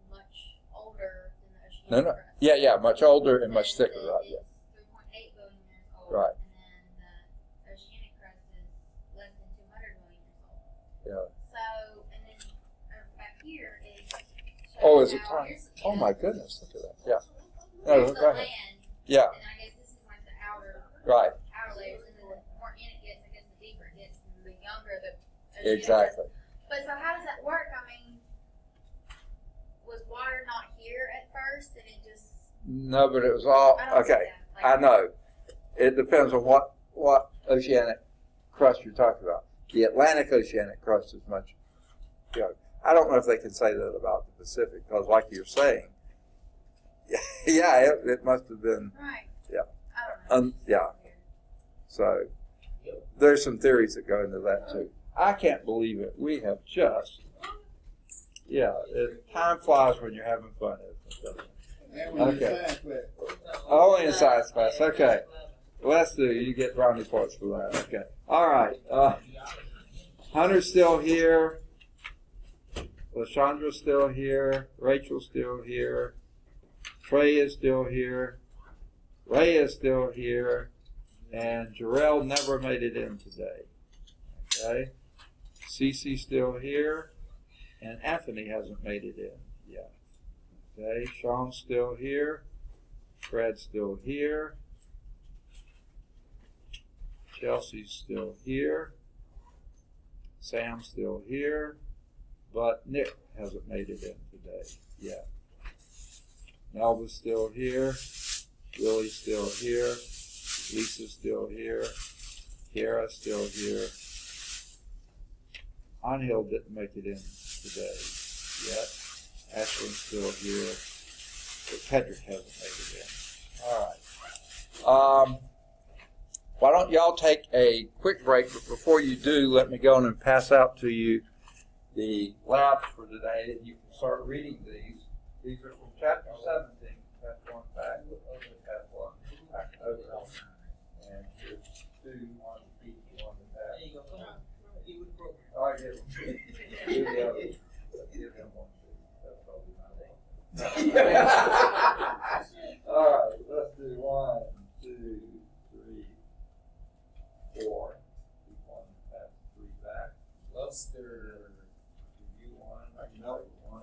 much older than the oceanic crust. Yeah, much older and much thicker, right? It's Yeah. 3.8 billion years old. Right. And then the oceanic crust is less than 200 million years old. Yeah. So, and then back here is. Oh, is it how time? here's- Oh my goodness, look at that. Yeah. No, Here's go the ahead. land. Yeah. And I guess this is like the outer Right. layers, and then the more in it gets, I guess the deeper it gets, and the younger the oceanic Exactly. crust. But so how does that work? I mean, was water not here at first, and it just? No, but it was all, I don't see okay, that. Like, I know. It depends on what oceanic crust you're talking about. The Atlantic oceanic crust is much, you know, I don't know if they can say that about the Pacific, because like you're saying, yeah, it must have been, Right. yeah. I don't know. Yeah. So there's some theories that go into that too. I can't believe it. We have just, time flies when you're having fun. Okay. Only in science class. Okay. Well, that's you get brownie points for that. Okay. All right. Hunter's still here. LaShandra's still here. Rachel's still here. Trey is still here. Ray is still here. And Jarrell never made it in today. Okay. Cece's still here. And Anthony hasn't made it in yet. Okay. Sean's still here. Fred's still here. Chelsea's still here. Sam's still here. But Nick hasn't made it in today yet. Melba's still here. Willie's still here. Lisa's still here. Kara's still here. Angel didn't make it in today yet. Ashlyn's still here. But Patrick hasn't made it in. All right. Why don't y'all take a quick break, but before you do, let me go on and pass out to you the labs for today, and you can start reading these. These are from chapter 17. Pass one back, pass one back over. And here's two on the feet, one on the back. There you go. Come on. You would broke. All right, give the other. Give him one, too. That's probably not all. All right, let's do 1, 2, 3, 4. Keep one, pass 3 back. Luster. Review 1. Note 1.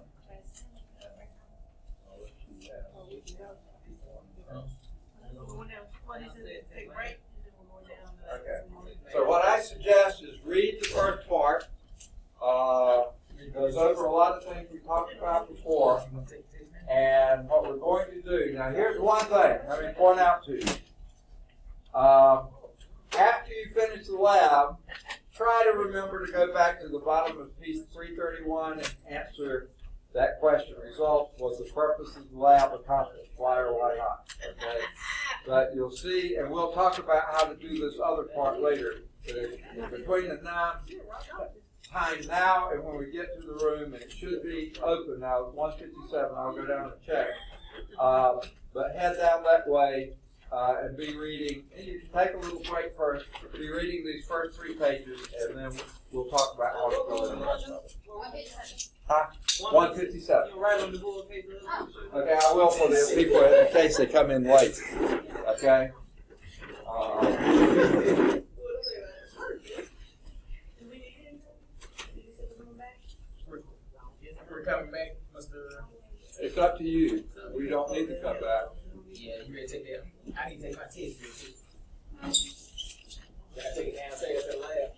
I'll let you have. What is it? Big break, and then we're going down to. Okay. So what I suggest is read the first part. It goes over a lot of things we talked about before. And what we're going to do, now here's one thing, let me point out to you. After you finish the lab, try to remember to go back to the bottom of piece 331 and answer that question. Result, was the purpose of the lab accomplished? Why or why not? Okay. But you'll see, and we'll talk about how to do this other part later. Between the time now and when we get to the room, and it should be open now, 1:57, I'll go down and check. But head down that way and be reading. And you can take a little break first, be reading these first 3 pages, and then we'll talk about how to fill in the rest of it. Huh? 1:57. Okay, I will for the people in case they come in late. Okay? We're coming back, Mr. It's up to you. We don't need to come back. Yeah, you ready to take that? I need to take my test real quick. Gotta take it downstairs to the lab.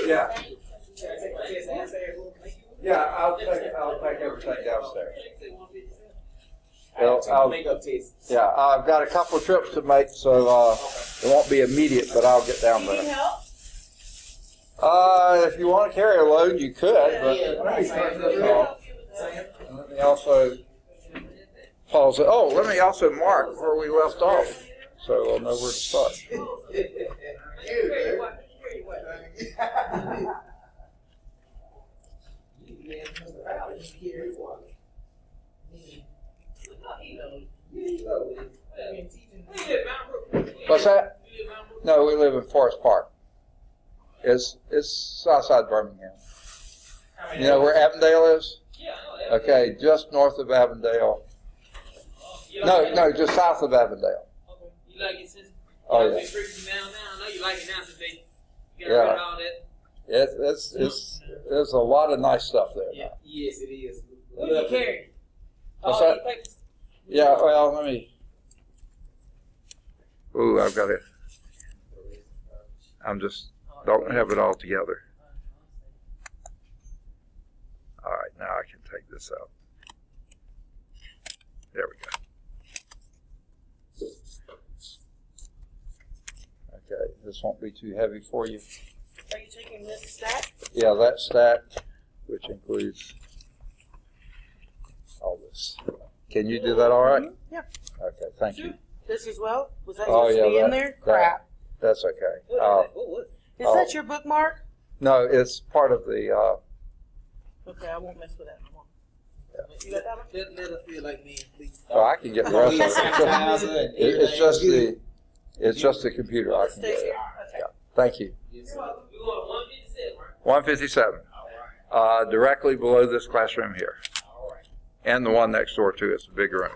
Yeah. Can I take my test downstairs? Yeah, I'll take everything downstairs. I'll make up test. Yeah, I've got a couple of trips to make, so it won't be immediate, but I'll get down Need there. help? If you want to carry a load, you could, but let me turn this off. And let me also pause it. Oh, let me also mark where we left off, so we'll know where to start. What's that? No, we live in Forest Park. It's outside Birmingham. You know where Avondale is? Okay, just north of Avondale. No, just south of Avondale. You like it since Oh yeah. I know you like it now since they got Yeah. rid of all that. There's a lot of nice stuff there. Yeah. Now. Yes, it is. What do you carry? What's All that? these papers? Yeah, well, let me. Ooh, I've got it. I'm just, don't have it all together. All right, now I can take this out. There we go. Okay, this won't be too heavy for you. Are you taking this stack? Yeah, that stack, which includes all this. Can you do that all right? Yeah. Okay, thank you. This as well? Was that Oh, supposed to be yeah, in there? Crap. That's okay. Is that your bookmark? No, it's part of the, Okay, I won't mess with that no more. Yeah. You got that one? Let her feel like me, please. oh, I can get the rest of it. It's just the computer. I This can get stays it. here? Okay. Yeah. Thank you. We want 157, right? 157. Directly below this classroom here. And the one next door to it's a big room.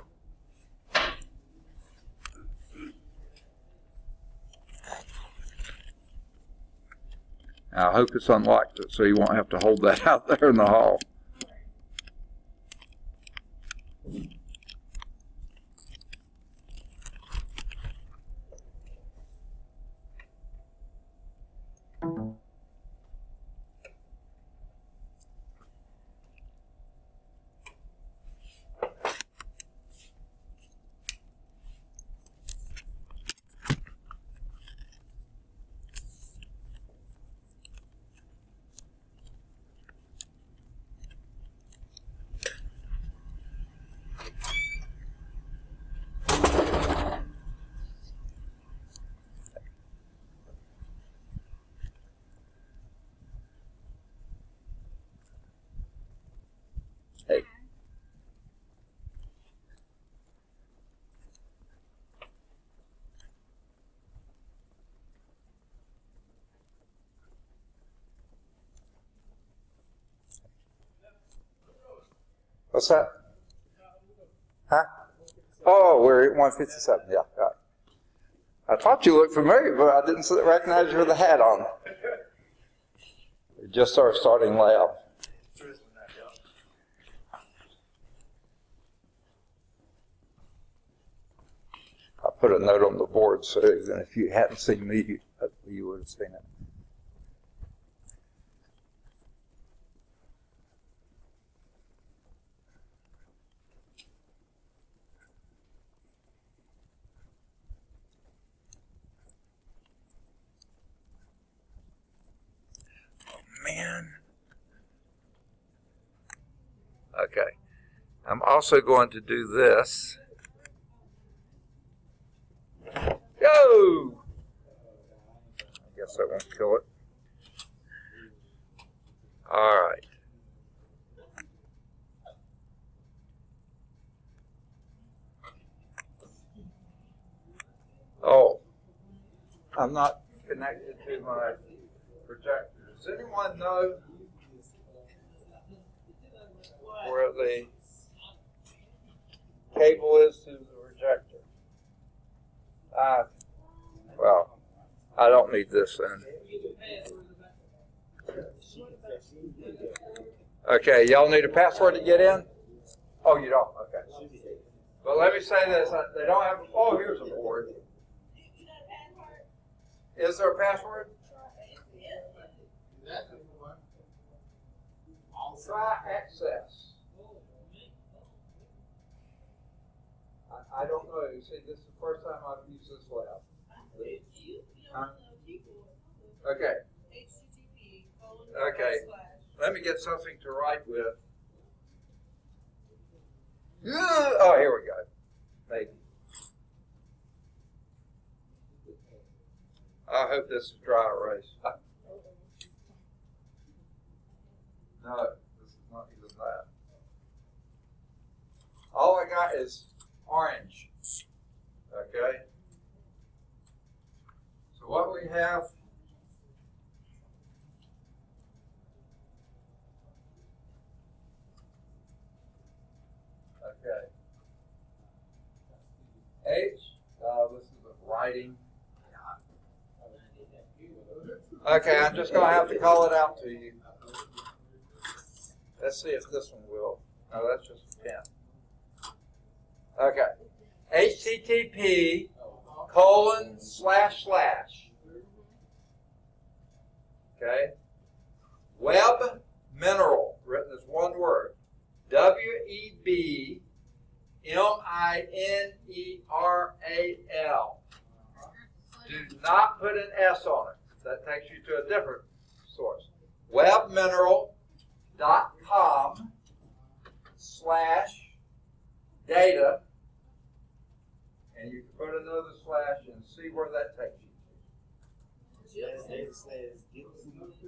I hope it's unlocked so you won't have to hold that out there in the hall. Hey. What's that? Huh? Oh, we're at 157. Yeah, right. I thought you looked familiar, but I didn't recognize you with the hat on. We just our starting lab. I put a note on the board so that if you hadn't seen me, you would have seen it. Man. Okay. I'm also going to do this. Go! I guess I won't kill it. All right. Oh, I'm not connected to my projector. Does anyone know where the cable is to the projector? Well, I don't need this then. Okay, y'all need a password to get in? Oh, you don't? Okay. But let me say this, they don't have, oh, here's a board. Is there a password? Try access. I don't know. You see, this is the first time I've used this lab. Huh? Okay. Okay. Let me get something to write with. Oh, here we go. Maybe. I hope this is dry erase. No, this is not even that. All I got is orange. Okay? So what we have, okay. H, this is a writing. Okay, I'm just going to have to call it out to you. Let's see if this one will. No, that's just a pen. Okay. HTTP : :// Okay? Web mineral, written as one word. WEBMINERAL. Do not put an S on it. That takes you to a different source. webmineral.com/data. And you can put another slash and see where that takes you.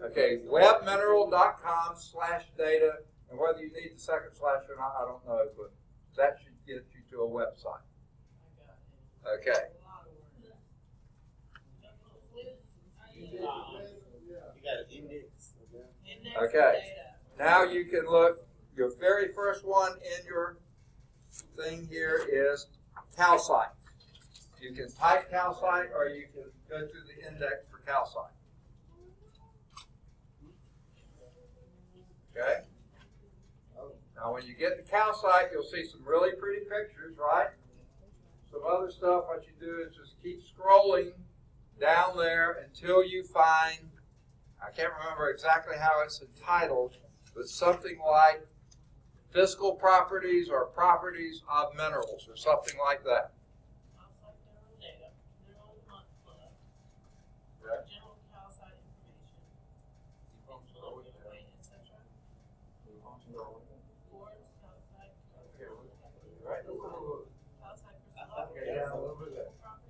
Okay, webmineral.com/data. And whether you need the second slash or not, I don't know, but that should get you to a website. Okay. Okay. Now you can look. Your very first one in your thing here is calcite. You can type calcite, or you can go to the index for calcite. Okay. Now, when you get to calcite, you'll see some really pretty pictures, right? Some other stuff. What you do is just keep scrolling down there until you find, I can't remember exactly how it's entitled, but something like physical properties or properties of minerals or something like that.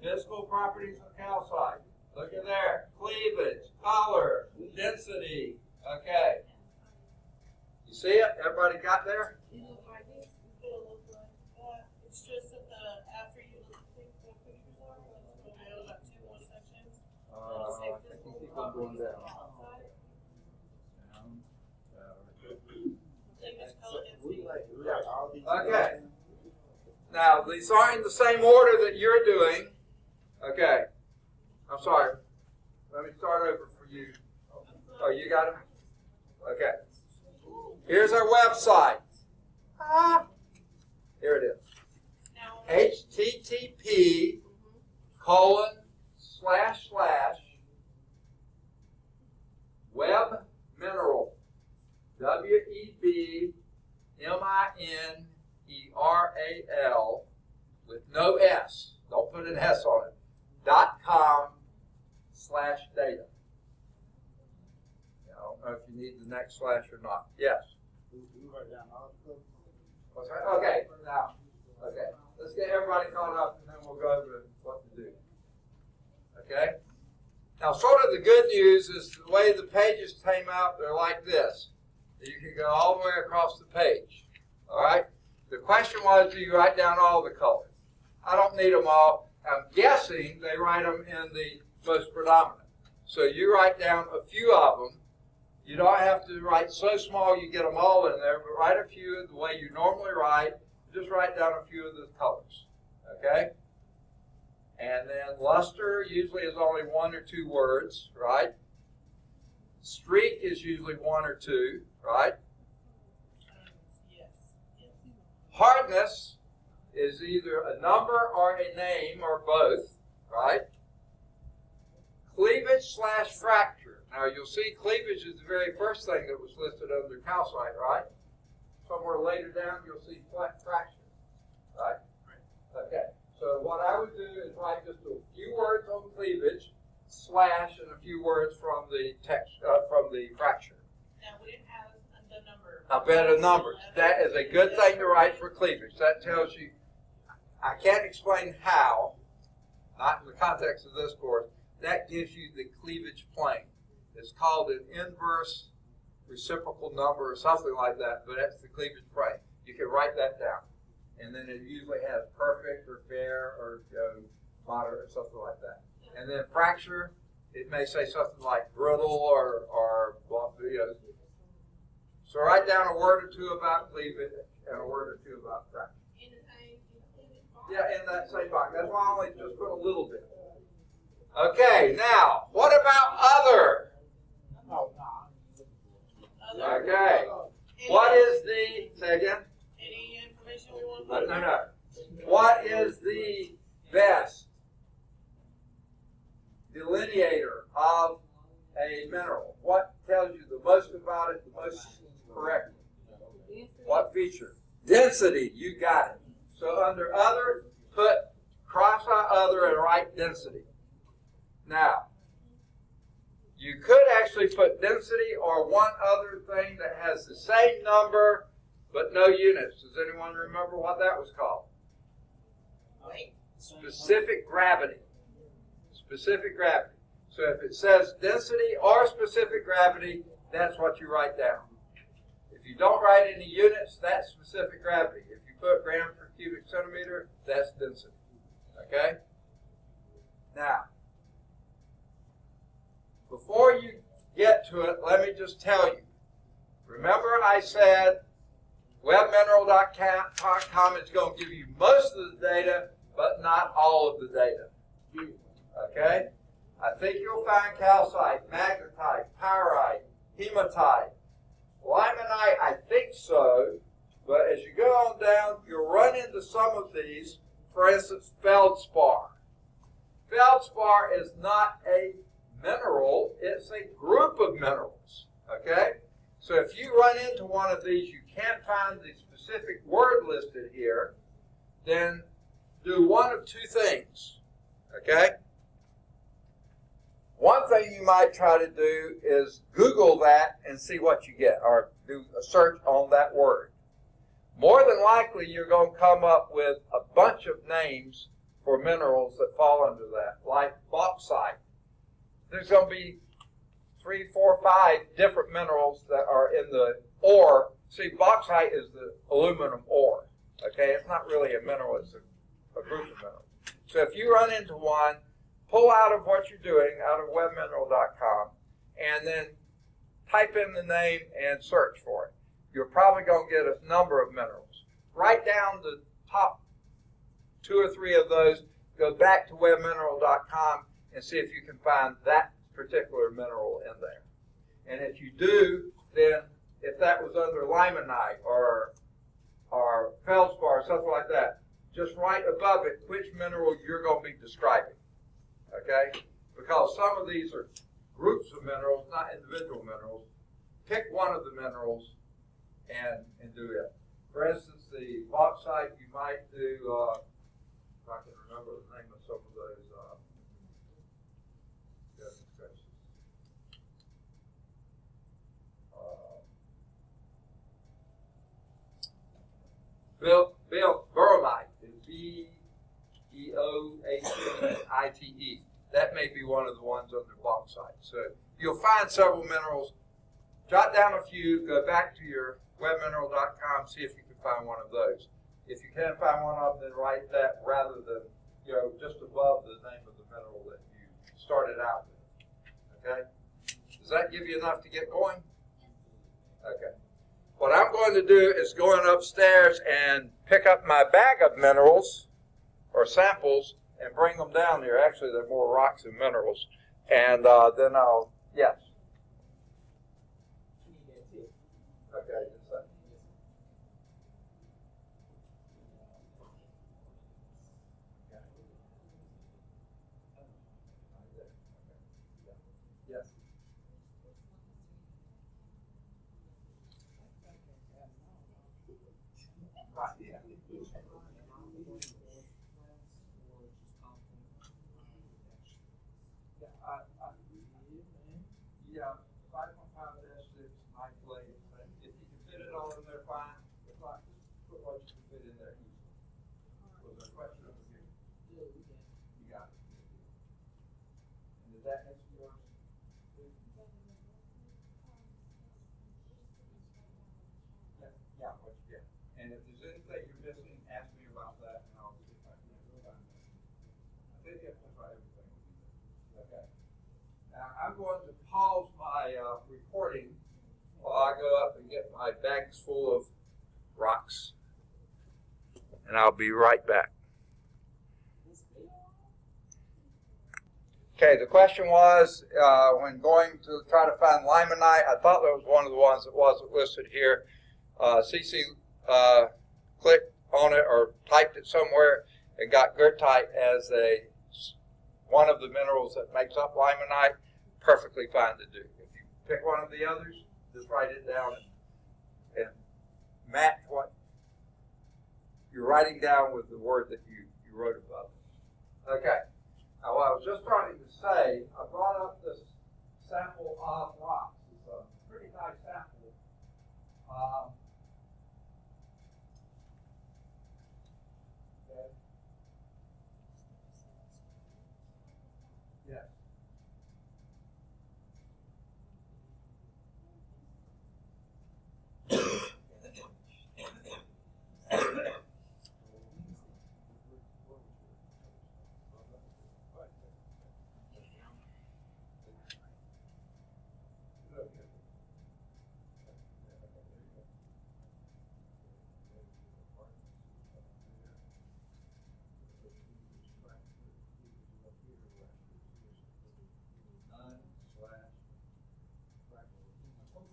Physical properties of calcite. Look at there. Cleavage, color, density. Okay. You see it? Everybody got there? It's just that after you think the pictures are, there's about 2 more sections. I think you keep on going down. Okay. Now, these aren't in the same order that you're doing. Okay. I'm sorry. Let me start over for you. Oh, you got it? Okay. Here's our website. Here it is. http://webmineral. WEBMINERAL with no S. Don't put an S on it. .com/data. I don't know if you need the next slash or not. Yes. What's right? Okay. Now, okay. Let's get everybody caught up, and then we'll go over what to do. Okay. Now, sort of the good news is the way the pages came out. They're like this. You can go all the way across the page. All right. The question was, do you write down all the colors? I don't need them all. I'm guessing they write them in the most predominant. So you write down a few of them. You don't have to write so small you get them all in there, but write a few the way you normally write. Just write down a few of the colors. Okay? And then luster usually is only 1 or 2 words, right? Streak is usually 1 or 2, right? Hardness is either a number or a name or both, right? Cleavage/fracture. Now you'll see cleavage is the very first thing that was listed under calcite, right? Somewhere later down you'll see fracture, right? Okay. So what I would do is write just a few words on cleavage, slash, and a few words from the text from the fracture. Now we didn't have the number. A bit of numbers. That is a good thing to write for cleavage. That tells you. I can't explain how, not in the context of this course. That gives you the cleavage plane. It's called an inverse reciprocal number or something like that, but that's the cleavage plane. You can write that down. And then it usually has perfect or fair or moderate or something like that. And then fracture, it may say something like brittle or So write down a word or 2 about cleavage and a word or 2 about fracture. In the same box? Yeah, in that same box. That's why I only just put a little bit. Okay, now, what about other? Okay. What is the, say again? Any information we want to put? No. What is the best delineator of a mineral? What tells you the most about it, the most correctly? What feature? Density. You got it. So under other, cross out other and write density. Now, you could actually put density or one other thing that has the same number but no units. Does anyone remember what that was called? Specific gravity. Specific gravity. So if it says density or specific gravity, that's what you write down. If you don't write any units, that's specific gravity. If you put gram per cubic centimeter, that's density. Okay? Now, before you get to it, let me just tell you. Remember I said webmineral.com is going to give you most of the data, but not all of the data. Okay? I think you'll find calcite, magnetite, pyrite, hematite, limonite, I think so, but as you go on down, you'll run into some of these. For instance, feldspar. Feldspar is not a mineral, it's a group of minerals. Okay? So if you run into one of these, you can't find the specific word listed here, then do one of two things. Okay? One thing you might try to do is Google that and see what you get, or do a search on that word. More than likely, you're going to come up with a bunch of names for minerals that fall under that, like bauxite. There's going to be 3, 4, 5 different minerals that are in the ore. See, bauxite is the aluminum ore. Okay, it's not really a mineral, it's a group of minerals. So if you run into one, pull out of what you're doing, out of webmineral.com, and then type in the name and search for it. You're probably going to get a number of minerals. Write down the top 2 or 3 of those, go back to webmineral.com, and see if you can find that particular mineral in there. And if you do, then if that was under limonite or feldspar or something like that, just write above it which mineral you're going to be describing. Okay? Because some of these are groups of minerals, not individual minerals. Pick one of the minerals and do it. For instance, the bauxite, you might do, if I can remember the name of some of those, Beromite is B-E-O-H-M-I-T-E. That may be one of the ones under bauxite. So you'll find several minerals. Jot down a few, go back to your webmineral.com, see if you can find one of those. If you can't find one of them, then write that rather than, just above the name of the mineral that you started out with. Okay? Does that give you enough to get going? Okay. What I'm going to do is go in upstairs and pick up my bag of minerals or samples and bring them down here. Actually, they're more rocks than minerals. And then I'll, yes. Okay, just a second. Yes. Right, yeah. Yeah, 5.5-6 might play. If you can fit it all in there, fine. If not, just put what you can fit in there easily. Was there a question over here? You got it. And did that answer yours? Yeah, what you get. And if there's anything you're missing, ask me about that, and I'll see if I can find that. I think you have to try everything. Okay. Now, I'm going to pause my recording while I go up and get my bags full of rocks. And I'll be right back. Okay, the question was, when going to try to find limonite, I thought that was one of the ones that wasn't listed here. CC clicked on it or typed it somewhere and got goethite as a one of the minerals that makes up limonite, perfectly fine to do. If you pick one of the others, just write it down and match what you're writing down with the word that you wrote above it. Okay. Now, what I was just starting to say, I brought up this sample of rocks. It's a pretty nice sample. Okay. Yes.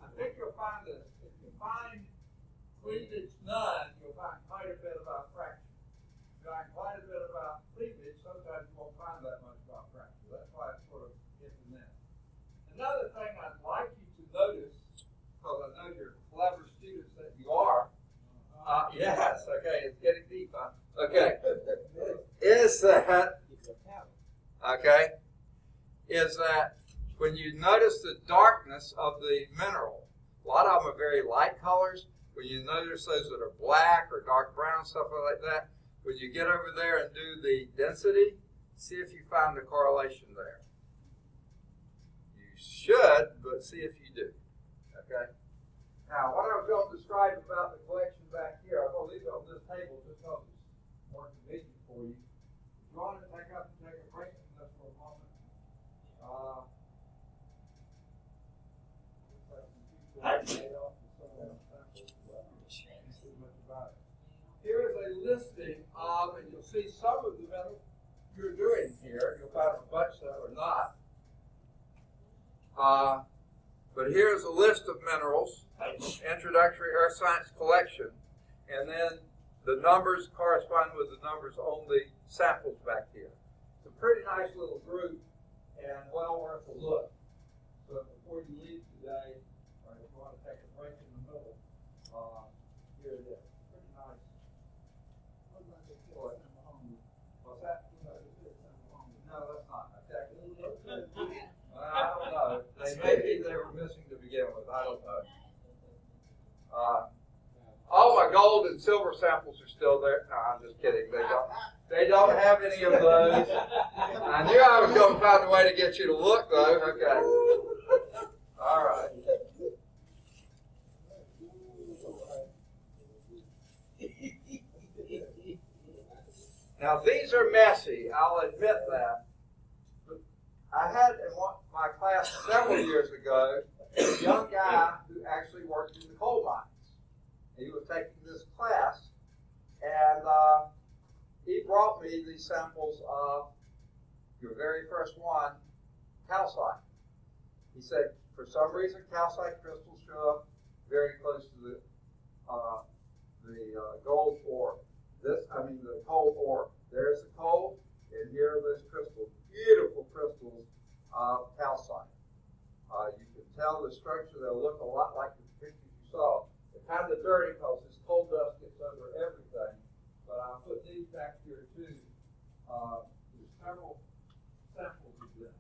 I think you'll find that if you find cleavage none, you'll find quite a bit about fraction. If you find quite a bit about cleavage, sometimes you won't find that much about fraction. That's why it's sort of hit and miss. Another thing I'd like you to notice, because I know you're clever students that you are, yes, okay, it's getting deep, huh? Okay, is that when you notice the darkness of the mineral, a lot of them are very light colors. When you notice those that are black or dark brown, stuff like that, when you get over there and do the density, see if you find a correlation there. You should, but see if you do. Okay? Now, what I was going to describe about the collection back here, I'm going to leave it on this table just because it's more convenient for you. If you want to take a break from this for a moment. Here is a listing of, and you'll see some of the metals you're doing here. You'll find a bunch that are not. But here's a list of minerals, Introductory Earth Science Collection, and then the numbers correspond with the numbers on the samples back here. It's a pretty nice little group and well worth a look. So before you leave today, or if you want to take a break in the middle, here it is. Pretty nice. What's that? No, that's not. Okay. I don't know. Maybe they were missing to begin with. I don't know. All my gold and silver samples are still there. No, I'm just kidding. They don't have any of those. I knew I was going to find a way to get you to look, though. Okay. All right. Now, these are messy. I'll admit that. But I had in my class several years ago a young guy who actually worked in the coal mines. He was taking this class, and he brought me these samples of your very first one, calcite. He said, for some reason, calcite crystals show up very close to the gold ore. The coal ore. There's the coal, and here are those crystals, beautiful crystals of calcite. You can tell the structure, they'll look a lot like the pictures you saw. They're kind of dirty because this coal dust gets over everything, but I'll put these back here too. There's several samples of them.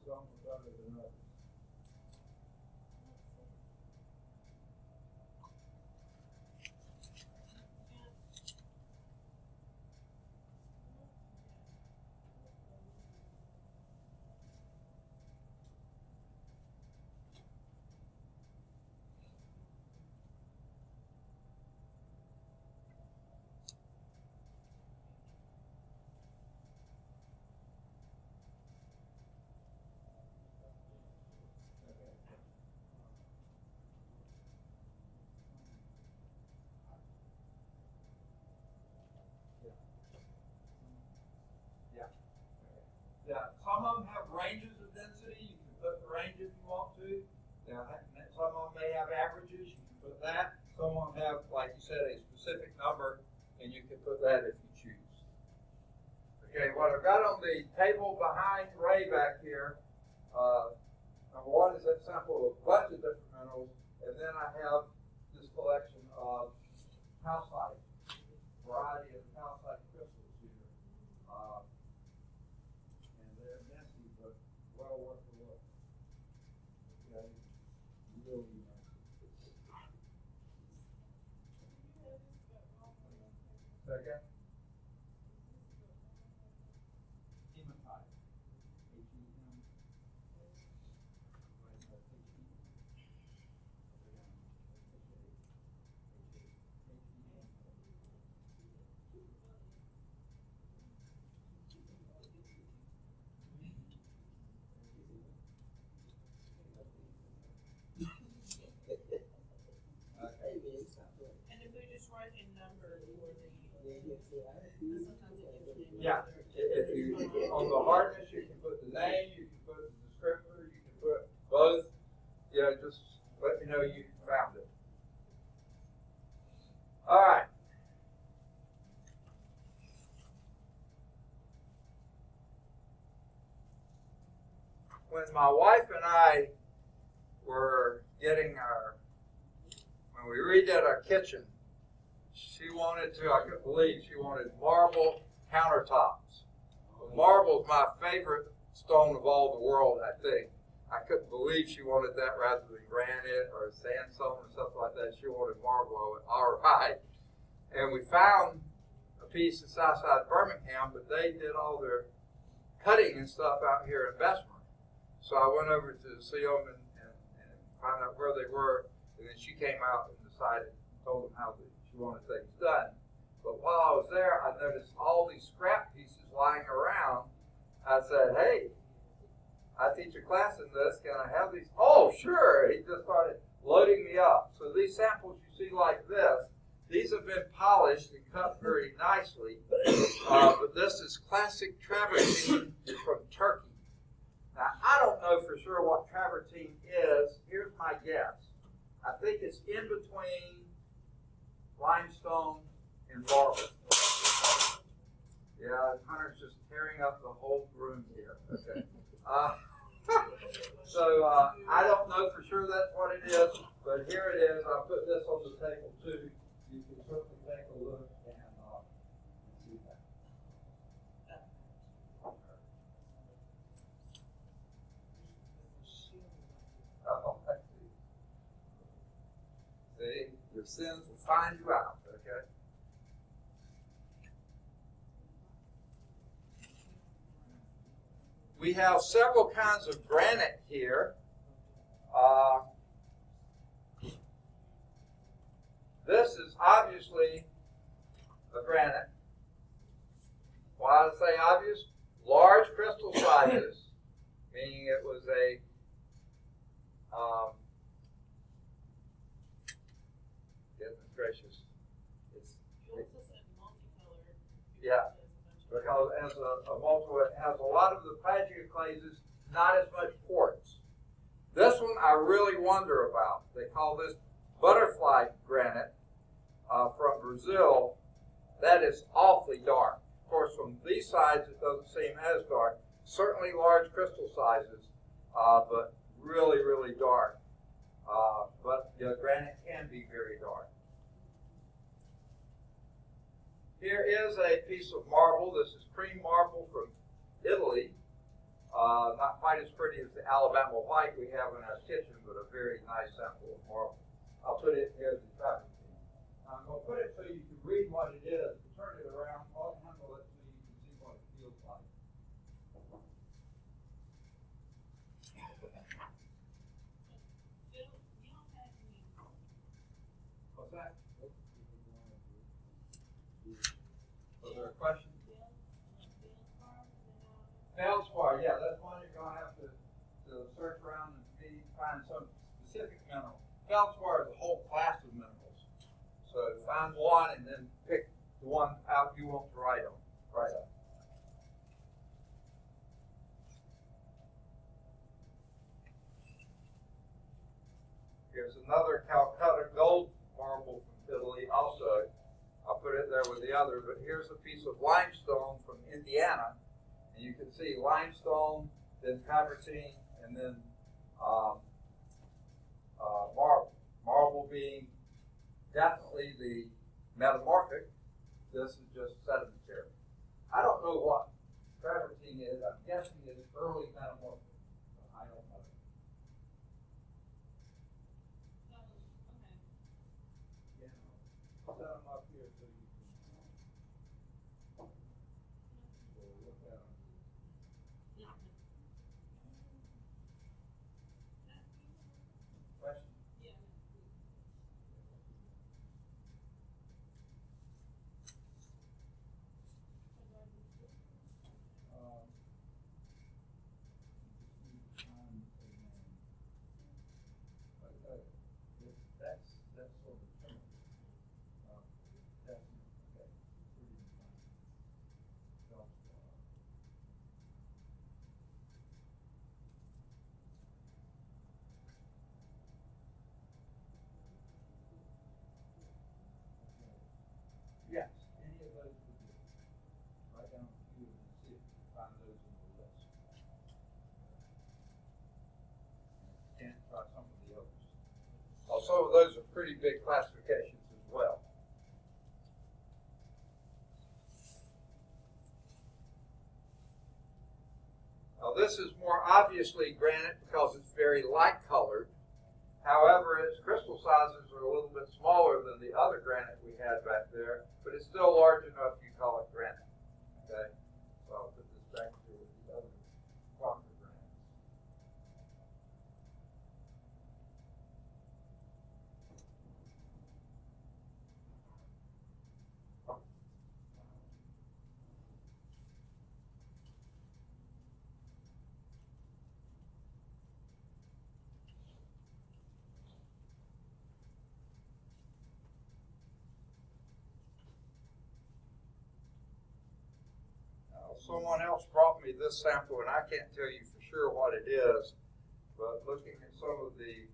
Some are better than others. Yeah, some of them have ranges of density. You can put the range if you want to. Yeah, some of them may have averages. You can put that. Some of them have, like you said, a specific number, and you can put that if you choose. Okay, what I've got on the table behind Ray back here, number one is that sample of a bunch of different minerals, and then I have this collection of calcite, variety of calcite crystals here. And they're messy, but well worth a look. Okay, really nice. Second. Hematite. H-E-M. And if we just write a number for the, sometimes it gives me. Yeah, if you, on the hardness, you can put the name, you can put the descriptor, you can put both. Yeah, just let me know you found it. All right. When my wife and I were getting when we redid our kitchen, she wanted to, I couldn't believe she wanted marble countertops. Well, marble is my favorite stone of all the world, I think. I couldn't believe she wanted that rather than granite or sandstone and stuff like that. She wanted marble. I went, all right. And we found a piece in Southside Birmingham, but they did all their cutting and stuff out here in Bessemer. So I went over to see them and find out where they were. And then she came out and decided, told them how she wanted things done. But while I was there, I noticed all these scrap pieces lying around. I said, hey, I teach a class in this. Can I have these? Oh, sure. He just started loading me up. So these samples you see like this, these have been polished and cut very nicely. But this is classic travertine from Turkey. Now, I don't know for sure what travertine is. Here's my guess. I think it's in between limestone and marble. Yeah, Hunter's just tearing up the whole room here. Okay. So I don't know for sure that's what it is, but here it is. I'll put this on the table too. You can certainly take a look and see that. Oh, I see. See, your sins will find you out, okay? We have several kinds of granite here. This is obviously a granite. Why do I say obvious? Large crystal sizes, meaning it was a goodness gracious. Yeah. Because as a multiple, it has a lot of the plagioclases, not as much quartz. This one I really wonder about. They call this butterfly granite from Brazil. That is awfully dark. Of course, from these sides, it doesn't seem as dark. Certainly large crystal sizes, but really, really dark. But granite can be very dark. Here is a piece of marble. This is cream marble from Italy. Not quite as pretty as the Alabama white we have in our kitchen, but a very nice sample of marble. I'll put it here as a traffic thing. I'm going to put it so you can read what it is. Turn it around, I'll handle it so you can see what it feels like. What's that? Was there a question? Feldspar, yeah, that's one you're going to have to search around and find some specific mineral. Feldspar is a whole class of minerals. So find one and then pick the one out you want to write on. There's another Calcutta gold marble from Italy also. I'll put it there with the other, but here's a piece of limestone from Indiana. And you can see limestone, then travertine, and then marble. Marble being definitely the metamorphic. This is just sedimentary. I don't know what travertine is. I'm guessing it's early metamorphic. I don't know. Yeah. Set them up here so you can we'll look at them. Question? That's sort of that's okay. So, yes, any of those would do. Write down a few and see if you can find those in the list. Can't try some of the others. Well, some of those are pretty big classifications as well. Now this is more obviously granite because it's very light colored. However, its crystal sizes are a little bit smaller than the other granite we had back there, but it's still large enough you call it granite. Okay, so I'll put this back here with the other rocker granites. Someone else brought me this sample, and I can't tell you for sure what it is, but looking at some of the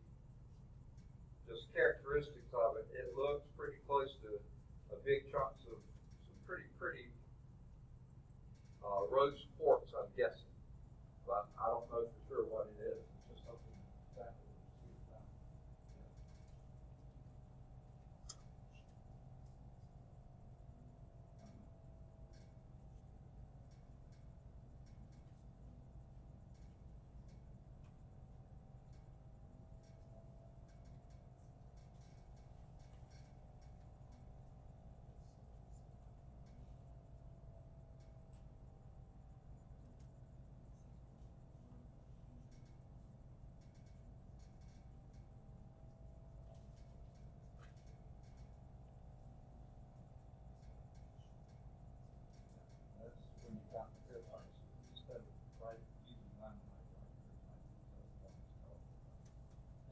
just characteristics of it, it looks pretty close to a big chunks of some pretty rose quartz, I'm guessing, but I don't know for sure what it is. It's just something exactly to see about.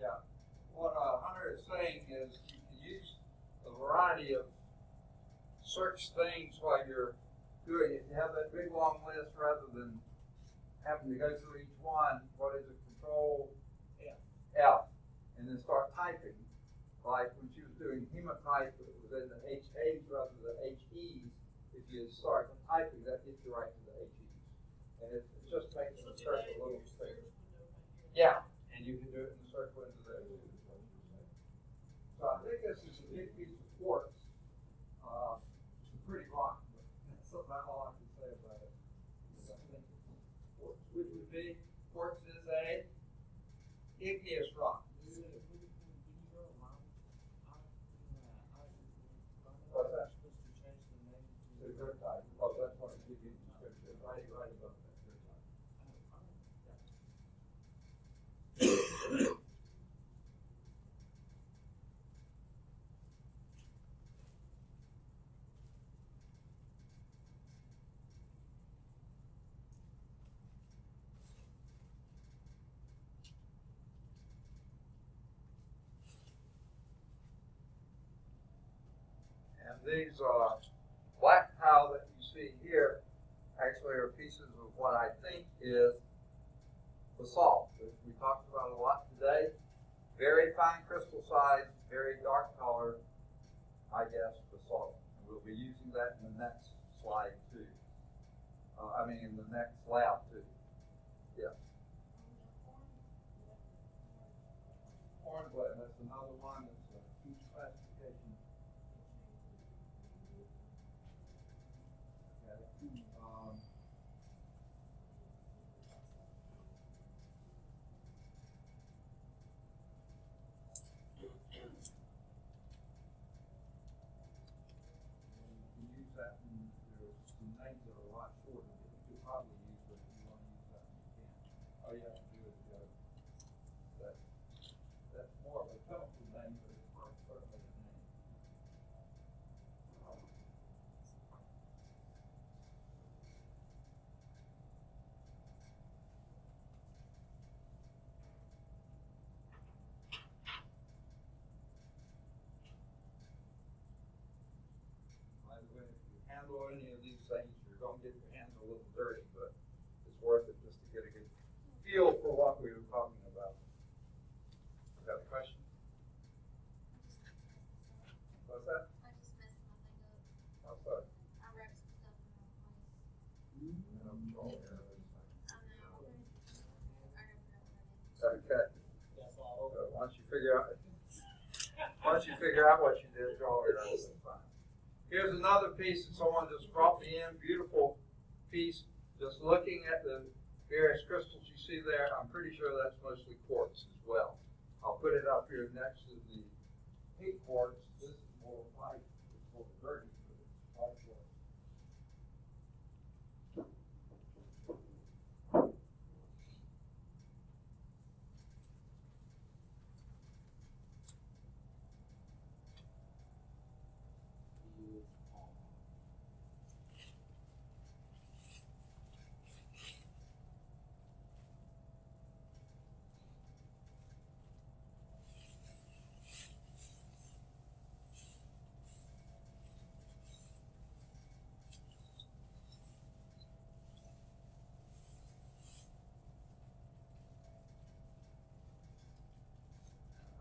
Yeah, what Hunter is saying is you can use a variety of search things while you're doing it. You have that big long list rather than having to go through each one. What is it? Control F, and then start typing. Like when she was doing hematite, it was in the HAs rather than HEs. If you start typing, that gets you right to the HEs. And it just makes the search a little bigger. Yeah, and you can do it in the search window there too. So I think this is a big piece of quartz. It's a pretty rock, but that's about all I can say about it. I think quartz, which would be, quartz is a igneous rock. What's that? To gurtite, because that's what it gives you description, right above that gurtite. And these black tile that you see here actually are pieces of what I think is basalt, which we talked about a lot today. very fine crystal size, very dark color, I guess, basalt. And we'll be using that in the next slide too. In the next lab too. Yeah. Hornblende, that's another one that's a huge classification. Okay. Probably use it if you want to use that, you can. All you have to do is go. That's more of a chemical name, but it's not certainly a name. By the way, if you handle any of these things, you're going to get your hands a little dirty, but it's worth it just to get a good feel for what we were talking about. You got a question? What's that? I just messed my thing up. How's that? I wrote some stuff in the wrong place. I know. I never know what I did. Okay. That's all over. Once you figure out what you did, draw it out. That's fine. Here's another piece that someone just brought me in. Beautiful piece. Just looking at the various crystals you see there, I'm pretty sure that's mostly quartz as well. I'll put it up here next to the pink quartz. This is more white. It's more dirty, but it's white quartz.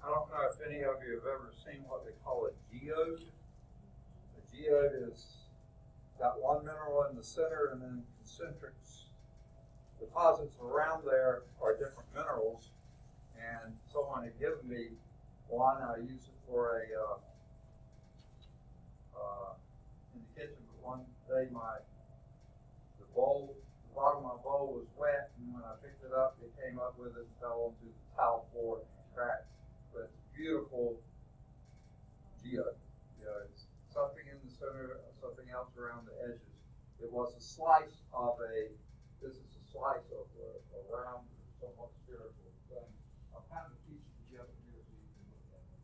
I don't know if any of you have ever seen what they call a geode. A geode is got one mineral in the center, and then concentric deposits around there are different minerals. And someone had given me one. I use it for in the kitchen. But one day the bottom of my bowl was wet, and when I picked it up, it came up with it and fell onto the tile floor and cracked. But it's beautiful geode. It's something in the center, something else around the edges. It was a slice of this is a slice of a round, somewhat spherical thing. I'll kind of piece it together here so you can look at it.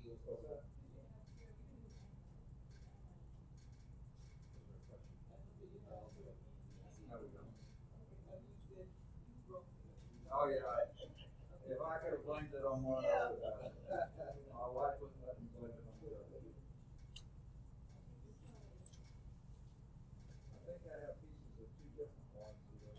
What's that? Oh yeah. If I could have blamed it on one, I would have. My wife wouldn't let me blame it on the other. I think I have pieces of two different ones here.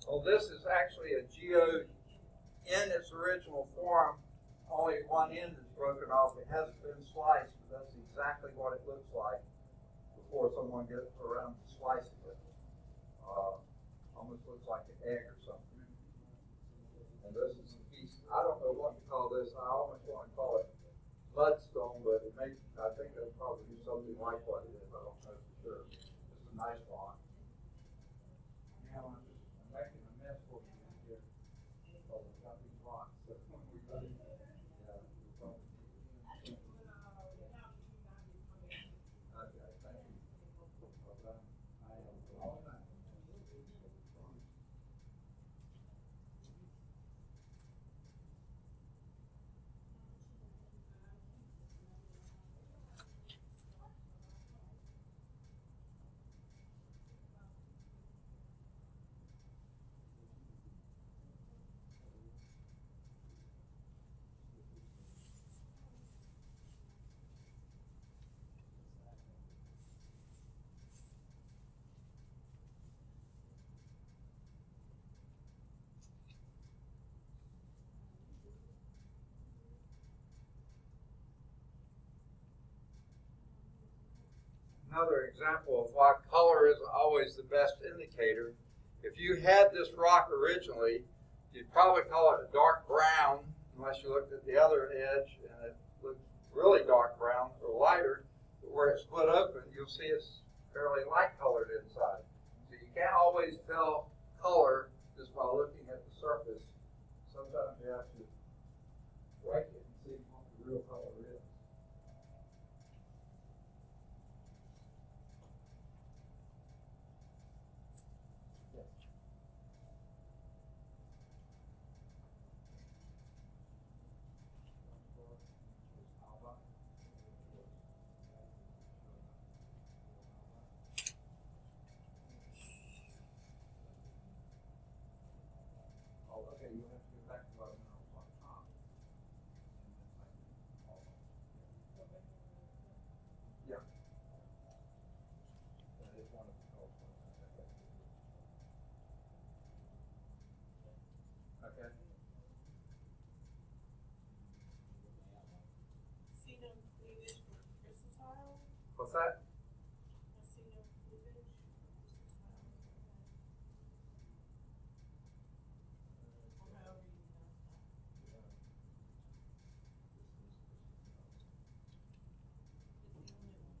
Well, this is actually a geode in its original form. Only one end is broken off. It hasn't been sliced, but that's exactly what it looks like before someone gets around to slicing it. Almost looks like an egg or something. And this is a piece, I don't know what to call this. I almost want to call it mudstone, but it may, I think they'll probably do something like what it is. I don't know for sure. It's a nice rock. Now I'm making a mess for you here. Oh, we got these rocks. So when we go, yeah, we probably need to. Okay, thank you. Well, I am all that. Another example of why color is always the best indicator. If you had this rock originally, you'd probably call it a dark brown, unless you looked at the other edge and it looked really dark brown or lighter. But where it's split open, you'll see it's fairly light colored inside. So you can't always tell color just by looking at the surface. Sometimes you have to break it and see what the real color is. Okay, you have to go back to minerals.com. Yeah. That is one of the goals. Okay. See no cleavage for versatile. What's that? I see no cleavage for versatile. Or however you pronounce that. It's the only one.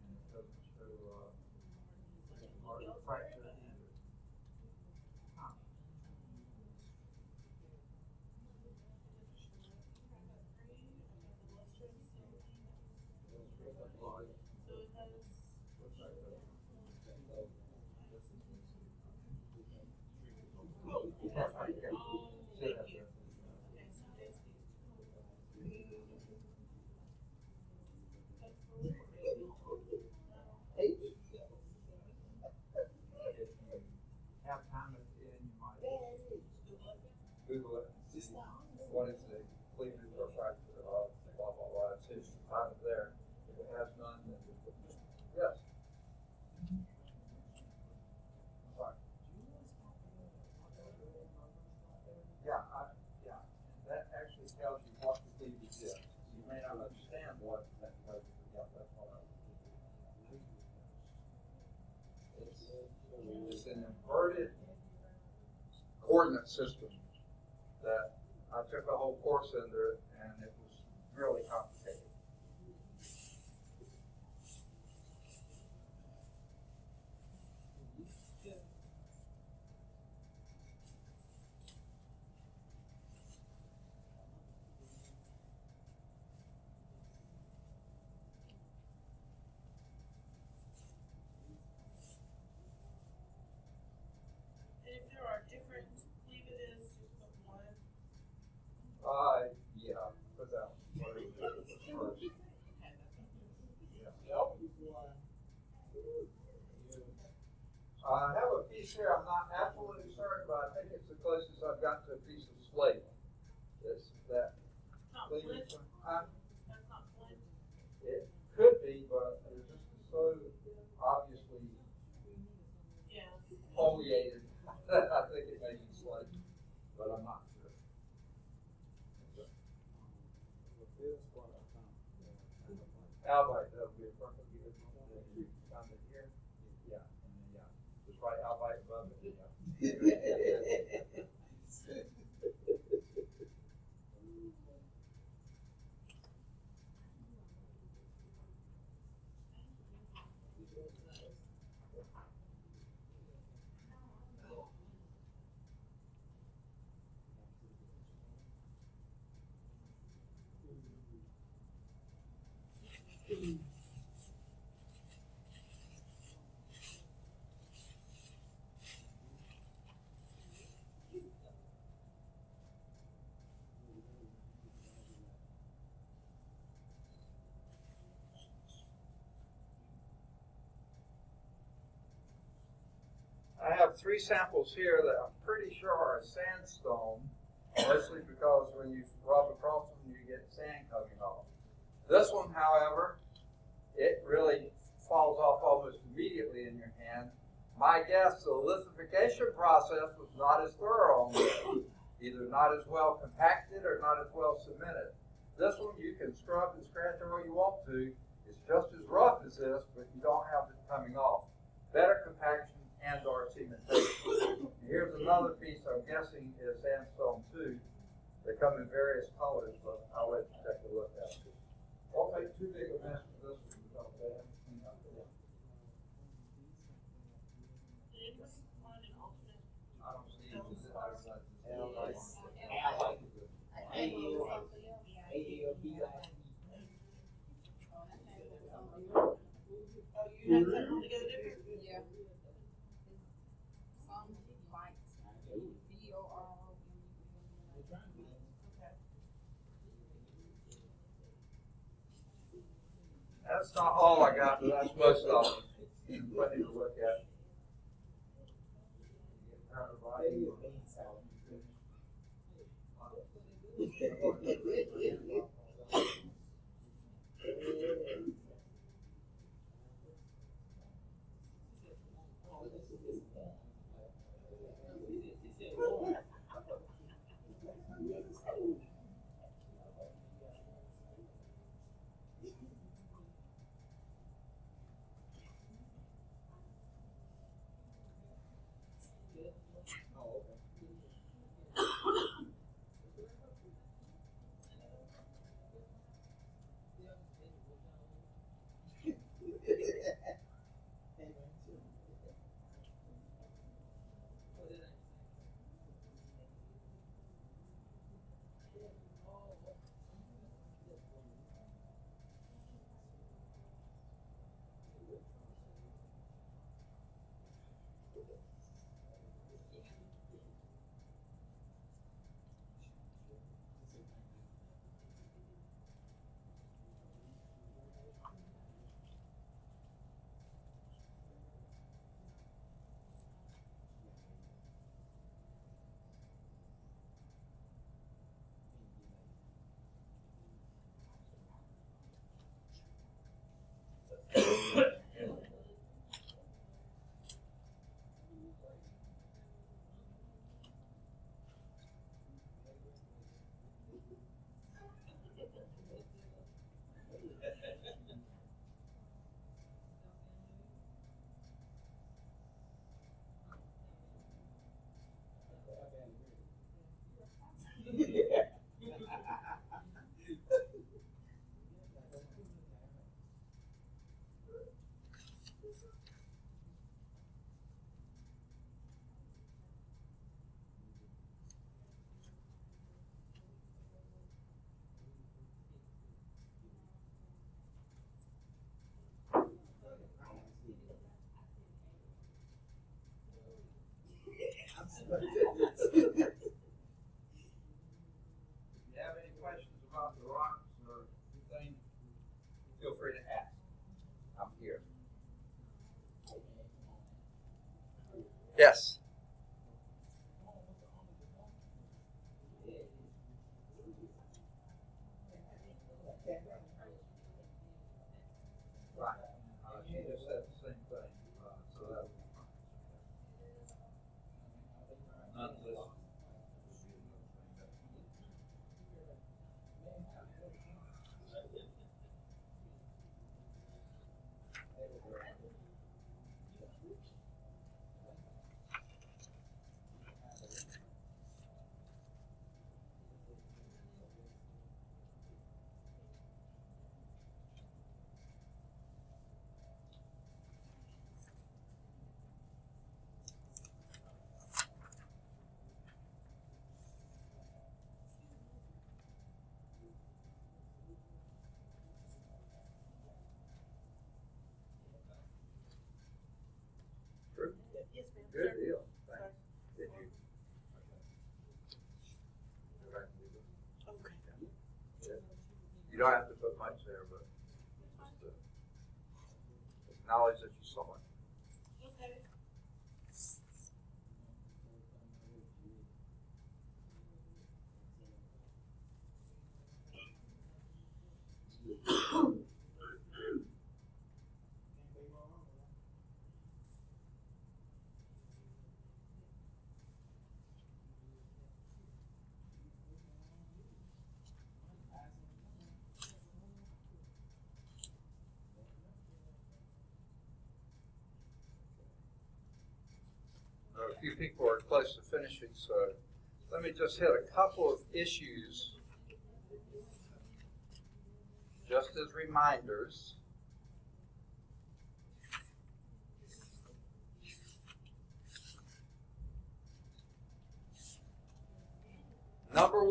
And it doesn't show part of the fracture either. Huh. So it has. Have time at the end, you might Google it and see what is the cleavage or fracture of blah blah blah. See if you find it there. If it has none, then yes. Sorry. Yeah, yeah. That actually tells you what the cleavage is. You may not understand what that cleavage is. Yeah, that's what I was. It's an inverted coordinate system that I took a whole course under it, and it was really complicated. And if there are different cleavages, just put one. Yeah, put that one first. I have a piece here. I'm not absolutely certain, but I think it's the closest I've got to a piece of slate. It's that Not cleavage. flint. That's not flint. It could be, but it's just so obviously Yeah. foliated. I think it may be slate, but I'm not sure. Albite, that would be a perfect good one. Find it here. Yeah, and then yeah, just write albite above it. Yeah. I have 3 samples here that I'm pretty sure are sandstone, mostly because when you rub across them, you get sand coming off. This one, however, it really falls off almost immediately in your hand. My guess, the lithification process was not as thorough on this, either not as well compacted or not as well cemented. This one you can scrub and scratch all you want to. It's just as rough as this, but you don't have it coming off. Better compaction and or cementation. Here's another piece I'm guessing is sandstone too. They come in various colors, but I'll let you take a look at it. Don't make too big a mess with this one because they haven't cleaned up the one. I don't see it. You have something to go different? Yeah. Some lights. That's not all I got, but that's most of it. Plenty to look at. If you have any questions about the rocks or anything, feel free to ask. I'm here. Yes. Right. She just said the same thing. So that nonetheless. Yes, ma'am. Good deal. Thanks. Did you? Okay. Yeah. You don't have to put much there, but just acknowledge that you saw it. Okay. few people are close to finishing, so let me just hit a couple of issues just as reminders. Number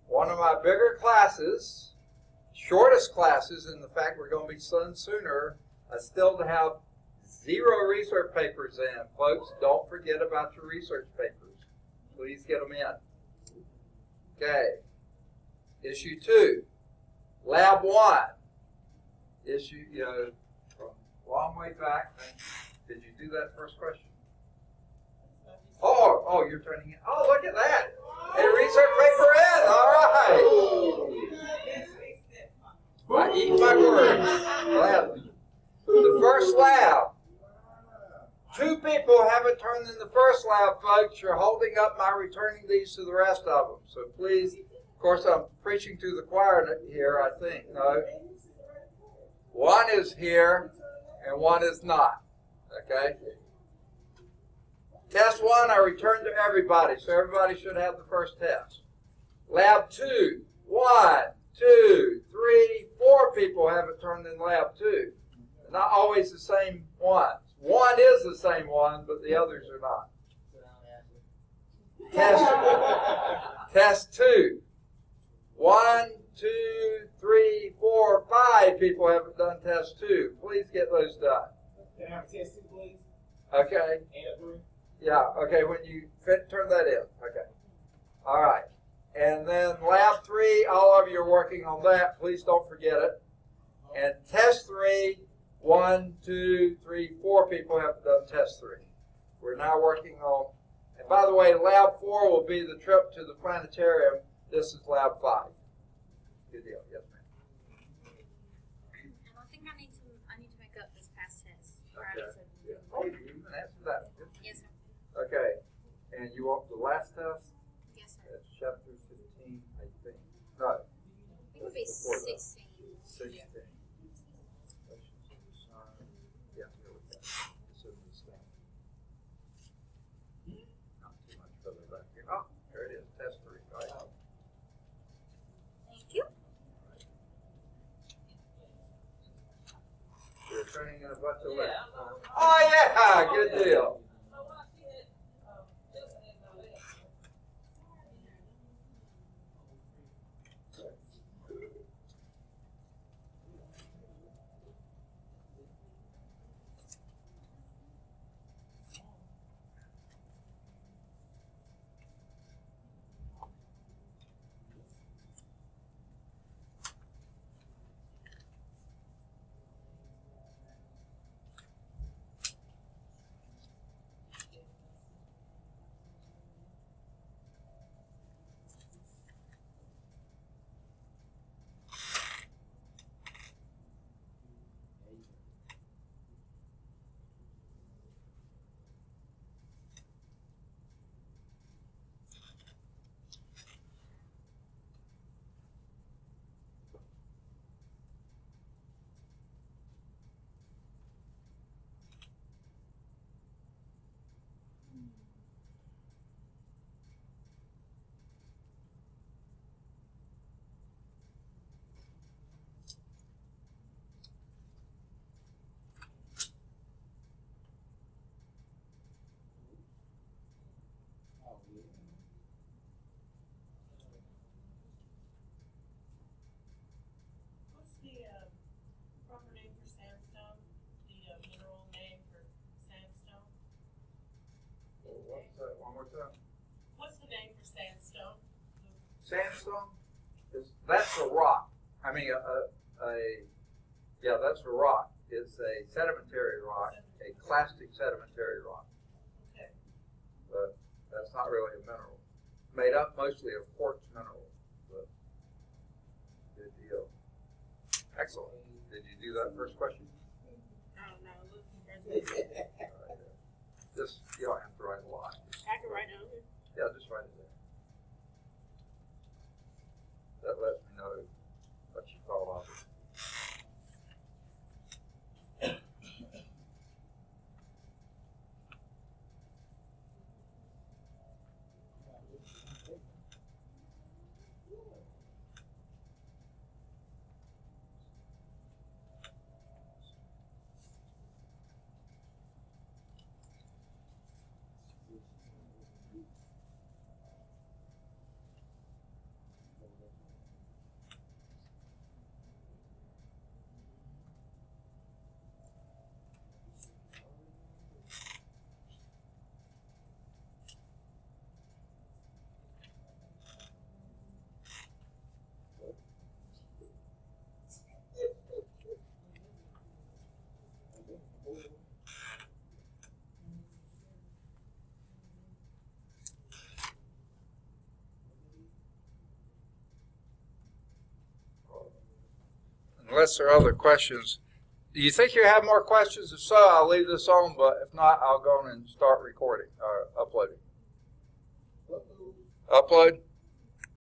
one of my bigger classes, shortest classes, in the fact we're going to be done sooner, I still have 0 research papers in. Folks, don't forget about your research papers. Please get them in. Okay. Issue 2, Lab 1. Issue, from a long way back. Did you do that first question? Oh, you're turning in. Oh, look at that. A research paper in. All right. I eat my words. The first lab. 2 people haven't turned in the first lab, folks. You're holding up my returning these to the rest of them. So please, of course, I'm preaching to the choir here, I think. No. 1 is here and 1 is not. Okay? Test 1, I returned to everybody, so everybody should have the first test. Lab 2, 1, 2, 3, 4 people haven't turned in Lab 2. Not always the same ones. 1 is the same one, but the others are not. Test 2. 1, 2, 3, 4, 5 people haven't done test 2. Please get those done. Can I have test 2, please? Okay. And 3. Yeah, okay, when you turn that in. Okay. All right. And then Lab 3, all of you are working on that. Please don't forget it. And test 3, 1, 2, 3, 4 people have done test 3. We're now working on, and by the way, Lab 4 will be the trip to the planetarium. This is Lab 5. Good deal. Yes, ma'am. I think I need to make up this past test. Okay. Yeah. Oh, you even answered that. Good. Yes, sir. Okay. And you want the last test? Yes, sir. That's chapter 15, I think. No. I think it would be 16. 16. Yeah, here we go. So this thing. Not too much further back here. Oh, there it is. Test 3. Right. Thank you. You're turning in a bunch of letters. Oh, yeah. Good deal. What's the proper name for sandstone? The mineral name for sandstone? What's that? One more time. What's the name for sandstone? Sandstone? That's a rock. I mean, yeah, that's a rock. It's a sedimentary rock, a clastic sedimentary rock. Okay. But that's not really a mineral. Made up mostly of quartz minerals. But good deal. Excellent. Did you do that first question? I don't know. Just, you don't have to write a lot. I can write down here. Yeah, just write it there. That lets me know what you thought of it. unless there are other questions. Do you think you have more questions? If so, I'll leave this on, but if not, I'll go on and start recording or uploading. Upload?